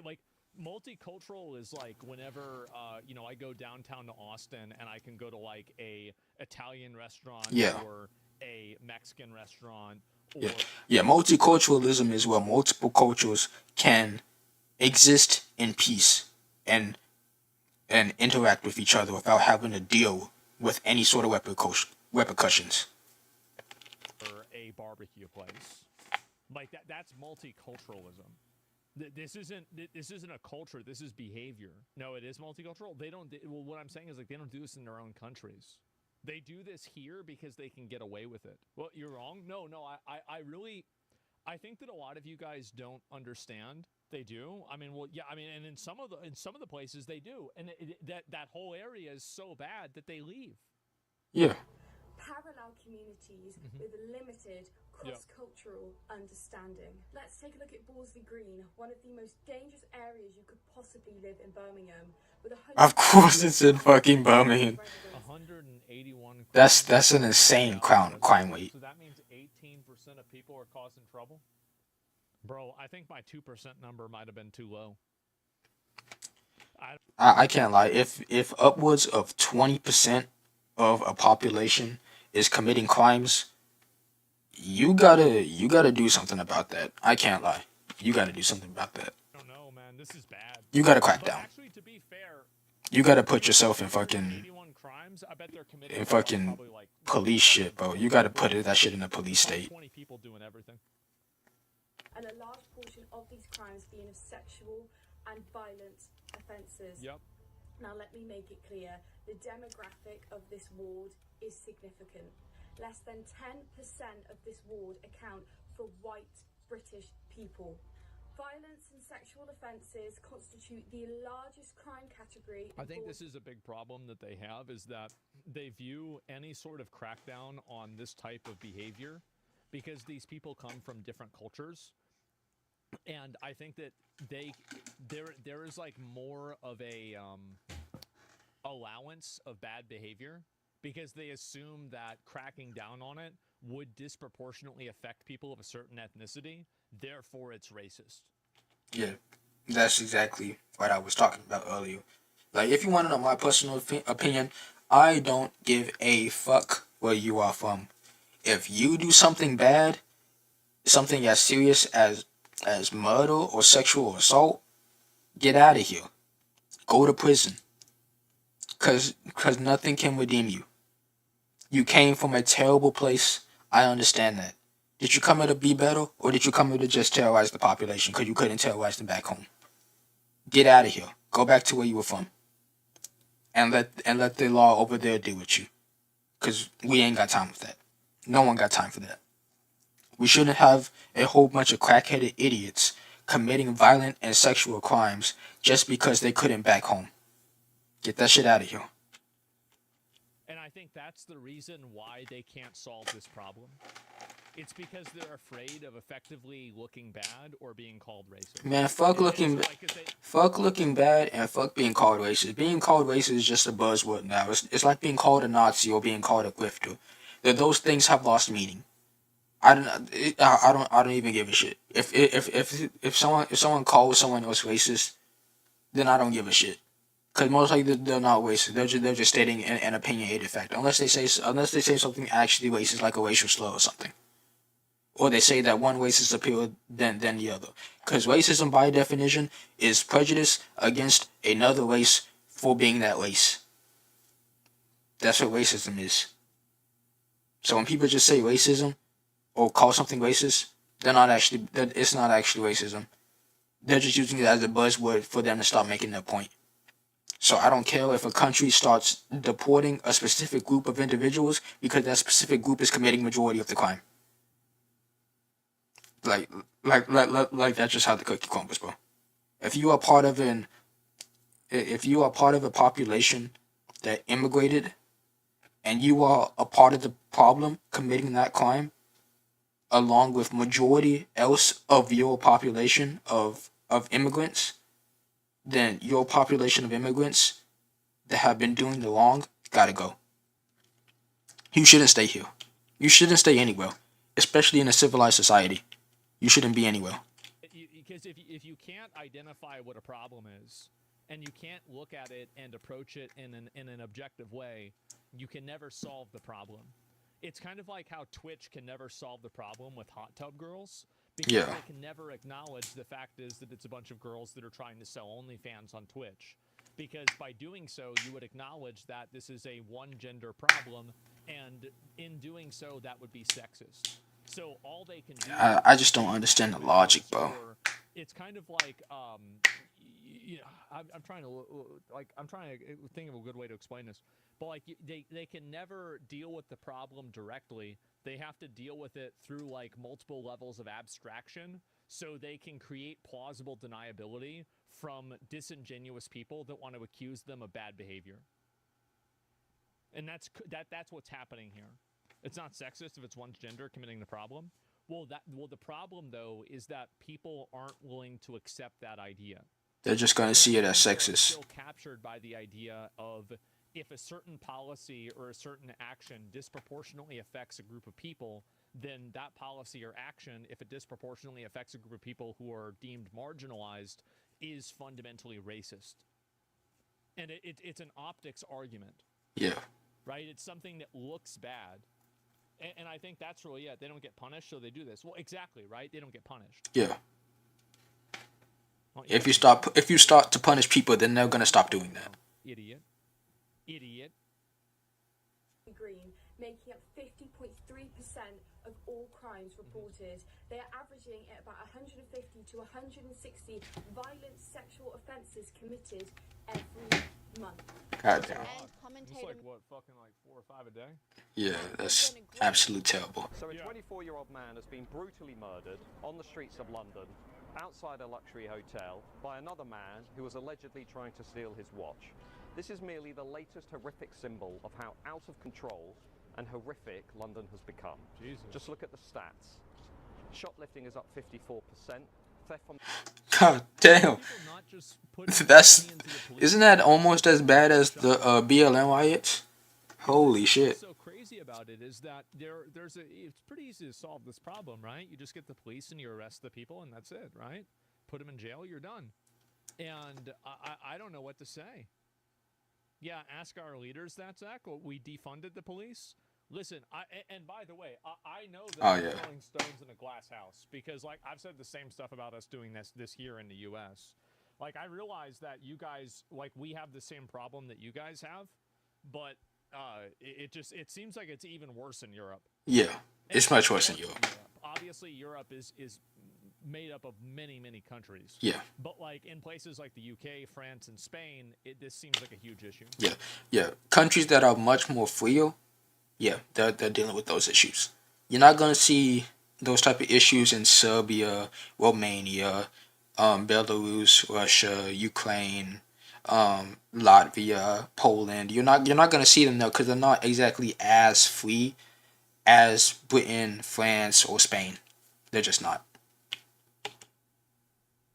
M: like multicultural is like whenever you know, I go downtown to Austin and I can go to like a Italian restaurant or a Mexican restaurant. Or
A: Yeah, multiculturalism is where multiple cultures can exist in peace and interact with each other without having to deal with any sort of repercussions.
M: Or a barbecue place. Like that's multiculturalism. This isn't a culture. This is behavior. No, it is multicultural. Well, what I'm saying is, like, they don't do this in their own countries. They do this here because they can get away with it. Well, you're wrong. No, I think that a lot of you guys don't understand. They do. I mean, well, yeah. I mean, and in some of the places they do, and that whole area is so bad that they leave.
A: Yeah.
N: Parallel communities with limited cross-cultural understanding. Let's take a look at Borsley Green, one of the most dangerous areas you could possibly live in Birmingham. With
A: Of course it's in fucking Birmingham.
M: 181.
A: That's an insane crime rate.
M: So that means 18% of people are causing trouble? Bro, I think my 2% number might have been too low.
A: I can't lie. If upwards of 20% of a population is committing crimes, you gotta do something about that. I can't lie. You gotta do something about that.
M: I don't know, man. This is bad.
A: You gotta crack down.
M: Actually, to be fair,
A: You gotta put yourself in fucking
M: 81 crimes, I bet they're committing
A: in fucking
M: probably like
A: police shit, bro. You gotta put that shit in a police state.
M: 20 people doing everything.
N: and a large portion of these crimes being of sexual and violent offences.
M: Yep.
N: Now let me make it clear, the demographic of this ward is significant. Less than 10% of this ward account for white British people. Violence and sexual offences constitute the largest crime category.
M: I think this is a big problem that they have, is that they view any sort of crackdown on this type of behavior because these people come from different cultures. And I think that there is like more of a allowance of bad behavior because they assume that cracking down on it would disproportionately affect people of a certain ethnicity. Therefore, it's racist.
A: Yeah, that's exactly what I was talking about earlier. Like, if you want to know my personal opinion, I don't give a fuck where you are from. If you do something bad, something as serious as murder or sexual assault, get out of here. Go to prison. Cause nothing can redeem you. You came from a terrible place. I understand that. Did you come here to be better, or did you come here to just terrorize the population because you couldn't terrorize them back home? Get out of here. Go back to where you were from, and let the law over there deal with you, because we ain't got time for that. No one got time for that. We shouldn't have a whole bunch of crackheaded idiots committing violent and sexual crimes just because they couldn't back home. Get that shit out of here.
M: And I think that's the reason why they can't solve this problem. It's because they're afraid of effectively looking bad or being called racist.
A: Man, fuck looking bad and fuck being called racist. Being called racist is just a buzzword now. It's like being called a Nazi or being called a grifter. Those things have lost meaning. I don't even give a shit. If someone calls someone else racist, then I don't give a shit. Cause most likely they're not racist. They're just stating an opinionated fact. Unless they say something actually racist, like a racial slur or something. Or they say that one race is superior than the other. Because racism, by definition, is prejudice against another race for being that race. That's what racism is. So when people just say racism or call something racist, it's not actually racism. They're just using it as a buzzword for them to start making their point. So I don't care if a country starts deporting a specific group of individuals because that specific group is committing majority of the crime. Like that's just how the cookie crumbles, bro. If you are part of a population that immigrated, and you are a part of the problem committing that crime, along with majority else of your population of immigrants, then your population of immigrants that have been doing the wrong gotta go. You shouldn't stay here. You shouldn't stay anywhere, especially in a civilized society. You shouldn't be anywhere.
M: Because if you can't identify what a problem is, and you can't look at it and approach it in an objective way, you can never solve the problem. It's kind of like how Twitch can never solve the problem with hot tub girls, because they can never acknowledge the fact is that it's a bunch of girls that are trying to sell OnlyFans on Twitch. Because by doing so, you would acknowledge that this is a one-gender problem, and in doing so, that would be sexist. So all they can do...
A: I just don't understand the logic, bro.
M: It's kind of like, I'm trying to think of a good way to explain this. But like, they can never deal with the problem directly. They have to deal with it through like multiple levels of abstraction, so they can create plausible deniability from disingenuous people that want to accuse them of bad behavior. And that's what's happening here. It's not sexist if it's one's gender committing the problem. Well, the problem though is that people aren't willing to accept that idea.
A: They're just gonna see it as sexist.
M: Still captured by the idea of if a certain policy or a certain action disproportionately affects a group of people, then that policy or action, if it disproportionately affects a group of people who are deemed marginalized, is fundamentally racist. And it's an optics argument.
A: Yeah.
M: Right? It's something that looks bad. And I think that's really it. They don't get punished, so they do this. Well, exactly, right? They don't get punished.
A: Yeah. Well, if you start to punish people, then they're gonna stop doing that.
M: Idiot.
N: Green, making up 50.3% of all crimes reported. They are averaging at about 150 to 160 violent sexual offences committed every month.
A: God damn.
M: It's like what, fucking like 4 or 5 a day?
A: Yeah, that's absolutely terrible.
O: So a 24-year-old man has been brutally murdered on the streets of London, outside a luxury hotel, by another man who was allegedly trying to steal his watch. This is merely the latest horrific symbol of how out of control and horrific London has become.
M: Jesus.
O: Just look at the stats. Shoplifting is up 54%. Theft from...
A: God damn. Isn't that almost as bad as the BLM riots? Holy shit.
M: What's so crazy about it is that it's pretty easy to solve this problem, right? You just get the police and you arrest the people and that's it, right? Put them in jail, you're done. And I don't know what to say. Yeah, ask our leaders that, Zach. We defunded the police. Listen, and by the way, I know that I'm throwing stones in a glass house because, like, I've said the same stuff about us doing this here in the U.S. Like, I realize that you guys, like, we have the same problem that you guys have, but it seems like it's even worse in Europe.
A: Yeah, it's much worse in Europe.
M: obviously Europe is made up of many countries.
A: Yeah.
M: But like in places like the UK, France, and Spain, this seems like a huge issue.
A: Yeah. Yeah. Countries that are much more freer, yeah, they're dealing with those issues. You're not gonna see those type of issues in Serbia, Romania, Belarus, Russia, Ukraine, Latvia, Poland. You're not gonna see them there because they're not exactly as free as Britain, France, or Spain. They're just not,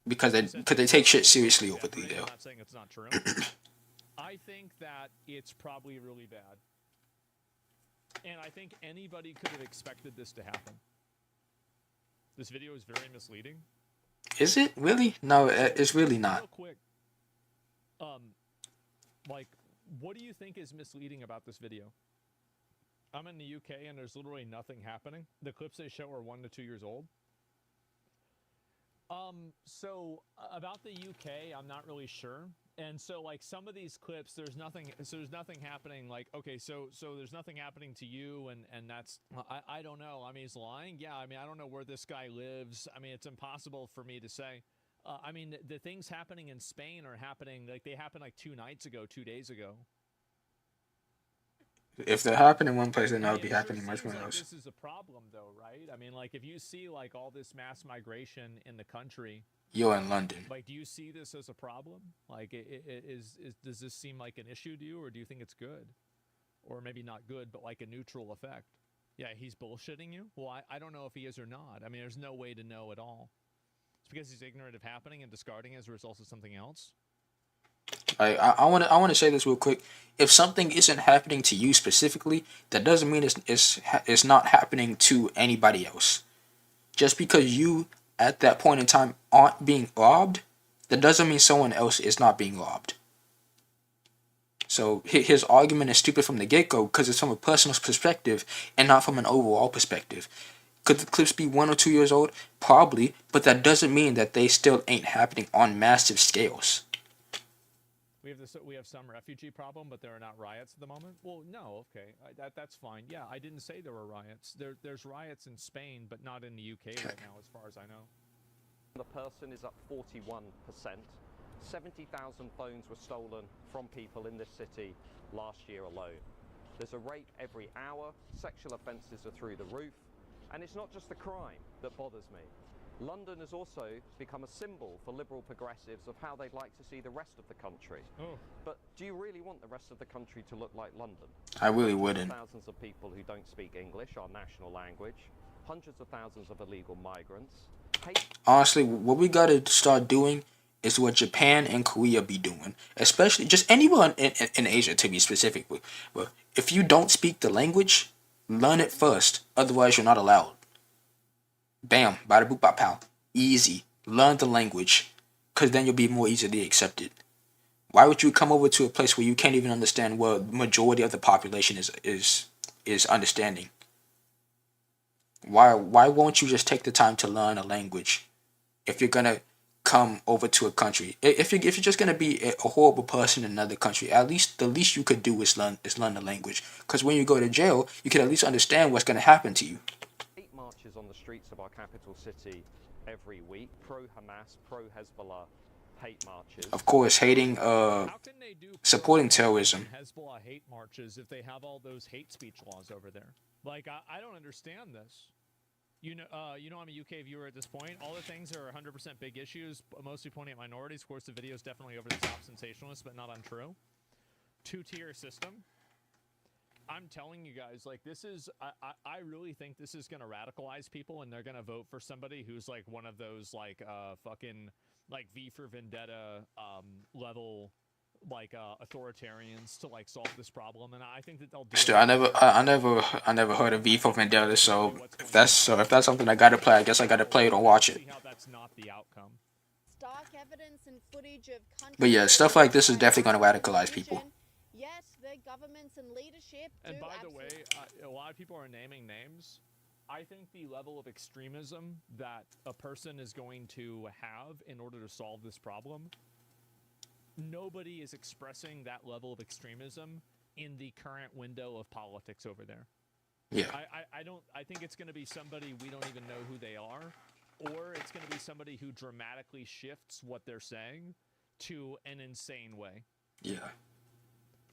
A: because they take shit seriously over there.
M: I'm not saying it's not true. I think that it's probably really bad. And I think anybody could have expected this to happen. This video is very misleading.
A: Is it really? No, it's really not.
M: Real quick, like, what do you think is misleading about this video? I'm in the UK and there's literally nothing happening. The clips they show are 1 to 2 years old. So about the UK, I'm not really sure. And so like some of these clips, there's nothing happening. Like, okay, so there's nothing happening to you, and that's, I don't know. I mean, he's lying. Yeah, I mean, I don't know where this guy lives. I mean, it's impossible for me to say. I mean, the things happening in Spain are happening, like they happened like 2 nights ago, 2 days ago.
A: If they're happening in one place, then they'll be happening much more else.
M: This is a problem, though, right? I mean, like if you see like all this mass migration in the country,
A: you're in London.
M: Like, do you see this as a problem? Like, does this seem like an issue to you, or do you think it's good, or maybe not good, but like a neutral effect? Yeah, he's bullshitting you. Well, I don't know if he is or not. I mean, there's no way to know at all. It's because he's ignorant of happening and discarding as a result of something else.
A: I want to say this real quick. If something isn't happening to you specifically, that doesn't mean it's not happening to anybody else. Just because you at that point in time aren't being robbed, that doesn't mean someone else is not being robbed. So his argument is stupid from the get-go because it's from a personal perspective and not from an overall perspective. Could the clips be 1 or 2 years old? Probably, but that doesn't mean that they still ain't happening on massive scales.
M: We have some refugee problem, but there are not riots at the moment. Well, no, okay, that's fine. Yeah, I didn't say there were riots. There's riots in Spain, but not in the UK right now, as far as I know.
O: The person is up 41%. 70,000 phones were stolen from people in this city last year alone. There's a rape every hour. Sexual offences are through the roof, and it's not just the crime that bothers me. London has also become a symbol for liberal progressives of how they'd like to see the rest of the country.
M: Oh.
O: But do you really want the rest of the country to look like London?
A: I really wouldn't.
O: Thousands of people who don't speak English, our national language. Hundreds of thousands of illegal migrants.
A: Honestly, what we gotta start doing is what Japan and Korea be doing. Especially, just anywhere in Asia, to be specific. But if you don't speak the language, learn it first. Otherwise, you're not allowed. Bam, bada boop, bop, pow. Easy. Learn the language, because then you'll be more easily accepted. Why would you come over to a place where you can't even understand what the majority of the population is understanding? Why won't you just take the time to learn a language if you're gonna come over to a country? If you're just gonna be a horrible person in another country, the least you could do is learn the language. Because when you go to jail, you can at least understand what's gonna happen to you.
O: Marches on the streets of our capital city every week, pro-Hamas, pro-Hezbollah hate marches.
A: Of course, hating, supporting terrorism.
M: Hezbollah hate marches if they have all those hate speech laws over there. Like, I don't understand this. You know, I'm a UK viewer at this point. All the things are 100% big issues, mostly pointing at minorities. Of course, the video is definitely over the top, sensationalist, but not untrue. 2-tier system. I'm telling you guys, like, this is, I really think this is going to radicalize people, and they're going to vote for somebody who's, like, one of those, like, fucking, like, V for Vendetta level, like, authoritarians to, like, solve this problem, and I think that they'll do
A: Still, I never heard of V for Vendetta, so if that's something I gotta play, I guess I gotta play it or watch it.
M: See how that's not the outcome.
F: Stark evidence and footage of
A: But yeah, stuff like this is definitely going to radicalize people.
F: Yet the governments and leadership
M: And by the way, a lot of people are naming names. I think the level of extremism that a person is going to have in order to solve this problem, nobody is expressing that level of extremism in the current window of politics over there.
A: Yeah.
M: I think it's going to be somebody we don't even know who they are, or it's going to be somebody who dramatically shifts what they're saying to an insane way.
A: Yeah.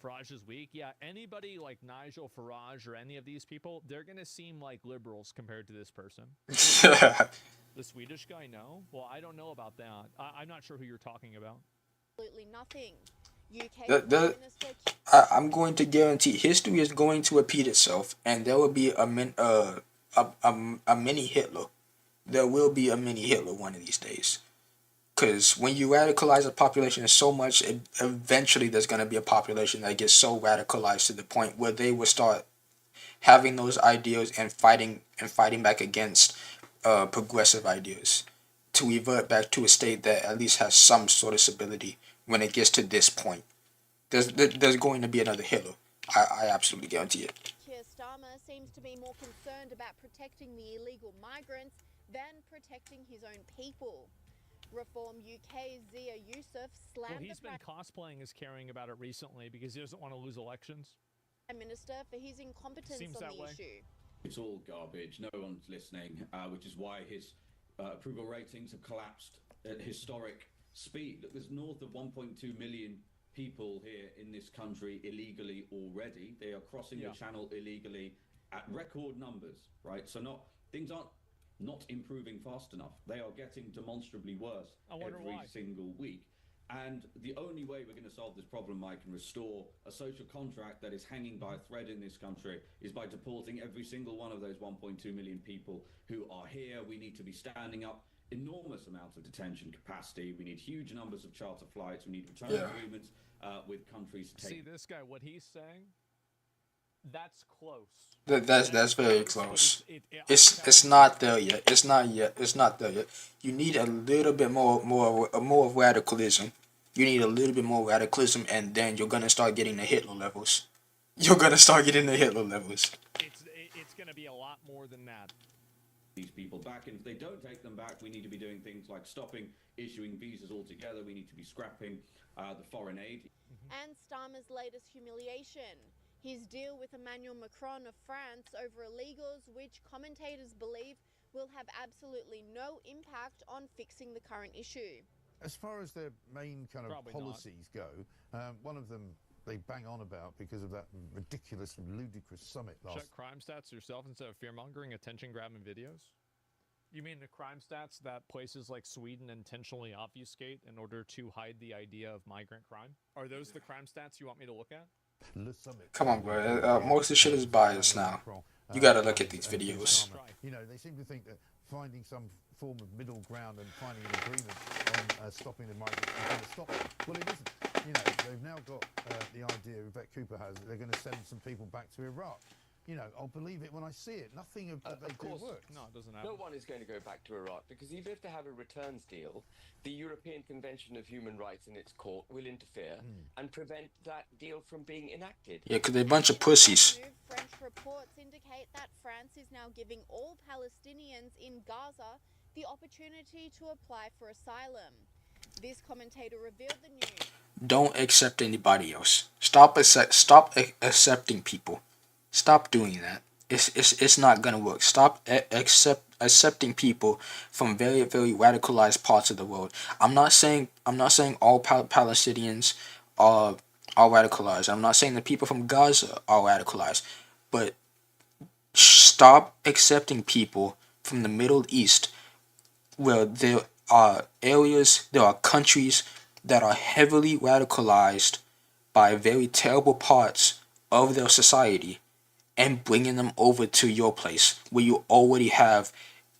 M: Farage is weak. Yeah, anybody like Nigel Farage or any of these people, they're going to seem like liberals compared to this person. The Swedish guy, no? Well, I don't know about that. I'm not sure who you're talking about.
F: Absolutely nothing. UK
A: The
F: Minister
A: I'm going to guarantee history is going to repeat itself, and there will be a mini Hitler. There will be a mini Hitler one of these days. Because when you radicalize a population so much, eventually there's going to be a population that gets so radicalized to the point where they will start having those ideas and fighting back against progressive ideas to revert back to a state that at least has some sort of stability when it gets to this point. There's going to be another Hitler. I absolutely guarantee it.
F: Keir Starmer seems to be more concerned about protecting the illegal migrants than protecting his own people. Reform UK's Zia Yusuf slammed
M: Well, he's been cosplaying as caring about it recently because he doesn't want to lose elections.
F: Prime Minister for his incompetence
M: Seems
F: on
M: that
F: the
M: way.
F: issue.
P: It's all garbage. No one's listening, which is why his approval ratings have collapsed at historic speed. Look, there's north of 1.2 million people here in this country illegally already. They are crossing the channel illegally at record numbers, right? So things aren't not improving fast enough. They are getting demonstrably worse every single week. And the only way we're going to solve this problem, Mike, and restore a social contract that is hanging by a thread in this country is by deporting every single one of those 1.2 million people who are here. We need to be standing up enormous amounts of detention capacity. We need huge numbers of charter flights. We need return agreements with countries to take.
M: See this guy, what he's saying? That's close.
A: That's very close. It's not there yet. It's not there yet. You need a little bit more radicalism. You need a little bit more radicalism, and then you're gonna start getting the Hitler levels. You're gonna start getting the Hitler levels.
M: It's gonna be a lot more than that.
P: These people back, and if they don't take them back, we need to be doing things like stopping issuing visas altogether. We need to be scrapping the foreign aid.
F: And Starmer's latest humiliation. His deal with Emmanuel Macron of France over illegals, which commentators believe will have absolutely no impact on fixing the current issue.
Q: As far as their main kind of policies go, one of them they bang on about because of that ridiculous and ludicrous summit last.
M: Check crime stats yourself instead of fear-mongering, attention-grabbing videos? You mean the crime stats that places like Sweden intentionally obfuscate in order to hide the idea of migrant crime? Are those the crime stats you want me to look at?
A: Come on, bro. Most of the shit is biased now. You gotta look at these videos.
Q: You know, they seem to think that finding some form of middle ground and finding an agreement on stopping the migrants is going to stop them. Well, it isn't. You know, they've now got the idea, Yvette Cooper has, that they're going to send some people back to Iraq. You know, I'll believe it when I see it. Nothing of that they do works.
M: No, it doesn't happen.
R: No one is going to go back to Iraq because even if they have a returns deal, the European Convention of Human Rights in its court will interfere and prevent that deal from being enacted.
A: Yeah, because they're a bunch of pussies.
F: French reports indicate that France is now giving all Palestinians in Gaza the opportunity to apply for asylum. This commentator revealed the news.
A: Don't accept anybody else. Stop accepting people. Stop doing that. It's not gonna work. Stop accepting people from very radicalized parts of the world. I'm not saying all Palestinians are radicalized. I'm not saying the people from Gaza are radicalized, but stop accepting people from the Middle East where there are areas, there are countries that are heavily radicalized by very terrible parts of their society, and bringing them over to your place where you already have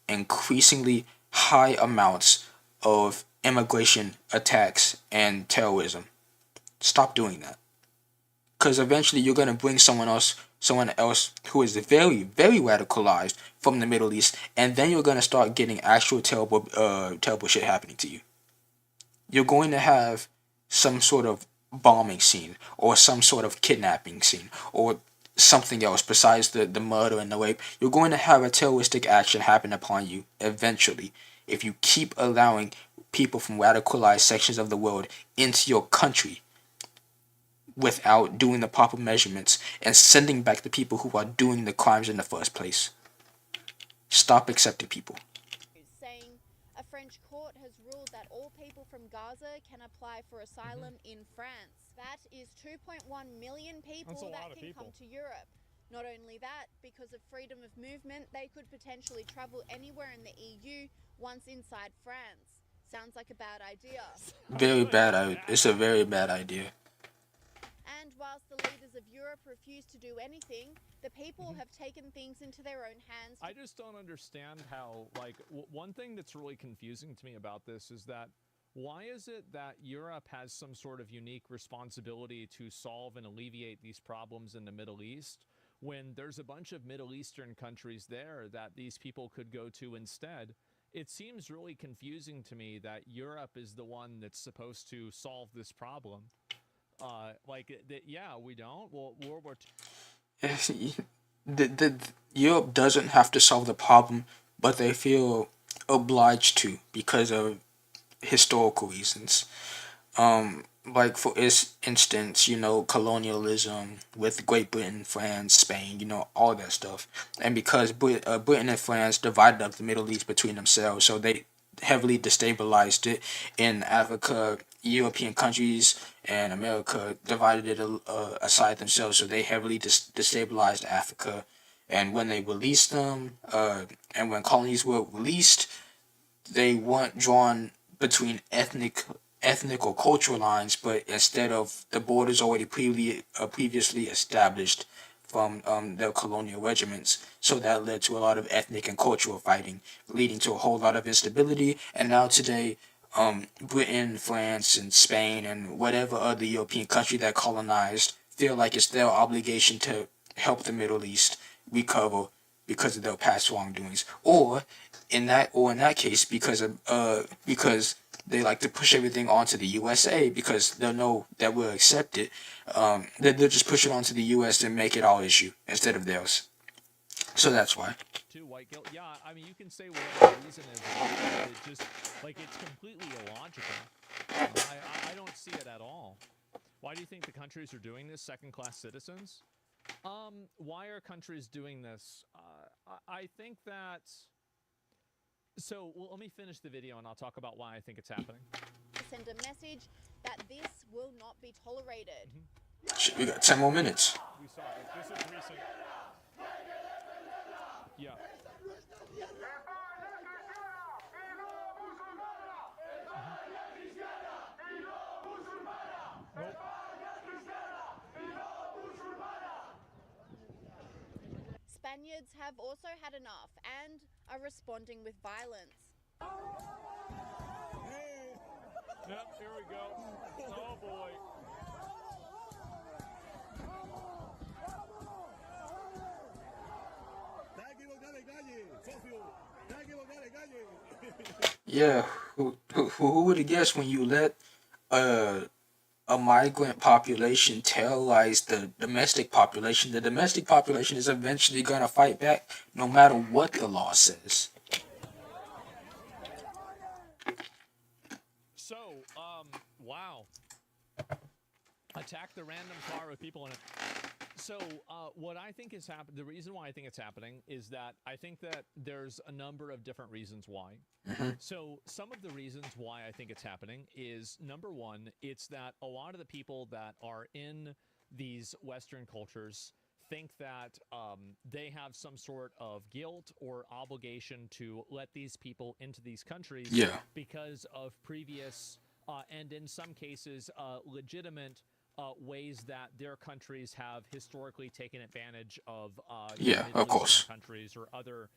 A: increasingly high amounts of immigration attacks and terrorism. Stop doing that. Because eventually you're going to bring someone else who is very radicalized from the Middle East, and then you're going to start getting actual terrible shit happening to you. You're going to have some sort of bombing scene or some sort of kidnapping scene or something else besides the murder and the rape. You're going to have a terroristic action happen upon you eventually if you keep allowing people from radicalized sections of the world into your country. without doing the proper measurements and sending back the people who are doing the crimes in the first place. Stop accepting people.
F: Saying a French court has ruled that all people from Gaza can apply for asylum in France. That is 2.1 million people that can come to Europe. Not only that, because of freedom of movement, they could potentially travel anywhere in the EU once inside France. Sounds like a bad idea.
A: Very bad. It's a very bad idea.
F: And whilst the leaders of Europe refuse to do anything, the people have taken things into their own hands.
M: I just don't understand how, like, one thing that's really confusing to me about this is that why is it that Europe has some sort of unique responsibility to solve and alleviate these problems in the Middle East when there's a bunch of Middle Eastern countries there that these people could go to instead? It seems really confusing to me that Europe is the one that's supposed to solve this problem. Yeah, we don't. Well, World War II.
A: Europe doesn't have to solve the problem, but they feel obliged to because of historical reasons. Like for instance, colonialism with Great Britain, France, Spain, all that stuff, and because Britain and France divided up the Middle East between themselves, so they heavily destabilized it. In Africa, European countries and America divided it aside themselves, so they heavily destabilized Africa. And when they released them, and when colonies were released, they weren't drawn between ethnic or cultural lines, but instead of the borders already previously established from their colonial regiments. So that led to a lot of ethnic and cultural fighting, leading to a whole lot of instability. And now today, Britain, France, and Spain, and whatever other European country that colonized feel like it's their obligation to help the Middle East recover because of their past wrongdoings, or in that case, because they like to push everything onto the USA because they'll know that we'll accept it. They'll just push it onto the US and make it our issue instead of theirs. So that's why.
M: White guilt. Yeah, I mean, you can say whatever the reason is. It just, like, it's completely illogical. I don't see it at all. Why do you think the countries are doing this? Second-class citizens? Why are countries doing this? I think that... So, well, let me finish the video and I'll talk about why I think it's happening.
F: Send a message that this will not be tolerated.
A: Shit, we got 10 more minutes.
M: We saw it. This is recent. Yeah.
F: Spaniards have also had enough and are responding with violence.
M: Yep, here we go. Oh boy.
A: Yeah, who would have guessed when you let a migrant population terrorize the domestic population? The domestic population is eventually gonna fight back, no matter what the law says.
M: So, wow. Attack the random car with people in it. So, what I think is happening, the reason why I think it's happening is that I think that there's a number of different reasons why. So, some of the reasons why I think it's happening is, number one, it's that a lot of the people that are in these Western cultures think that they have some sort of guilt or obligation to let these people into these countries because of previous, and in some cases, legitimate ways that their countries have historically taken advantage of
A: of course,
M: countries or other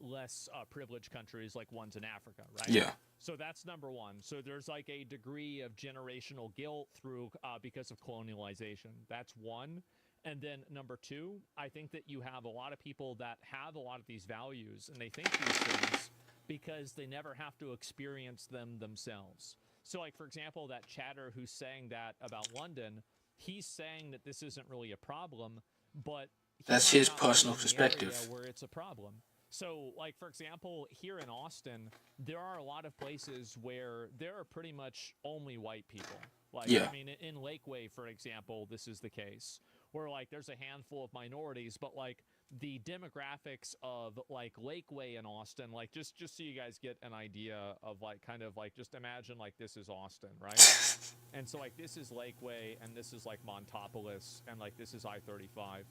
M: less privileged countries like ones in Africa, right?
A: Yeah.
M: So that's number one. So there's like a degree of generational guilt through because of colonialization. That's one. And then number two, I think that you have a lot of people that have a lot of these values and they think these things because they never have to experience them themselves. So, like, for example, that chatter who's saying that about London, he's saying that this isn't really a problem, but
A: that's his personal perspective.
M: Where it's a problem. So, like, for example, here in Austin, there are a lot of places where there are pretty much only white people. Like,
A: Yeah.
M: I mean, in Lakeway, for example, this is the case, where, like, there's a handful of minorities, but, like, the demographics of, like, Lakeway in Austin, like, just so you guys get an idea of, like, kind of, like, just imagine, like, this is Austin, right? And so, like, this is Lakeway, and this is, like, Montopolis, and, like, this is I-35.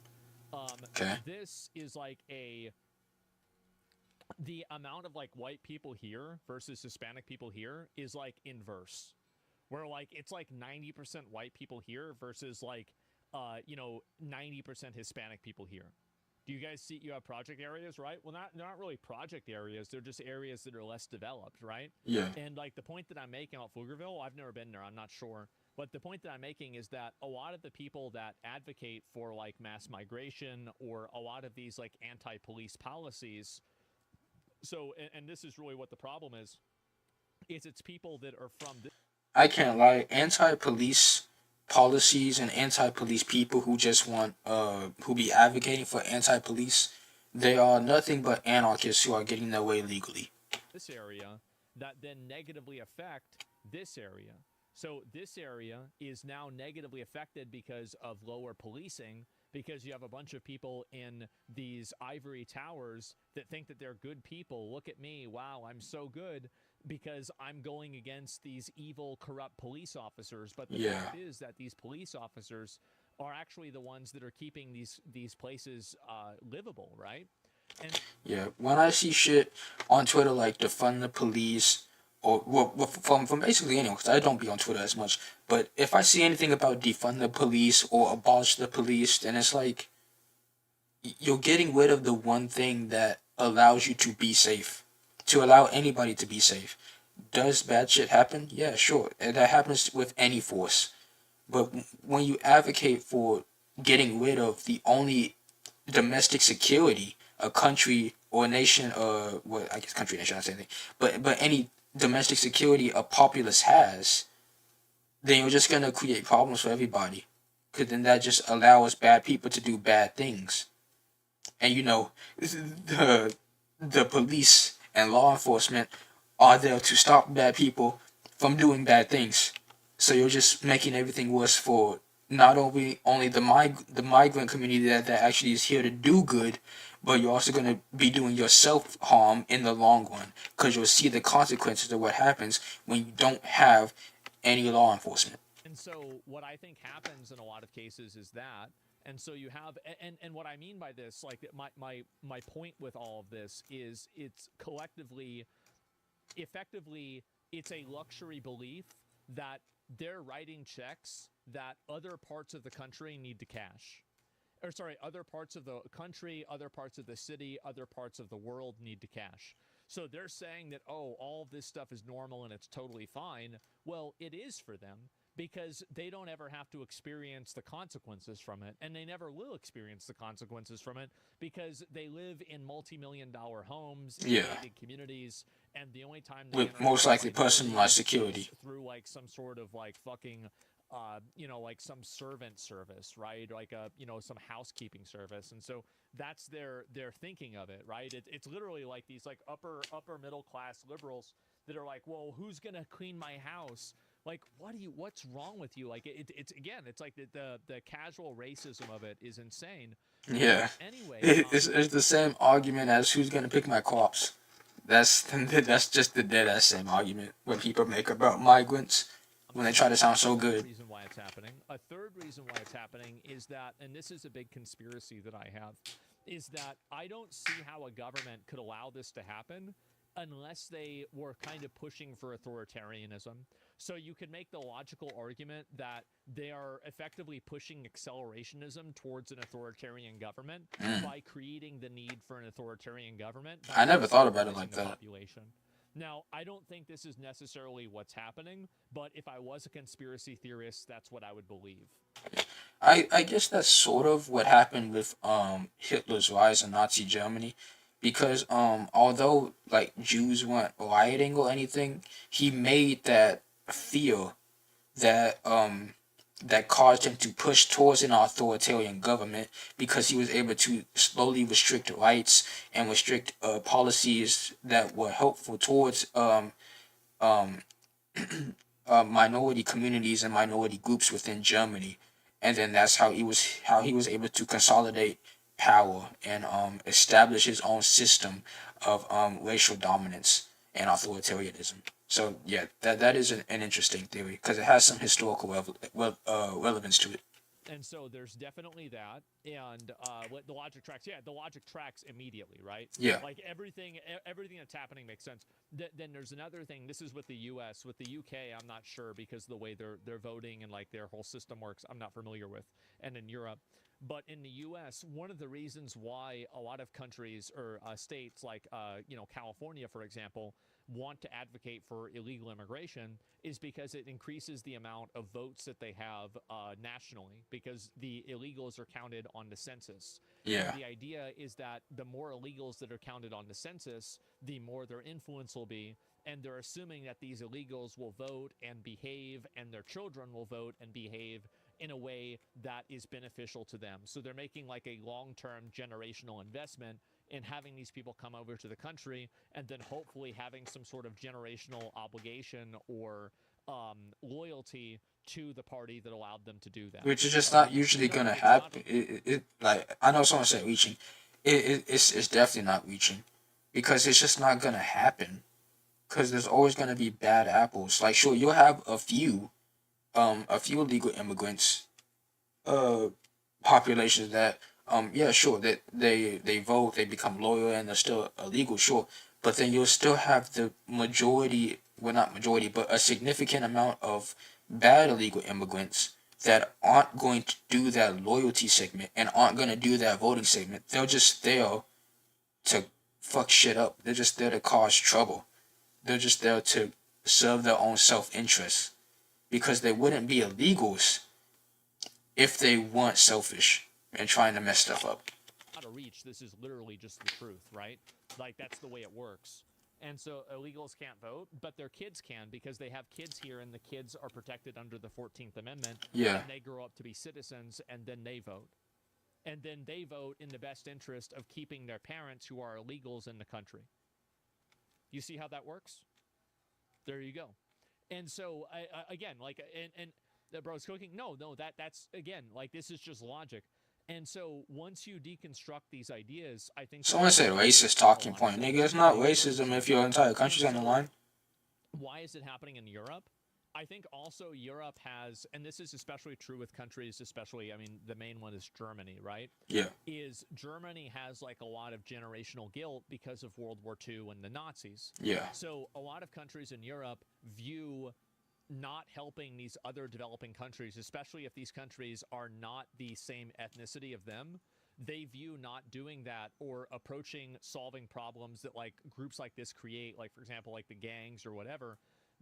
A: Okay.
M: This is, like, the amount of like white people here versus Hispanic people here is like inverse, where like it's like 90% white people here versus like 90% Hispanic people here. Do you guys see, you have project areas, right? Well, they're not really project areas, they're just areas that are less developed, right?
A: Yeah.
M: And like the point that I'm making out Pflugerville, I've never been there, I'm not sure, but the point that I'm making is that a lot of the people that advocate for like mass migration or a lot of these like anti-police policies. So, and this is really what the problem is it's people that are from this.
A: I can't lie. Anti-police policies and anti-police people who just want who be advocating for anti-police, they are nothing but anarchists who are getting their way legally.
M: This area that then negatively affect this area. So this area is now negatively affected because of lower policing, because you have a bunch of people in these ivory towers that think that they're good people. Look at me. Wow, I'm so good because I'm going against these evil, corrupt police officers. But the fact is that these police officers are actually the ones that are keeping these places livable, right? And
A: Yeah, when I see shit on Twitter like defund the police, or well, from basically anyone, because I don't be on Twitter as much, but if I see anything about defund the police or abolish the police, then it's like you're getting rid of the one thing that allows you to be safe, to allow anybody to be safe. Does bad shit happen? Yeah, sure, and that happens with any force. But when you advocate for getting rid of the only domestic security a country or nation, well, I guess country nation, I say anything, but any domestic security a populace has, then you're just gonna create problems for everybody, because then that just allows bad people to do bad things, and the police and law enforcement are there to stop bad people from doing bad things. So you're just making everything worse for not only the migrant community that actually is here to do good, but you're also going to be doing yourself harm in the long run, because you'll see the consequences of what happens when you don't have any law enforcement.
M: And so what I think happens in a lot of cases is that, and so you have, and what I mean by this, like my point with all of this is it's effectively, it's a luxury belief that they're writing checks that other parts of the country need to cash. Or sorry, other parts of the country, other parts of the city, other parts of the world need to cash. So they're saying that, oh, all of this stuff is normal and it's totally fine. Well, it is for them, because they don't ever have to experience the consequences from it, and they never will experience the consequences from it, because they live in multi-million-dollar homes in gated communities, and the only time they
A: With most likely personalized security
M: through like some sort of like fucking like some servant service, right? Like some housekeeping service. And so that's their thinking of it, right? It's literally like these like upper middle class liberals that are like, well, who's gonna clean my house? Like, what's wrong with you? Like, it's again, it's like the casual racism of it is insane.
A: Yeah.
M: Anyway,
A: it's the same argument as who's gonna pick my crops. That's just the dead ass same argument when people make about migrants when they try to sound so good.
M: Reason why it's happening. A third reason why it's happening is that, and this is a big conspiracy that I have, is that I don't see how a government could allow this to happen unless they were kind of pushing for authoritarianism. So you could make the logical argument that they are effectively pushing accelerationism towards an authoritarian government by creating the need for an authoritarian government.
A: I never thought about it like that.
M: Population. Now, I don't think this is necessarily what's happening, but if I was a conspiracy theorist, that's what I would believe.
A: I guess that's sort of what happened with Hitler's rise in Nazi Germany, because although like Jews weren't rioting or anything, he made that fear, that that caused him to push towards an authoritarian government because he was able to slowly restrict rights and restrict policies that were helpful towards um, minority communities and minority groups within Germany, and then that's how he was able to consolidate power and establish his own system of racial dominance and authoritarianism. So yeah, that is an interesting theory because it has some historical relevance to it.
M: And so there's definitely that, and what the logic tracks. Yeah, the logic tracks immediately, right?
A: Yeah.
M: Like everything that's happening makes sense. Then there's another thing. This is with the U.S. With the U.K., I'm not sure because the way they're voting and like their whole system works, I'm not familiar with. And in Europe, but in the U.S., one of the reasons why a lot of countries or states like California, for example, want to advocate for illegal immigration is because it increases the amount of votes that they have nationally, because the illegals are counted on the census.
A: Yeah.
M: And the idea is that the more illegals that are counted on the census, the more their influence will be. And they're assuming that these illegals will vote and behave, and their children will vote and behave in a way that is beneficial to them. So they're making like a long-term generational investment in having these people come over to the country, and then hopefully having some sort of generational obligation or loyalty to the party that allowed them to do that.
A: Which is just not usually gonna happen. It like I know someone said reaching, it's definitely not reaching, because it's just not gonna happen. Because there's always gonna be bad apples. Like sure, you'll have a few illegal immigrants, populations that yeah sure that they vote, they become loyal, and they're still illegal, sure, but then you'll still have the majority, well not majority, but a significant amount of bad illegal immigrants that aren't going to do that loyalty segment and aren't going to do that voting segment. They're just there to fuck shit up. They're just there to cause trouble. They're just there to serve their own self-interest, because they wouldn't be illegals if they weren't selfish and trying to mess stuff up.
M: Out of reach, this is literally just the truth, right? Like that's the way it works. And so illegals can't vote, but their kids can, because they have kids here, and the kids are protected under the 14th Amendment.
A: Yeah.
M: And they grow up to be citizens, and then they vote. And then they vote in the best interest of keeping their parents, who are illegals, in the country. You see how that works? There you go. And so, again, like, and the bro's cooking. No, that's, again, like, this is just logic. And so once you deconstruct these ideas, I think
A: Someone said racist talking point. Nigga, it's not racism if your entire country's on the line.
M: Why is it happening in Europe? I think also Europe has, and this is especially true with countries, especially, I mean, the main one is Germany, right?
A: Yeah.
M: Is Germany has like a lot of generational guilt because of World War II and the Nazis.
A: Yeah.
M: So a lot of countries in Europe view not helping these other developing countries, especially if these countries are not the same ethnicity of them, they view not doing that or approaching solving problems that like groups like this create, like for example, like the gangs or whatever,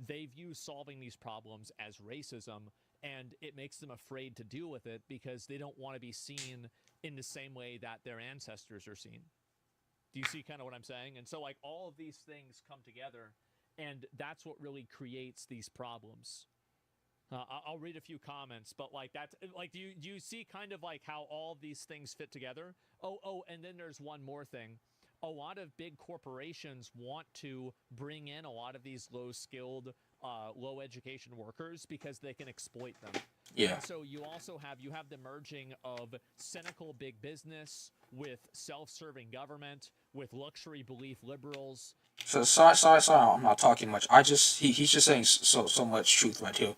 M: they view solving these problems as racism, and it makes them afraid to deal with it because they don't want to be seen in the same way that their ancestors are seen. Do you see kind of what I'm saying? And so like all of these things come together, and that's what really creates these problems. I'll read a few comments, but like that's like, do you see kind of like how all of these things fit together? Oh, and then there's one more thing. A lot of big corporations want to bring in a lot of these low-skilled, low-education workers because they can exploit them.
A: Yeah.
M: And so you also have the merging of cynical big business with self-serving government, with luxury belief liberals.
A: So sorry, I'm not talking much. He's just saying so much truth right here,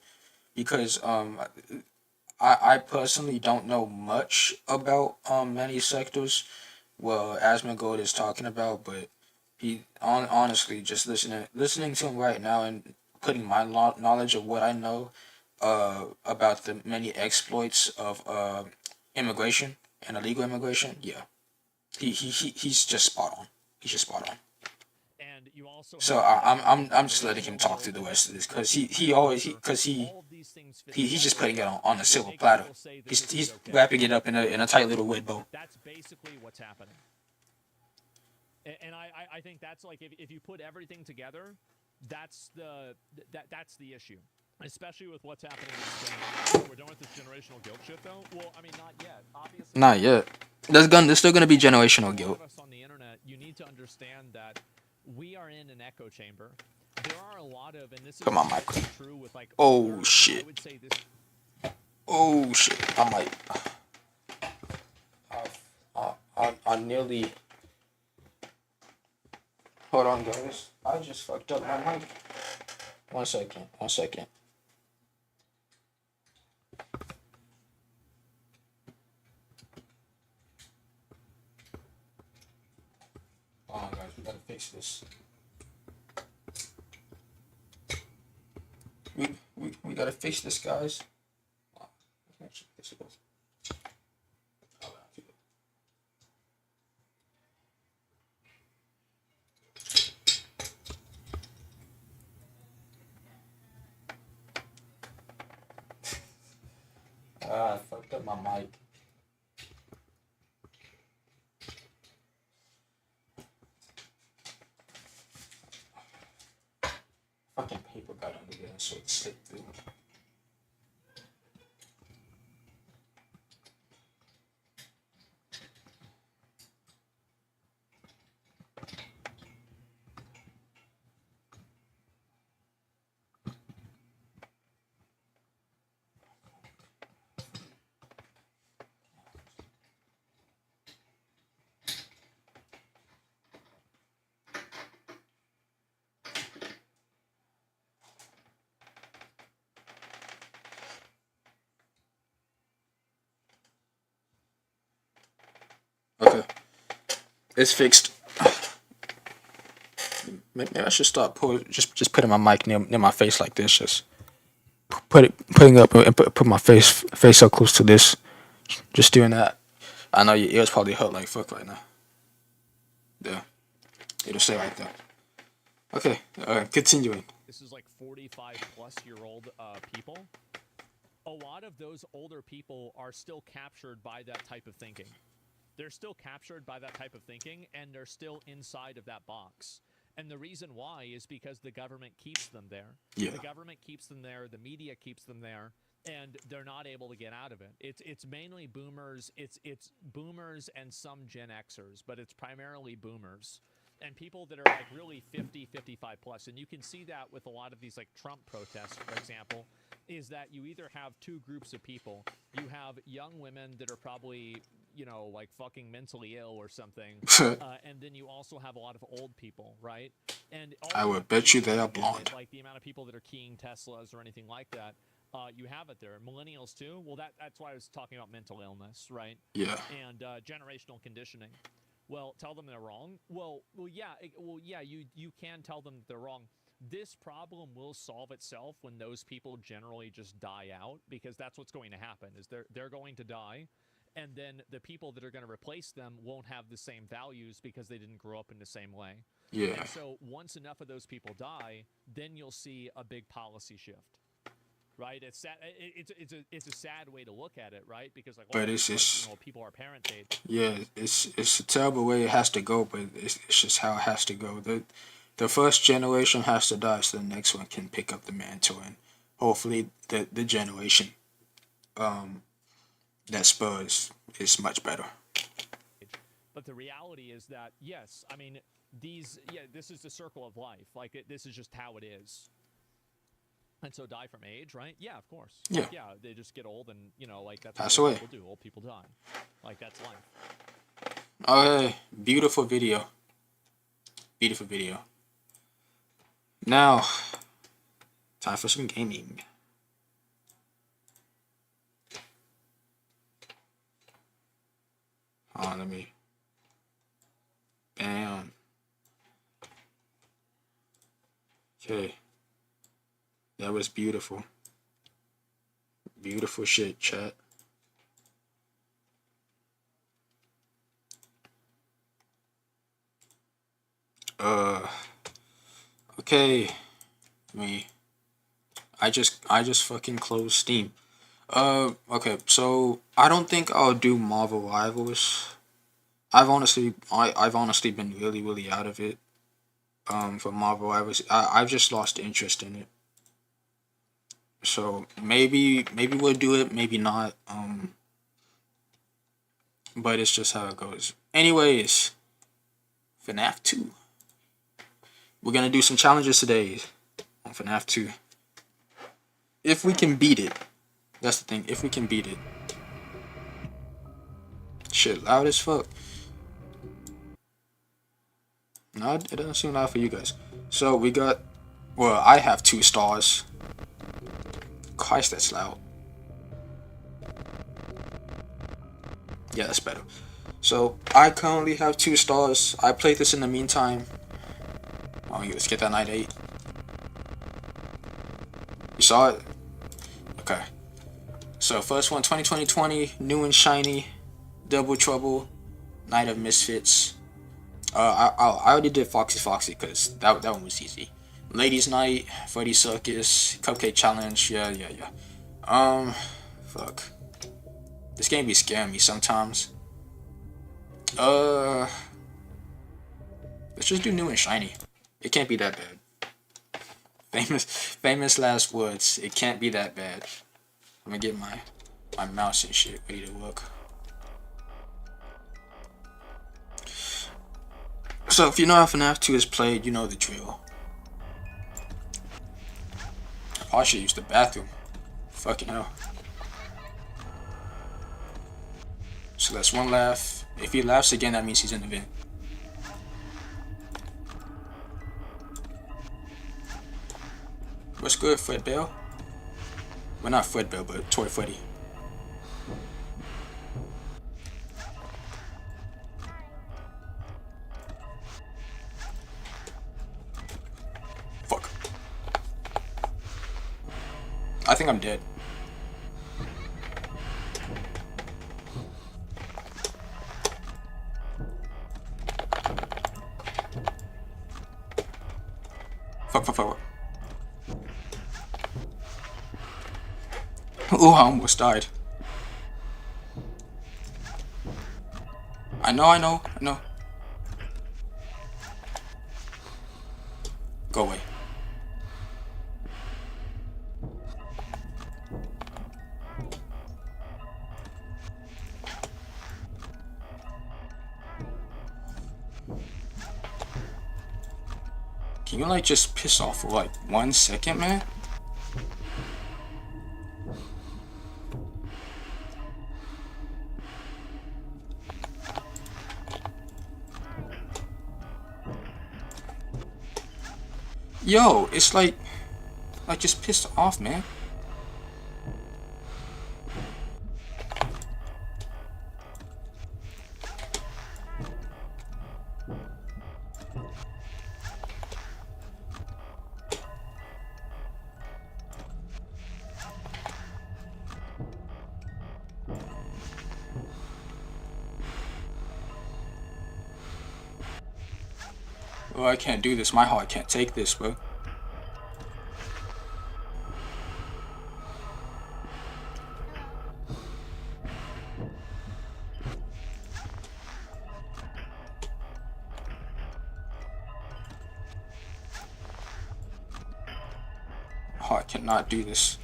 A: because I personally don't know much about many sectors well Asmongold is talking about, but honestly just listening to him right now and putting my knowledge of what I know about the many exploits of immigration and illegal immigration, yeah, he's just spot on. He's just spot on.
M: And you also
A: so I'm just letting him talk through the rest of this, because he's just putting it on a silver platter. He's wrapping it up in a tight little red bow.
M: That's basically what's happening. And I think that's like, if you put everything together, that's the issue. Especially with what's happening in Spain. We're done with this generational guilt shit, though. Well, I mean, not yet. Obviously,
A: Not yet. There's still gonna be generational guilt.
M: us on the internet, you need to understand that we are in an echo chamber. There are a lot of, and this is
A: Come on, Michael.
M: true with like.
A: Oh shit.
M: I would say this.
A: Oh shit. I might. I nearly. Hold on, guys. I just fucked up my mic. 1 second. 1 second. Hold on, guys. We gotta fix this. We gotta fix this, guys. I fucked up my mic. Fucking paper got under there, so it slipped through. Okay, it's fixed. Maybe I should start just putting my mic near my face like this. Just putting up and put my face so close to this. Just doing that. I know your ears probably hurt like fuck right now. Yeah, it'll stay right there. Okay, continuing.
M: This is like 45-plus-year-old people. A lot of those older people are still captured by that type of thinking. They're still captured by that type of thinking, and they're still inside of that box. And the reason why is because the government keeps them there.
A: Yeah.
M: The government keeps them there. The media keeps them there, and they're not able to get out of it. It's mainly boomers. It's boomers and some Gen Xers, but it's primarily boomers and people that are like really 50, 55 plus. And you can see that with a lot of these like Trump protests, for example, is that you either have two groups of people. You have young women that are probably, you know, like fucking mentally ill or something. And then you also have a lot of old people, right? And
A: I would bet you they are blonde.
M: Like the amount of people that are keying Teslas or anything like that. You have it there. Millennials too. Well, that's why I was talking about mental illness, right?
A: Yeah.
M: And generational conditioning. Well, tell them they're wrong. Well, yeah. You can tell them that they're wrong. This problem will solve itself when those people generally just die out, because that's what's going to happen. Is they're going to die, and then the people that are going to replace them won't have the same values because they didn't grow up in the same way.
A: Yeah.
M: And so once enough of those people die, then you'll see a big policy shift. Right, it's sad. It's a sad way to look at it, right? Because like, well,
A: But it's just,
M: you know, people are parent age.
A: yeah, it's a terrible way it has to go, but it's just how it has to go. The first generation has to die, so the next one can pick up the mantle, and hopefully the generation that spurs is much better.
M: But the reality is that yes, I mean this is the circle of life. Like this is just how it is. And so die from age, right? Yeah, of course.
A: Yeah.
M: Like, yeah, they just get old, and you know, like that's
A: Pass
M: what
A: away.
M: people do. Old people die. Like that's life.
A: Okay, beautiful video. Beautiful video. Now, time for some gaming. Hold on, let me. Bam. Okay. That was beautiful. Beautiful shit, chat. Okay. I just fucking closed Steam. Okay, so I don't think I'll do Marvel Rivals. I've honestly been really out of it. For Marvel Rivals, I've just lost interest in it. So maybe we'll do it, maybe not. But it's just how it goes. Anyways, FNAF 2. We're gonna do some challenges today on FNAF 2. If we can beat it. That's the thing, if we can beat it. Shit, loud as fuck. No, it doesn't seem loud for you guys. So we got, well, I have 2 stars. Christ, that's loud. Yeah, that's better. So I currently have 2 stars. I played this in the meantime. Oh, let's get that night 8. You saw it? Okay. So first one, 2020, new and shiny, Double Trouble, Night of Misfits. I already did Foxy because that one was easy. Ladies Night, Freddy Circus, Cupcake Challenge. Yeah. Fuck. This game be scaring me sometimes. Let's just do new and shiny. It can't be that bad. Famous last words. It can't be that bad. I'm gonna get my mouse and shit ready to work. So if you know how FNAF 2 is played, you know the drill. I should use the bathroom. Fucking hell. So that's 1 laugh. If he laughs again, that means he's in the vent. What's good, Fred Bell? Well, not Fred Bell, but Toy Freddy. Fuck. I think I'm dead. Fuck. Oh, I almost died. I know. Go away. Can you like just piss off for like 1 second, man? Yo, it's like just pissed off, man. Oh, I can't do this. My heart can't take this, bro. My heart cannot do this.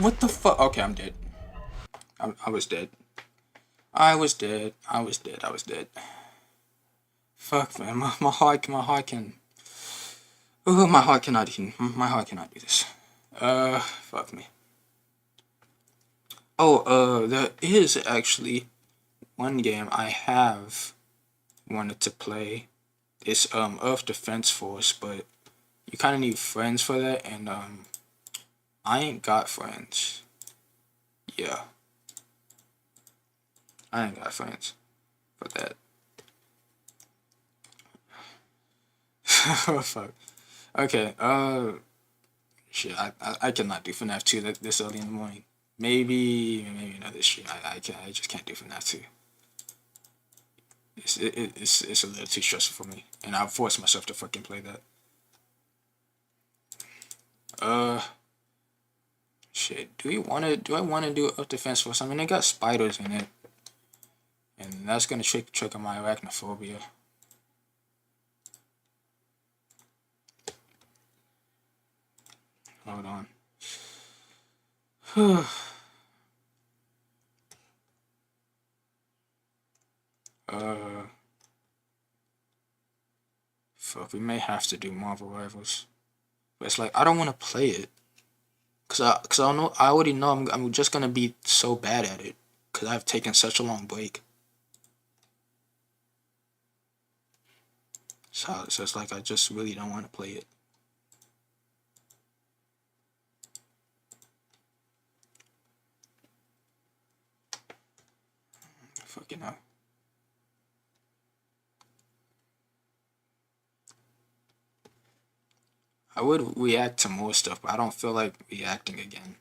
A: What the fuck? Okay, I'm dead. I was dead. I was dead. Fuck, man. My heart can. Oh, my heart cannot do this. Fuck me. Oh, there is actually one game I have wanted to play. It's Earth Defense Force, but you kind of need friends for that, and I ain't got friends. Yeah. I ain't got friends for that. Oh fuck. Okay. Shit. I cannot do FNAF 2 this early in the morning. Maybe another shit. I can't. I just can't do FNAF 2. It's a little too stressful for me, and I'll force myself to fucking play that. Shit. Do I wanna do Up Defense Force? I mean, they got spiders in it, and that's gonna trigger my arachnophobia. Hold on. Fuck, we may have to do Marvel Rivals. But it's like, I don't want to play it. Cause I already know I'm just gonna be so bad at it. Cause I've taken such a long break. So it's like, I just really don't want to play it. Fucking hell. I would react to more stuff, but I don't feel like reacting again.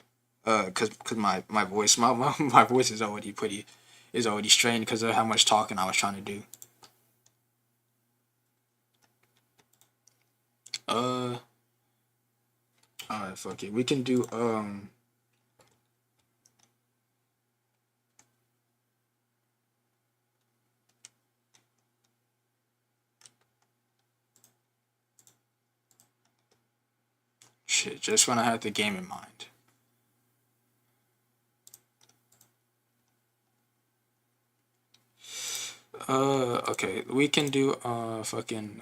A: Cause my voice my voice is already strained because of how much talking I was trying to do. Alright, fuck it. We can do shit, just when I had the game in mind. Okay, we can do fucking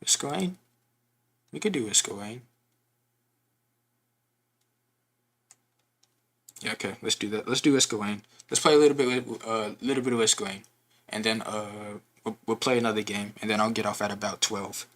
A: Iscorain? We could do Iscorain. Yeah, okay, let's do that. Let's do Iscorain. Let's play a little bit of Iscorain. And then we'll play another game, and then I'll get off at about 12.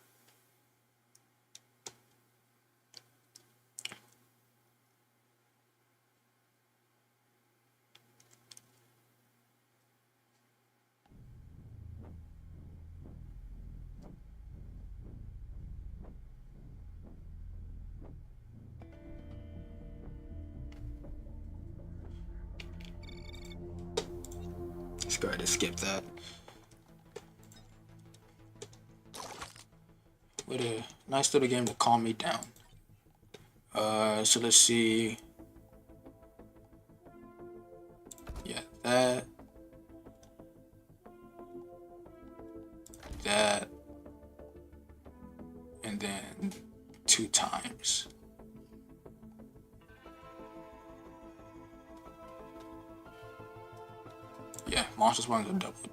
A: Let's go ahead and skip that. What a nice little game to calm me down. So let's see. Yeah, that. That. And then 2 times. Yeah, monsters ones are doubled.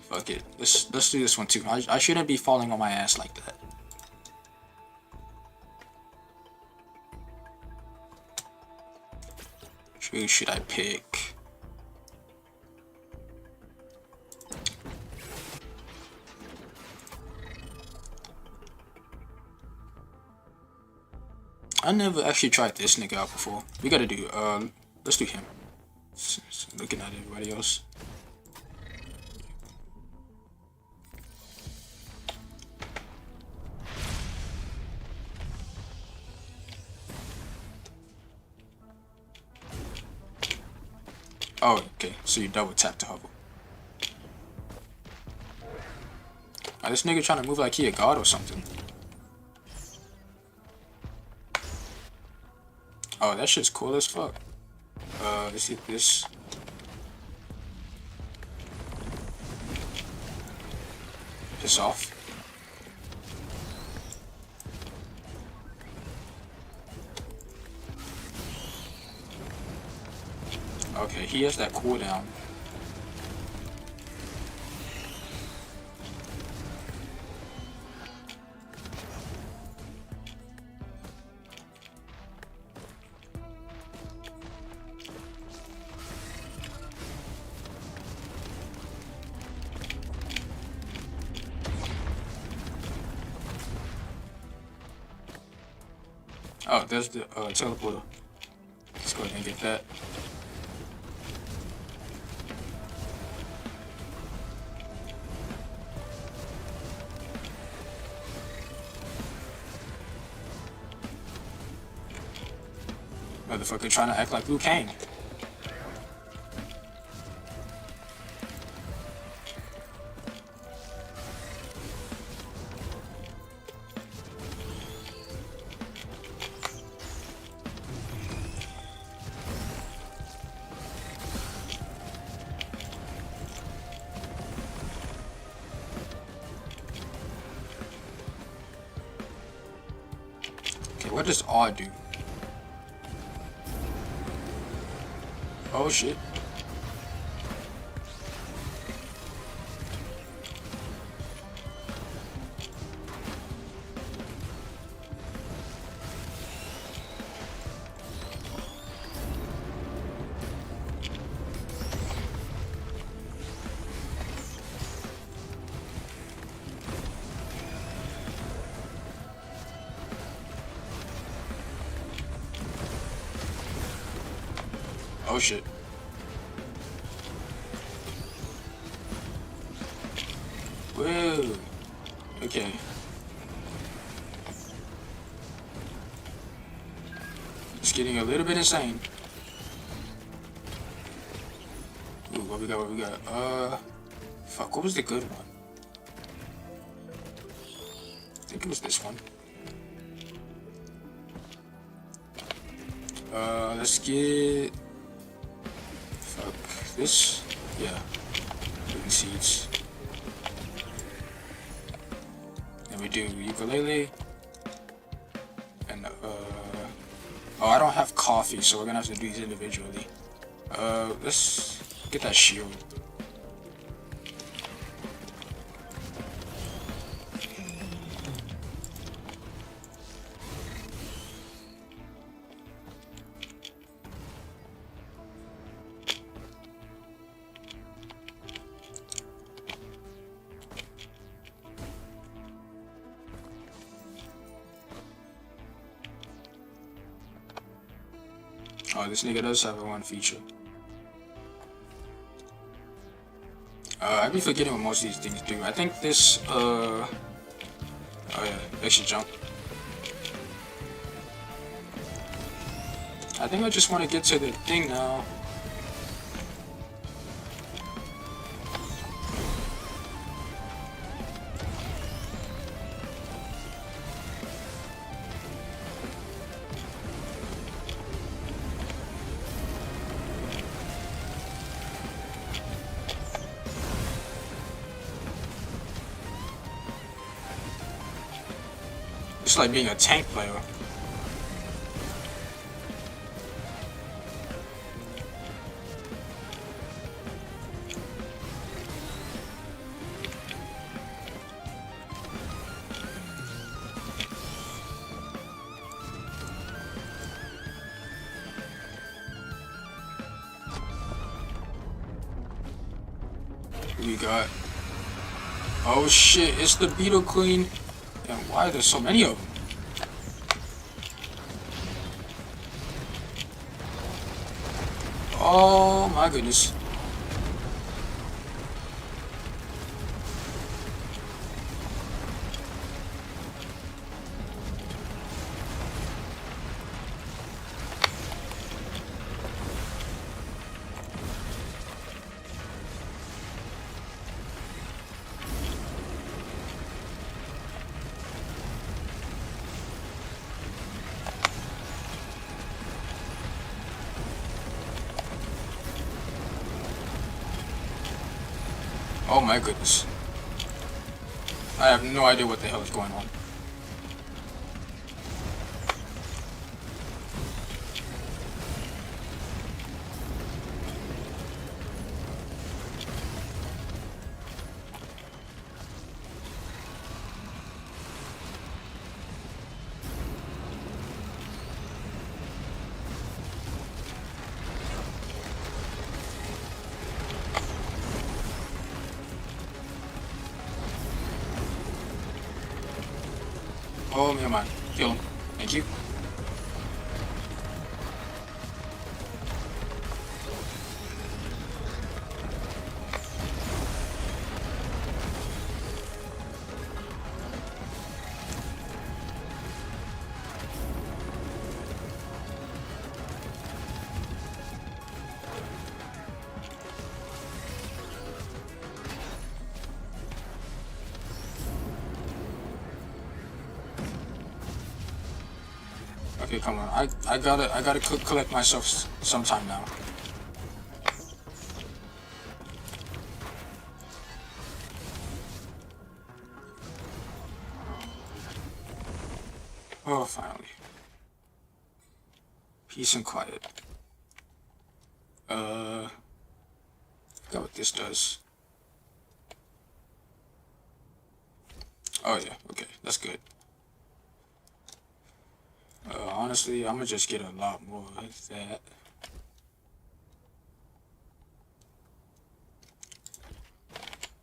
A: Fuck it. Let's do this one too. I shouldn't be falling on my ass like that. Who should I pick? I never actually tried this nigga out before. We gotta do, let's do him. Looking at everybody else. Oh, okay. So you double tap to hover. This nigga trying to move like he a god or something. Oh, that shit's cool as fuck. Let's hit this. Piss off. Okay, he has that cooldown. Oh, there's the teleporter. Let's go ahead and get that. Motherfucker trying to act like Liu Kang. Okay, what does R do? Oh shit. Oh shit. Whoa. Okay. It's getting a little bit insane. Ooh, what we got? What we got? Fuck. What was the good one? I think it was this one. Let's get. Fuck this. Yeah. Living seeds. And we do ukulele. And oh, I don't have coffee, so we're gonna have to do these individually. Let's get that shield. Oh, this nigga does have a one feature. I be forgetting what most of these things do. I think this, oh yeah, extra jump. I think I just want to get to the thing now. It's like being a tank player. We got. Oh shit! It's the Beetle Queen. And why are there so many of them? Oh my goodness. Oh my goodness. I have no idea what the hell is going on. Oh, never mind. Kill him. Thank you. Okay, come on. I gotta collect myself sometime now. Oh, finally. Peace and quiet. Forgot what this does. Oh yeah, okay, that's good. Honestly, I'm gonna just get a lot more of that.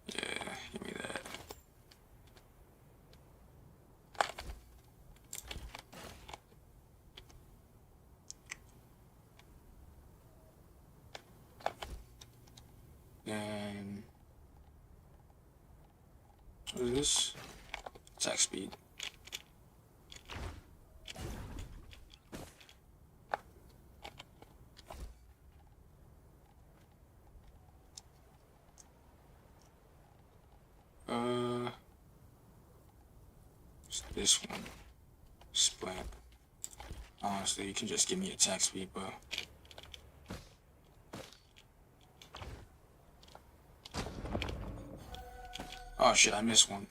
A: Yeah, give me that. And what is this? Attack speed. This one. Splat. Honestly, you can just give me attack speed, bro. Oh shit, I missed one.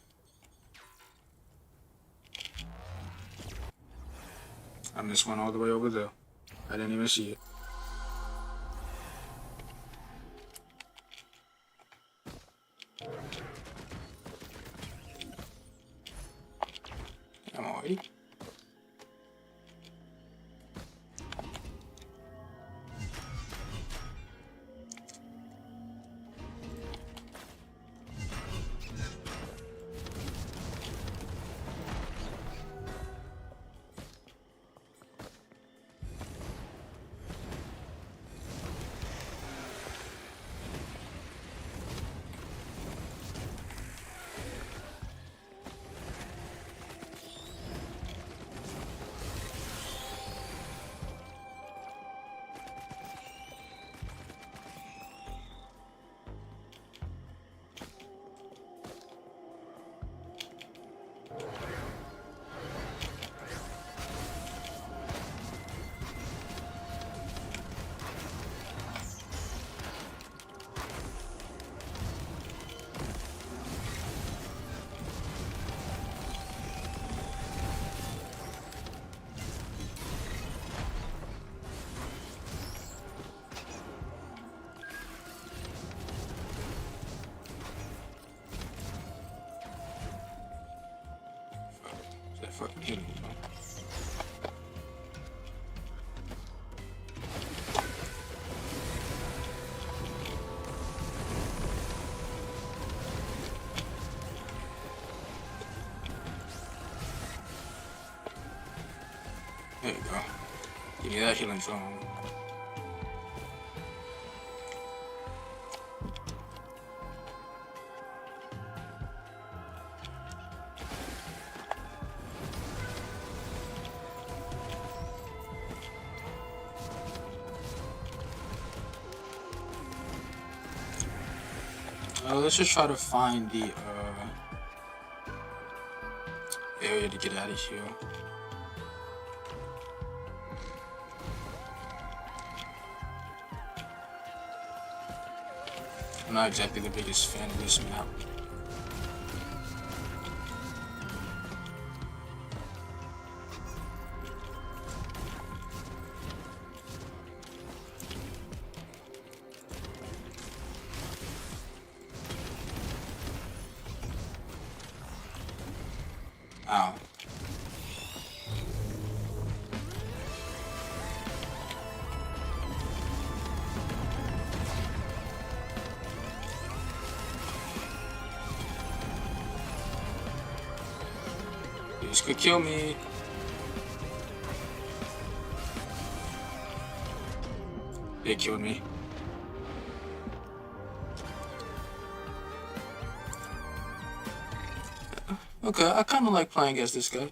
A: I missed one all the way over there. I didn't even see it. Come on, wait. That fucking hit me, bro. There you go. Give me that healing zone. Let's just try to find the area to get out of here. I'm not exactly the biggest fan of this map. Ow. This could kill me. It killed me. Okay, I kind of like playing as this guy.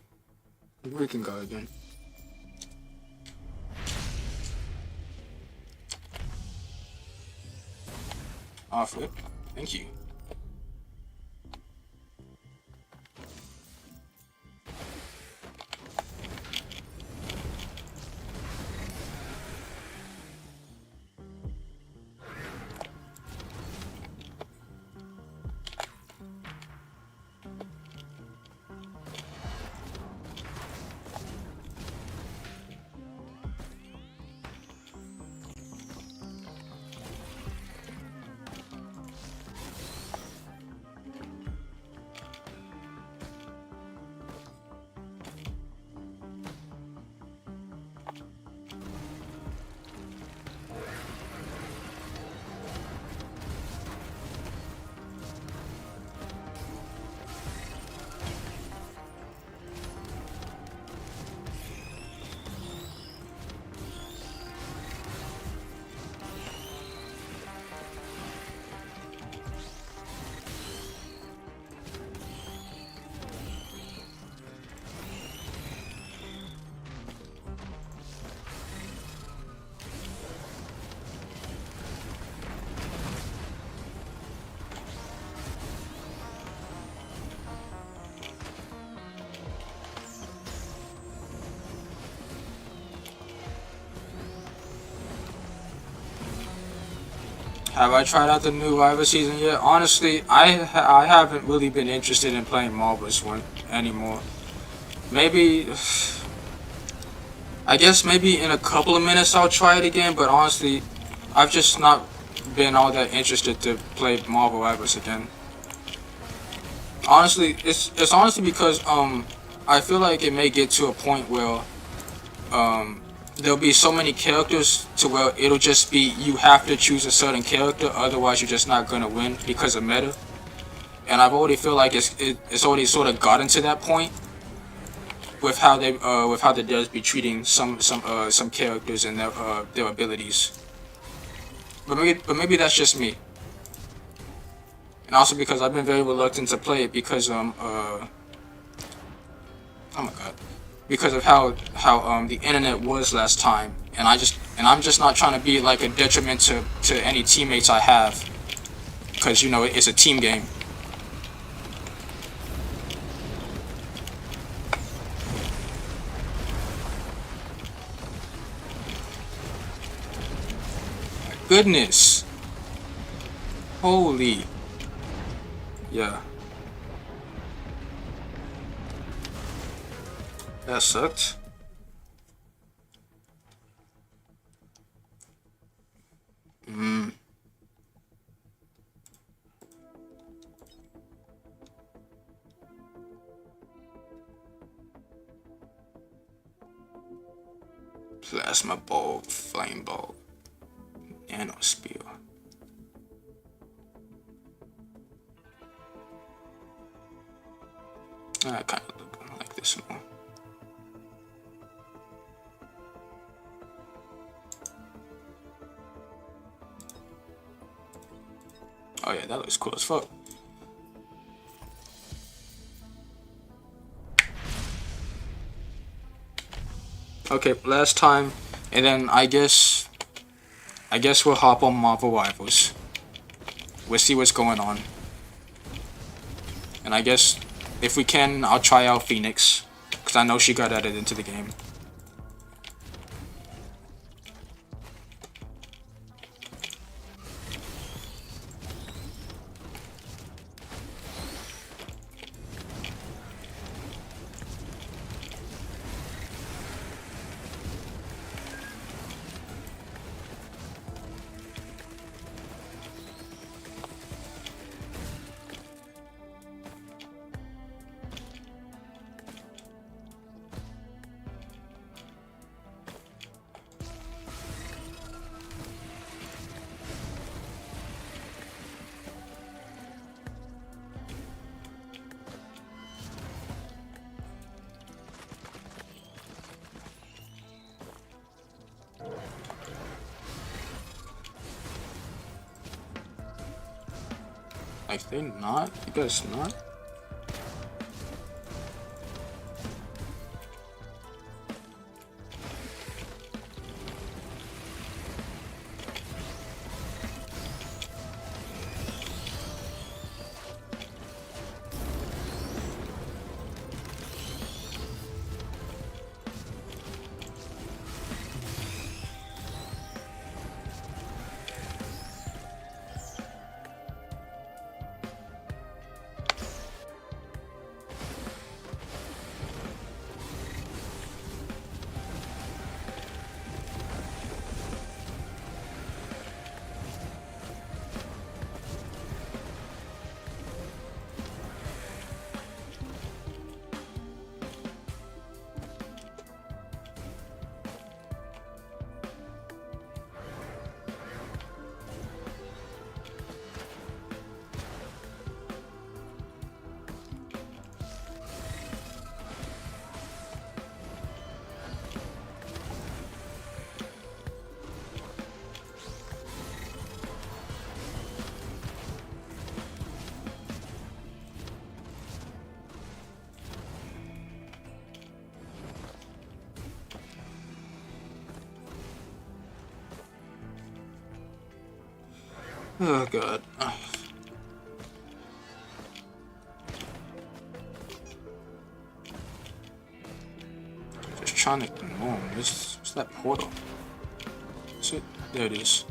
A: We can go again. Off it. Thank you. Have I tried out the new Rival season yet? Honestly, I haven't really been interested in playing Marvel's one anymore. Maybe, I guess maybe in a couple of minutes I'll try it again. But honestly, I've just not been all that interested to play Marvel Rivals again. Honestly, it's honestly because I feel like it may get to a point where there'll be so many characters to where it'll just be you have to choose a certain character, otherwise you're just not gonna win because of meta. And I've already feel like it's already sort of gotten to that point with how the devs be treating some characters and their abilities. But maybe that's just me. And also because I've been very reluctant to play it because oh my god, because of how the internet was last time, and I'm just not trying to be like a detriment to any teammates I have, because you know it's a team game. My goodness, holy, yeah. That sucked. Plasma ball, flame ball, nano spear. I kind of like this more. Oh yeah, that looks cool as fuck. Okay, last time, and then I guess we'll hop on Marvel Rivals. We'll see what's going on. And I guess if we can, I'll try out Phoenix, because I know she got added into the game. Like they not? You guys not? Oh god. Just trying to ignore him. What's that portal? Is it? There it is.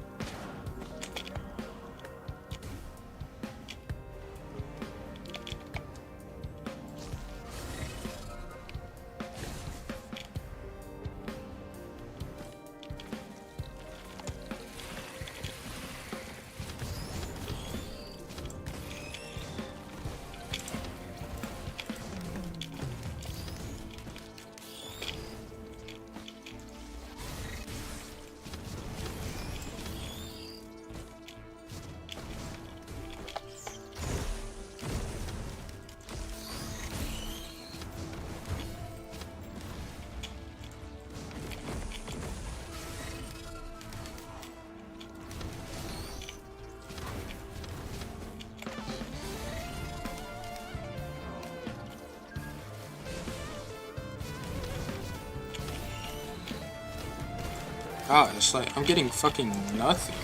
A: God, it's like I'm getting fucking nothing.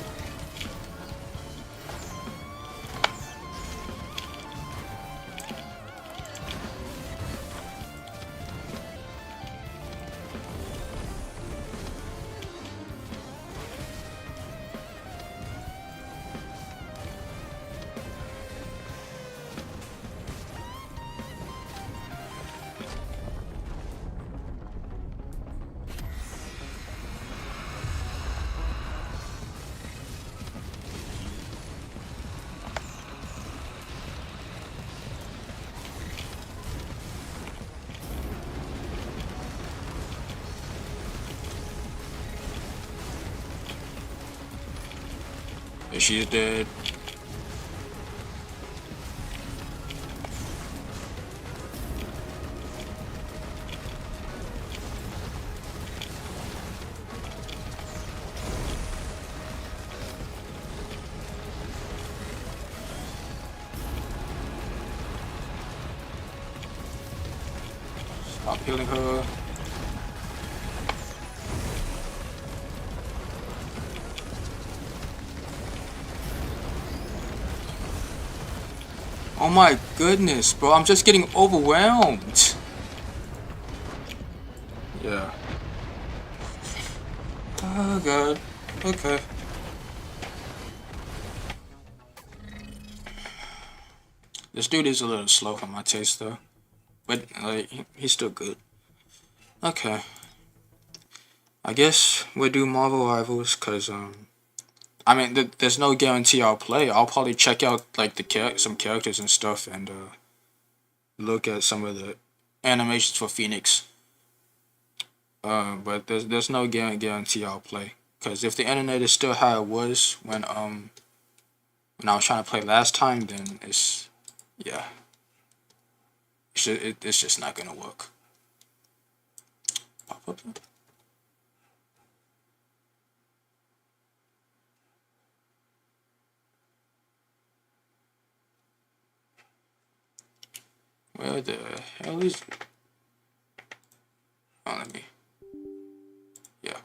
A: She's dead. Stop healing her. Oh my goodness, bro, I'm just getting overwhelmed. Yeah. Oh god. Okay. This dude is a little slow for my taste though. But like he's still good. Okay. I guess we'll do Marvel Rivals cause I mean there's no guarantee I'll play. I'll probably check out like the some characters and stuff and look at some of the animations for Phoenix. But there's no guarantee I'll play. Cause if the internet is still how it was when I was trying to play last time, then yeah, it's just not gonna work. Pop up. Where the hell is? Oh, let me. Yeah.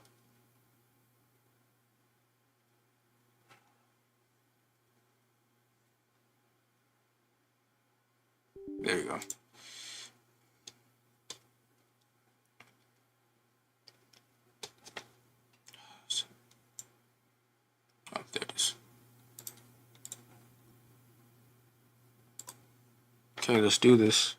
A: There you go. Oh, there it is. Okay, let's do this.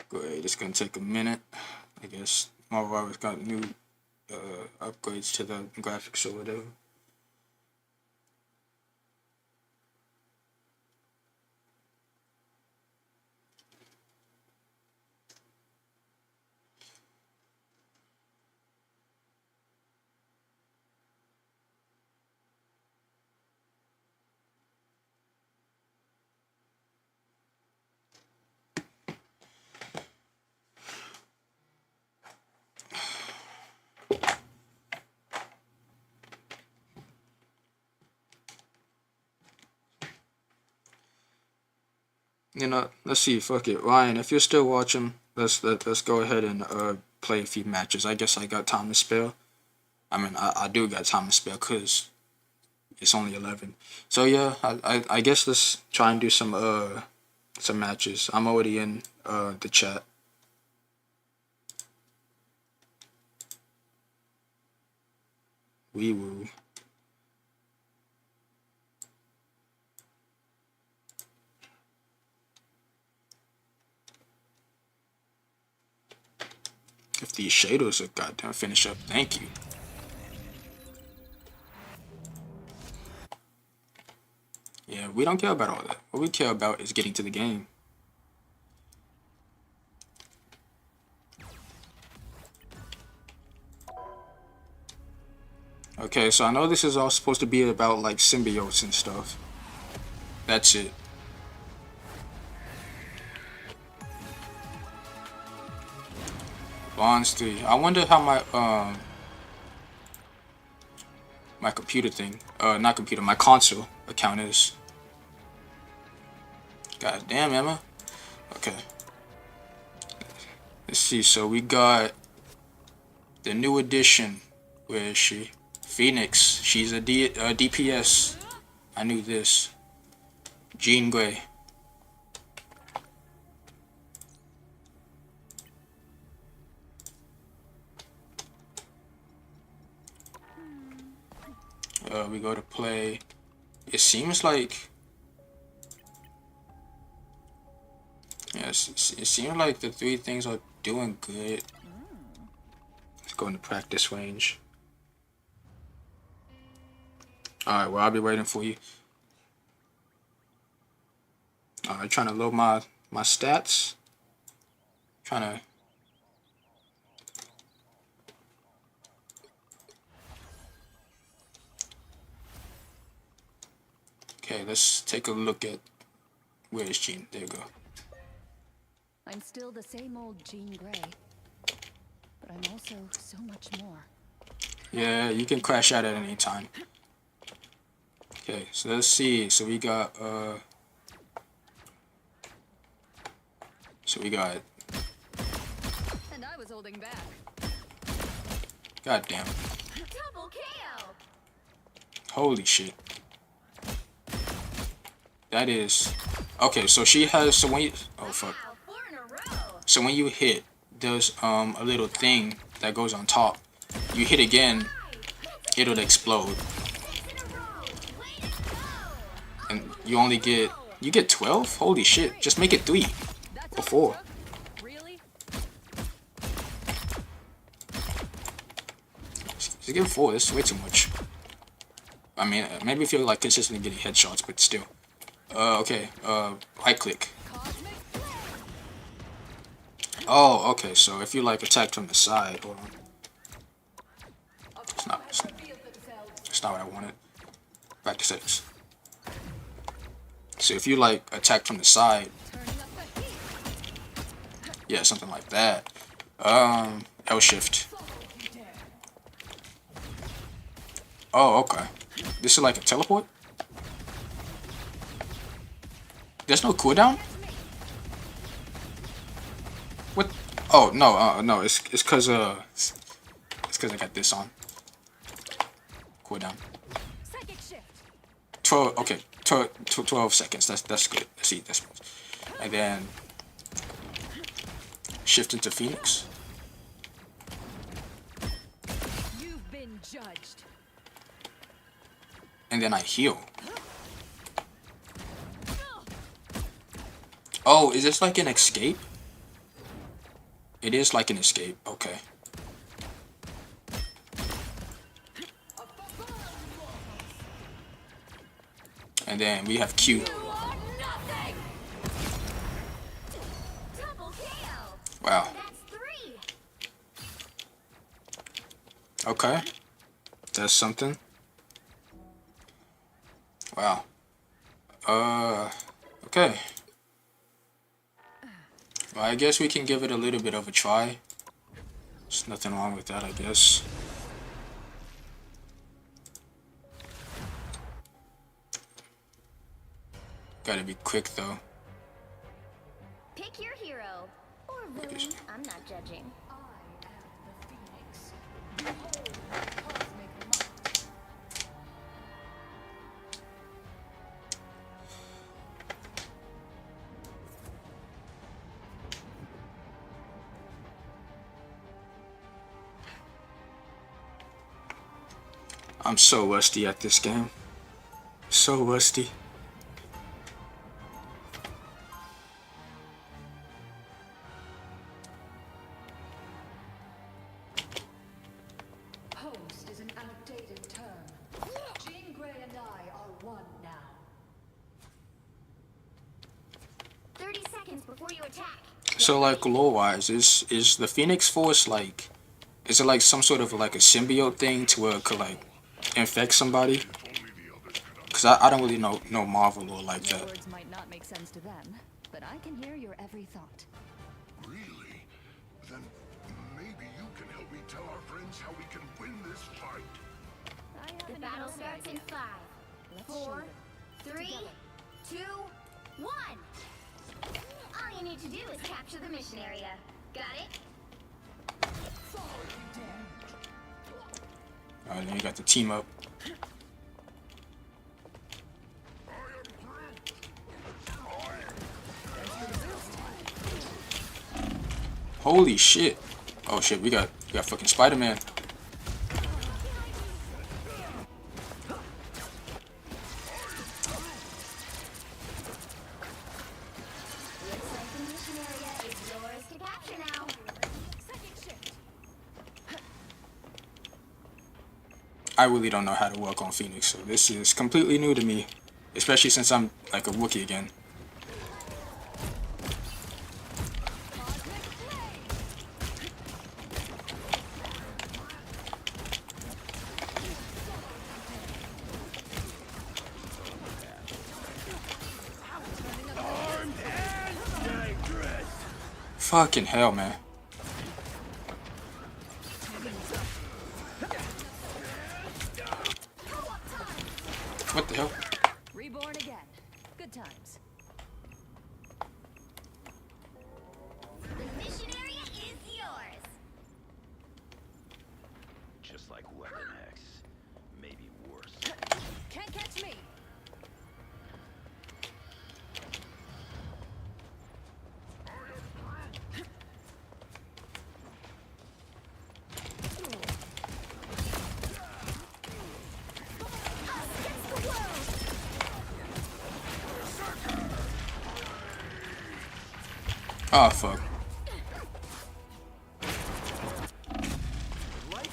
A: Great, it's gonna take a minute. I guess Marvel Rivals got new upgrades to the graphics or whatever. You know, let's see. Fuck it, Ryan. If you're still watching, let's go ahead and play a few matches. I guess I got time to spare. I mean, I do got time to spare cause it's only 11. So yeah, I guess let's try and do some matches. I'm already in the chat. Wee woo. If these shaders are goddamn finish up, thank you. Yeah, we don't care about all that. What we care about is getting to the game. Okay, so I know this is all supposed to be about like symbiotes and stuff. That's it. Bonds 3. I wonder how my computer thing, not computer, my console account is. God damn, Emma. Okay. Let's see. So we got the new addition. Where is she? Phoenix. She's a DPS. I knew this. Jean Grey. We go to play. It seems like. Yes, it seems like the 3 things are doing good. Let's go into practice range. Alright, well, I'll be waiting for you. Alright, trying to load my stats. Trying to. Okay, let's take a look at. Where is Jean? There you go.
S: I'm still the same old Jean Grey, but I'm also so much more.
A: Yeah, you can crash out at any time. Okay, so let's see. So we got
S: And I was holding back.
A: God damn.
S: Double KO.
A: Holy shit. That is okay, so she has so when you fuck. So when you hit, there's a little thing that goes on top. You hit again, it'll explode. And you only get 12? Holy shit. Just make it 3 or 4. Just give 4, that's way too much. I mean, maybe if you're like consistently getting headshots, but still. Okay, right click. Oh, okay, so if you like attack from the side, hold on. It's not what I wanted. Back to settings. So if you like attack from the side, yeah, something like that. L shift. Oh, okay. This is like a teleport? There's no cooldown? What? Oh, no, no, it's cause I got this on. Cooldown. 12, okay, 12 seconds, that's good. Let's see, and then shift into Phoenix.
S: You've been judged.
A: And then I heal. Oh, is this like an escape? It is like an escape, okay. And then we have Q. Wow. Okay. That's something. Wow. Okay. Well, I guess we can give it a little bit of a try. There's nothing wrong with that, I guess. Gotta be quick, though.
T: Pick your hero. Or villain. I'm not judging.
A: I'm so rusty at this game. So rusty.
U: Host is an outdated term. Jean Grey and I are one now.
A: So like lore-wise, is the Phoenix Force like, is it like some sort of like a symbiote thing to where it could like infect somebody? Cause I don't really know Marvel lore like
S: Your
A: that.
S: words might not make sense to them, but I can hear your every thought.
U: Really? Then maybe you can help me tell our friends how we can win this fight.
T: The battle starts in 5, 4, 3, 2, 1. All you need to do is capture the mission area. Got it?
A: Alright, then you got the team up. Holy shit! Oh shit, we got fucking Spider-Man.
T: Looks like the mission area is yours to capture now. Second shift.
A: I really don't know how to work on Phoenix, so this is completely new to me, especially since I'm like a rookie again. Fucking hell, man. What the hell?
S: Reborn again. Good times.
T: The mission area is yours.
V: Just like Weapon X. Maybe worse.
S: Can't catch me.
A: Oh fuck.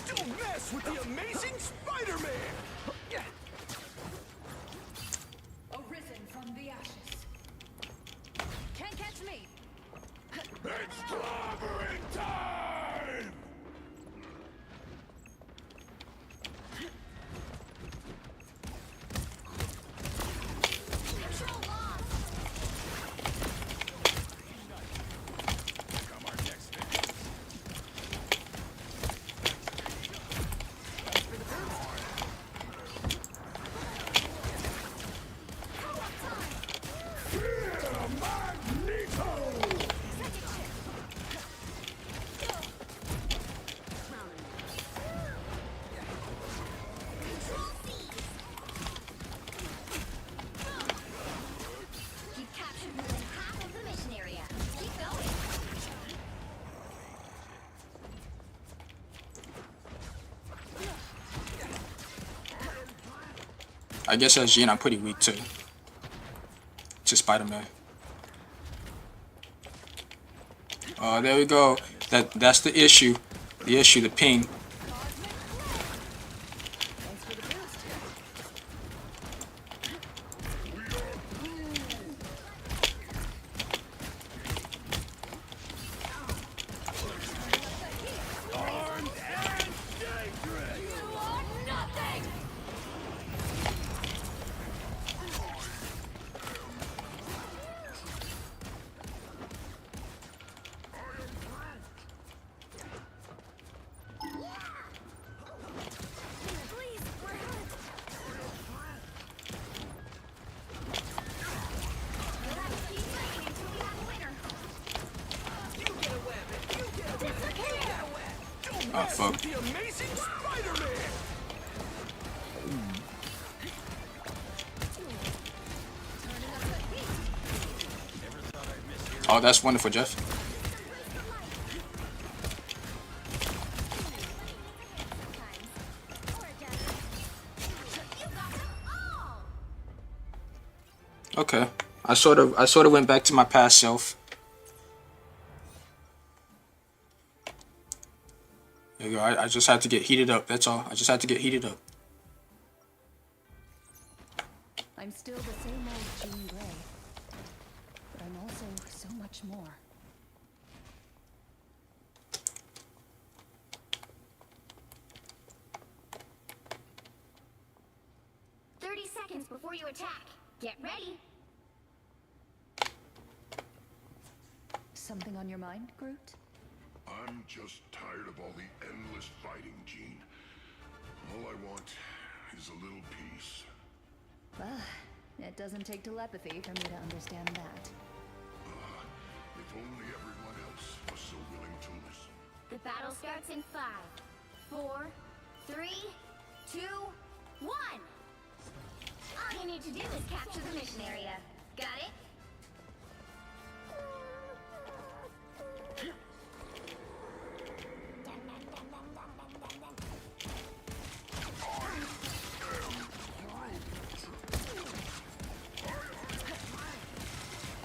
U: Don't mess with the amazing Spider-Man!
S: Arisen from the ashes. Can't catch me.
U: It's clobbering time!
T: You've captured more than half of the mission area. Keep going.
A: I guess as Jean, I'm pretty weak to Spider-Man. There we go. That's the issue. The issue, the ping. Oh fuck.
U: The amazing Spider-Man!
A: Oh, that's wonderful, Jeff. Okay. I sort of went back to my past self. There you go. I just had to get heated up. That's all. I just had to get heated up.
S: I'm still the same old Jean Grey, but I'm also so much more.
T: seconds before you attack. Get ready.
S: Something on your mind, Groot?
U: I'm just tired of all the endless fighting, Jean. All I want is a little peace.
S: Well, it doesn't take telepathy for me to understand that.
U: If only everyone else was so willing to listen.
T: The battle starts in 5, 4, 3, 2, 1. All you need to do is capture the mission area. Got it?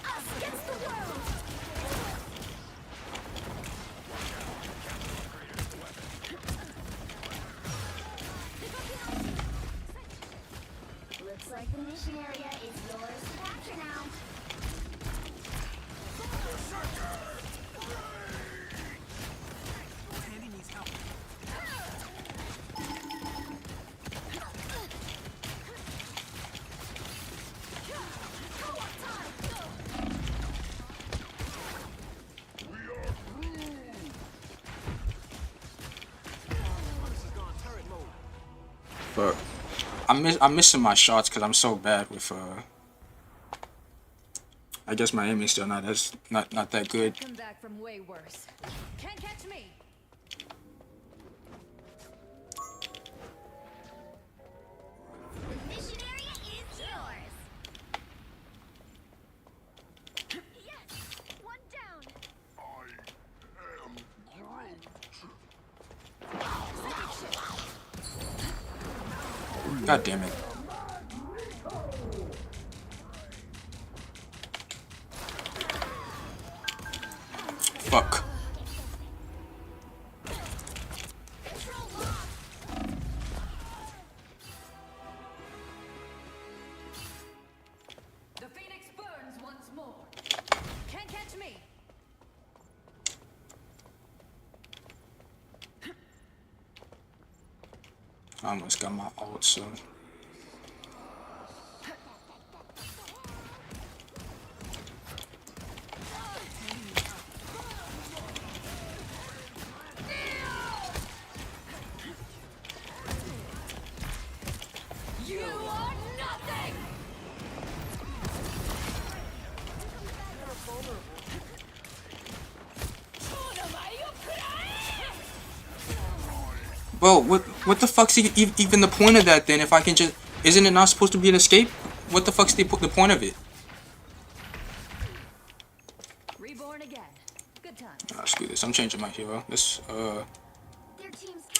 T: Us against the world! Looks like the mission area is yours to capture now.
C: Andy needs help.
A: But I'm missing my shots because I'm so bad with I guess my aiming still not that good.
S: Come back from way worse. Can't catch me.
T: The mission area is yours. Yes, one down.
A: God damn it. Fuck.
S: The Phoenix burns once more. Can't catch me.
A: I almost got my ult, so.
T: You are nothing!
A: Bro, what the fuck's even the point of that then? If I can just, isn't it not supposed to be an escape? What the fuck's the point of it?
S: Reborn again. Good time.
A: Screw this. I'm changing my hero. Let's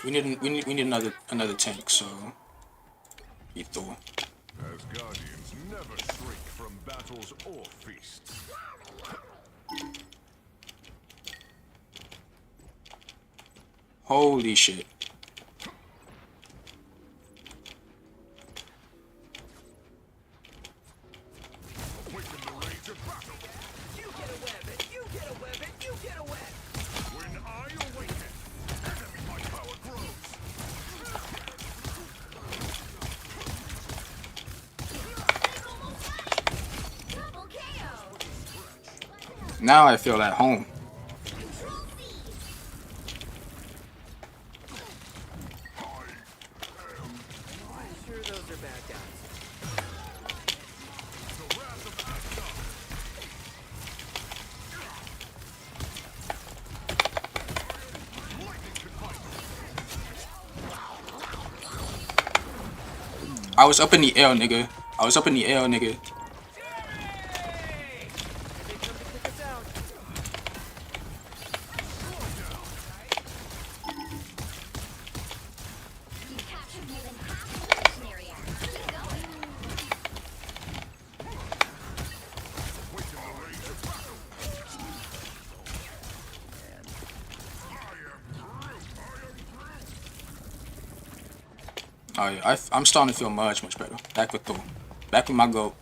A: we need another tank. So, be Thor.
U: As guardians never shrink from battles or feasts.
A: Holy shit. Now I feel at home.
C: Sure, those are bad guys.
A: I was up in the air, nigga. I was up in the air, nigga. Oh yeah, I'm starting to feel much better. Back with Thor. Back with my goat.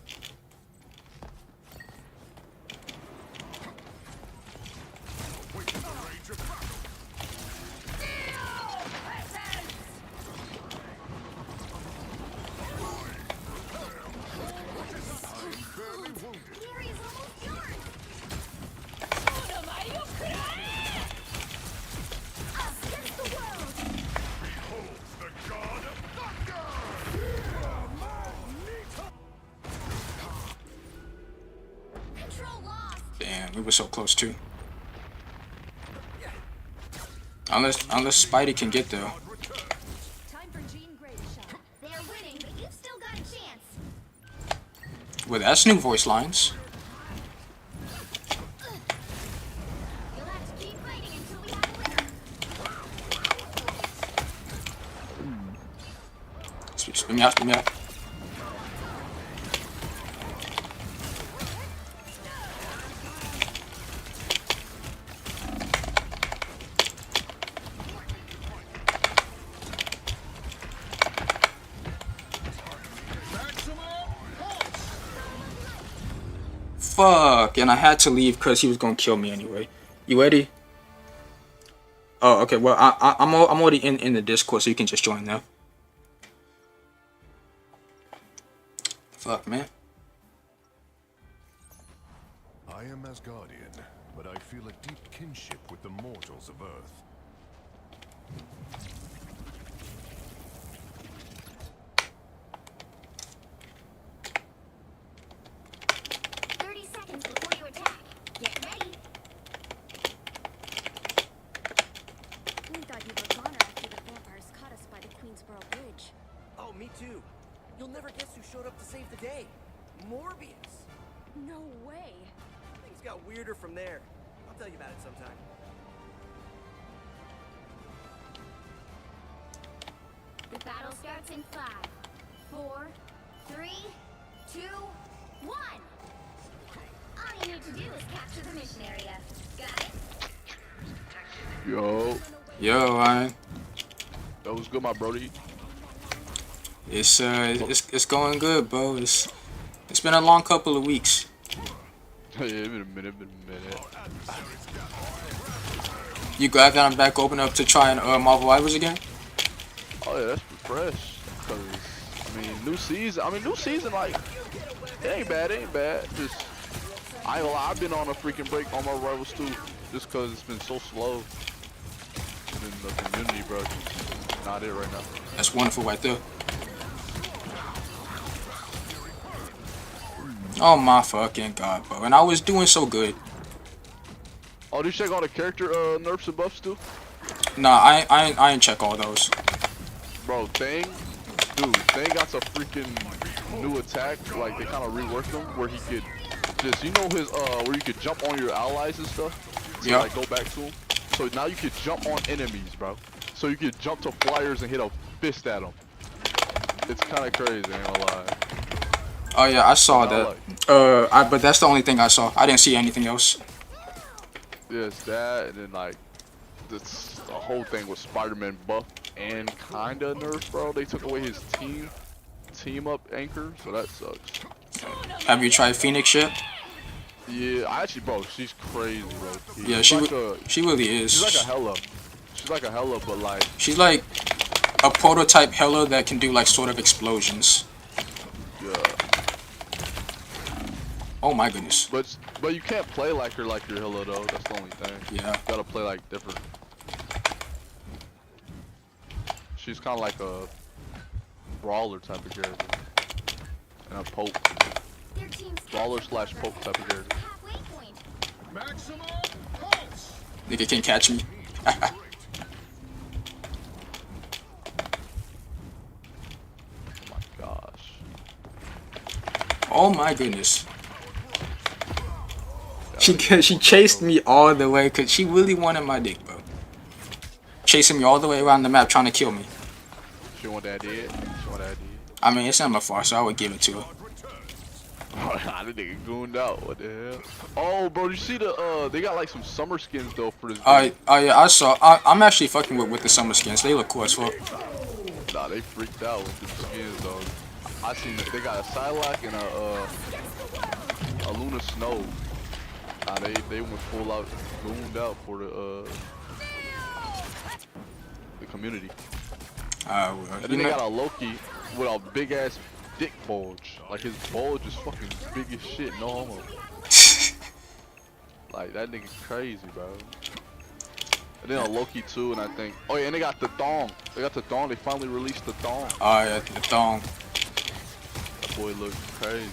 A: We were so close too. Unless Spidey can get there.
T: Time for Jean Grey to shine. They're winning, but you've still got a chance.
A: Well, that's new voice lines.
T: You'll have to keep fighting until we have a winner.
A: Spin me out, spin me out. Fuck, and I had to leave because he was gonna kill me anyway. You ready? Oh, okay. Well, I'm already in the Discord, so you can just join now. Fuck, man.
U: I am Asgardian, but I feel a deep kinship with the mortals of Earth.
T: 30 seconds before you attack. Get ready. We thought you were gone after the vampires caught us by the Queensboro Bridge.
C: Oh, me too. You'll never guess who showed up to save the day. Morbius.
T: No way.
C: Things got weirder from there. I'll tell you about it sometime.
T: The battle starts in 5, 4, 3, 2, 1. All you need to do is capture the mission area. Got it?
D: Yo.
A: Yo, Ryan.
D: That was good, my brody.
A: It's going good, bro. It's been a long couple of weeks.
D: Yeah, it's been a minute,
A: You glad that I'm back open up to trying Marvel Rivals again?
D: Oh yeah, that's fresh. Cause I mean, new season, like it ain't bad. Just I ain't gonna lie, I've been on a freaking break on my Rivals too, just cause it's been so slow. And in the community, bro, just not it right now.
A: That's wonderful right there. Oh my fucking god, bro. And I was doing so good.
D: Oh, did you check all the character nerfs and buffs too?
A: Nah, I ain't check all those.
D: Bro, Thing got a freaking new attack. Like they kind of reworked him where he could just, you know, his where you could jump on your allies and stuff. To,
A: yeah.
D: Like go back to him. So now you could jump on enemies, bro. So you could jump to flyers and hit a fist at them. It's kind of crazy, ain't gonna lie.
A: Oh yeah, I saw that. But that's the only thing I saw. I didn't see anything else.
D: Yeah, it's that, and then like the whole thing with Spider-Man buff and kinda nerfed, bro. They took away his team up anchor, so that sucks.
A: Have you tried Phoenix yet?
D: Yeah, bro, she's crazy, bro.
A: Yeah, she really is.
D: She's like a Hella. She's like a Hella, but like
A: she's like a prototype Hella that can do like sort of explosions.
D: Yeah.
A: Oh my goodness.
D: But you can't play like her like your Hella though. That's the only thing.
A: Yeah.
D: You gotta play like different. She's kind of like a brawler type of character and a pope. Brawler / pope type of character.
A: Nigga can't catch me. Oh my goodness. She chased me all the way because she really wanted my dick, bro. Chasing me all the way around the map trying to kill me.
D: She want that dead? She want that dead?
A: I mean, it's not my fault, so I would give it to her.
D: Oh, that nigga gooned out. What the hell? Oh, bro, you see the they got like some summer skins though for this.
A: Oh yeah, I saw. I'm actually fucking with the summer skins. They look cool as fuck.
D: Nah, they freaked out with the skins though. I seen that they got a Psylocke and a Luna Snow. Nah, they went full out, gooned out for the community.
A: Well,
D: and then they got a Loki with a big ass dick bulge. Like his bulge is fucking big as shit, no homo. Like that nigga crazy, bro. And then a Loki too, and I think, oh yeah, and they got the thong. They got the thong. They finally released the thong.
A: Oh yeah, the thong.
D: That boy looks crazy.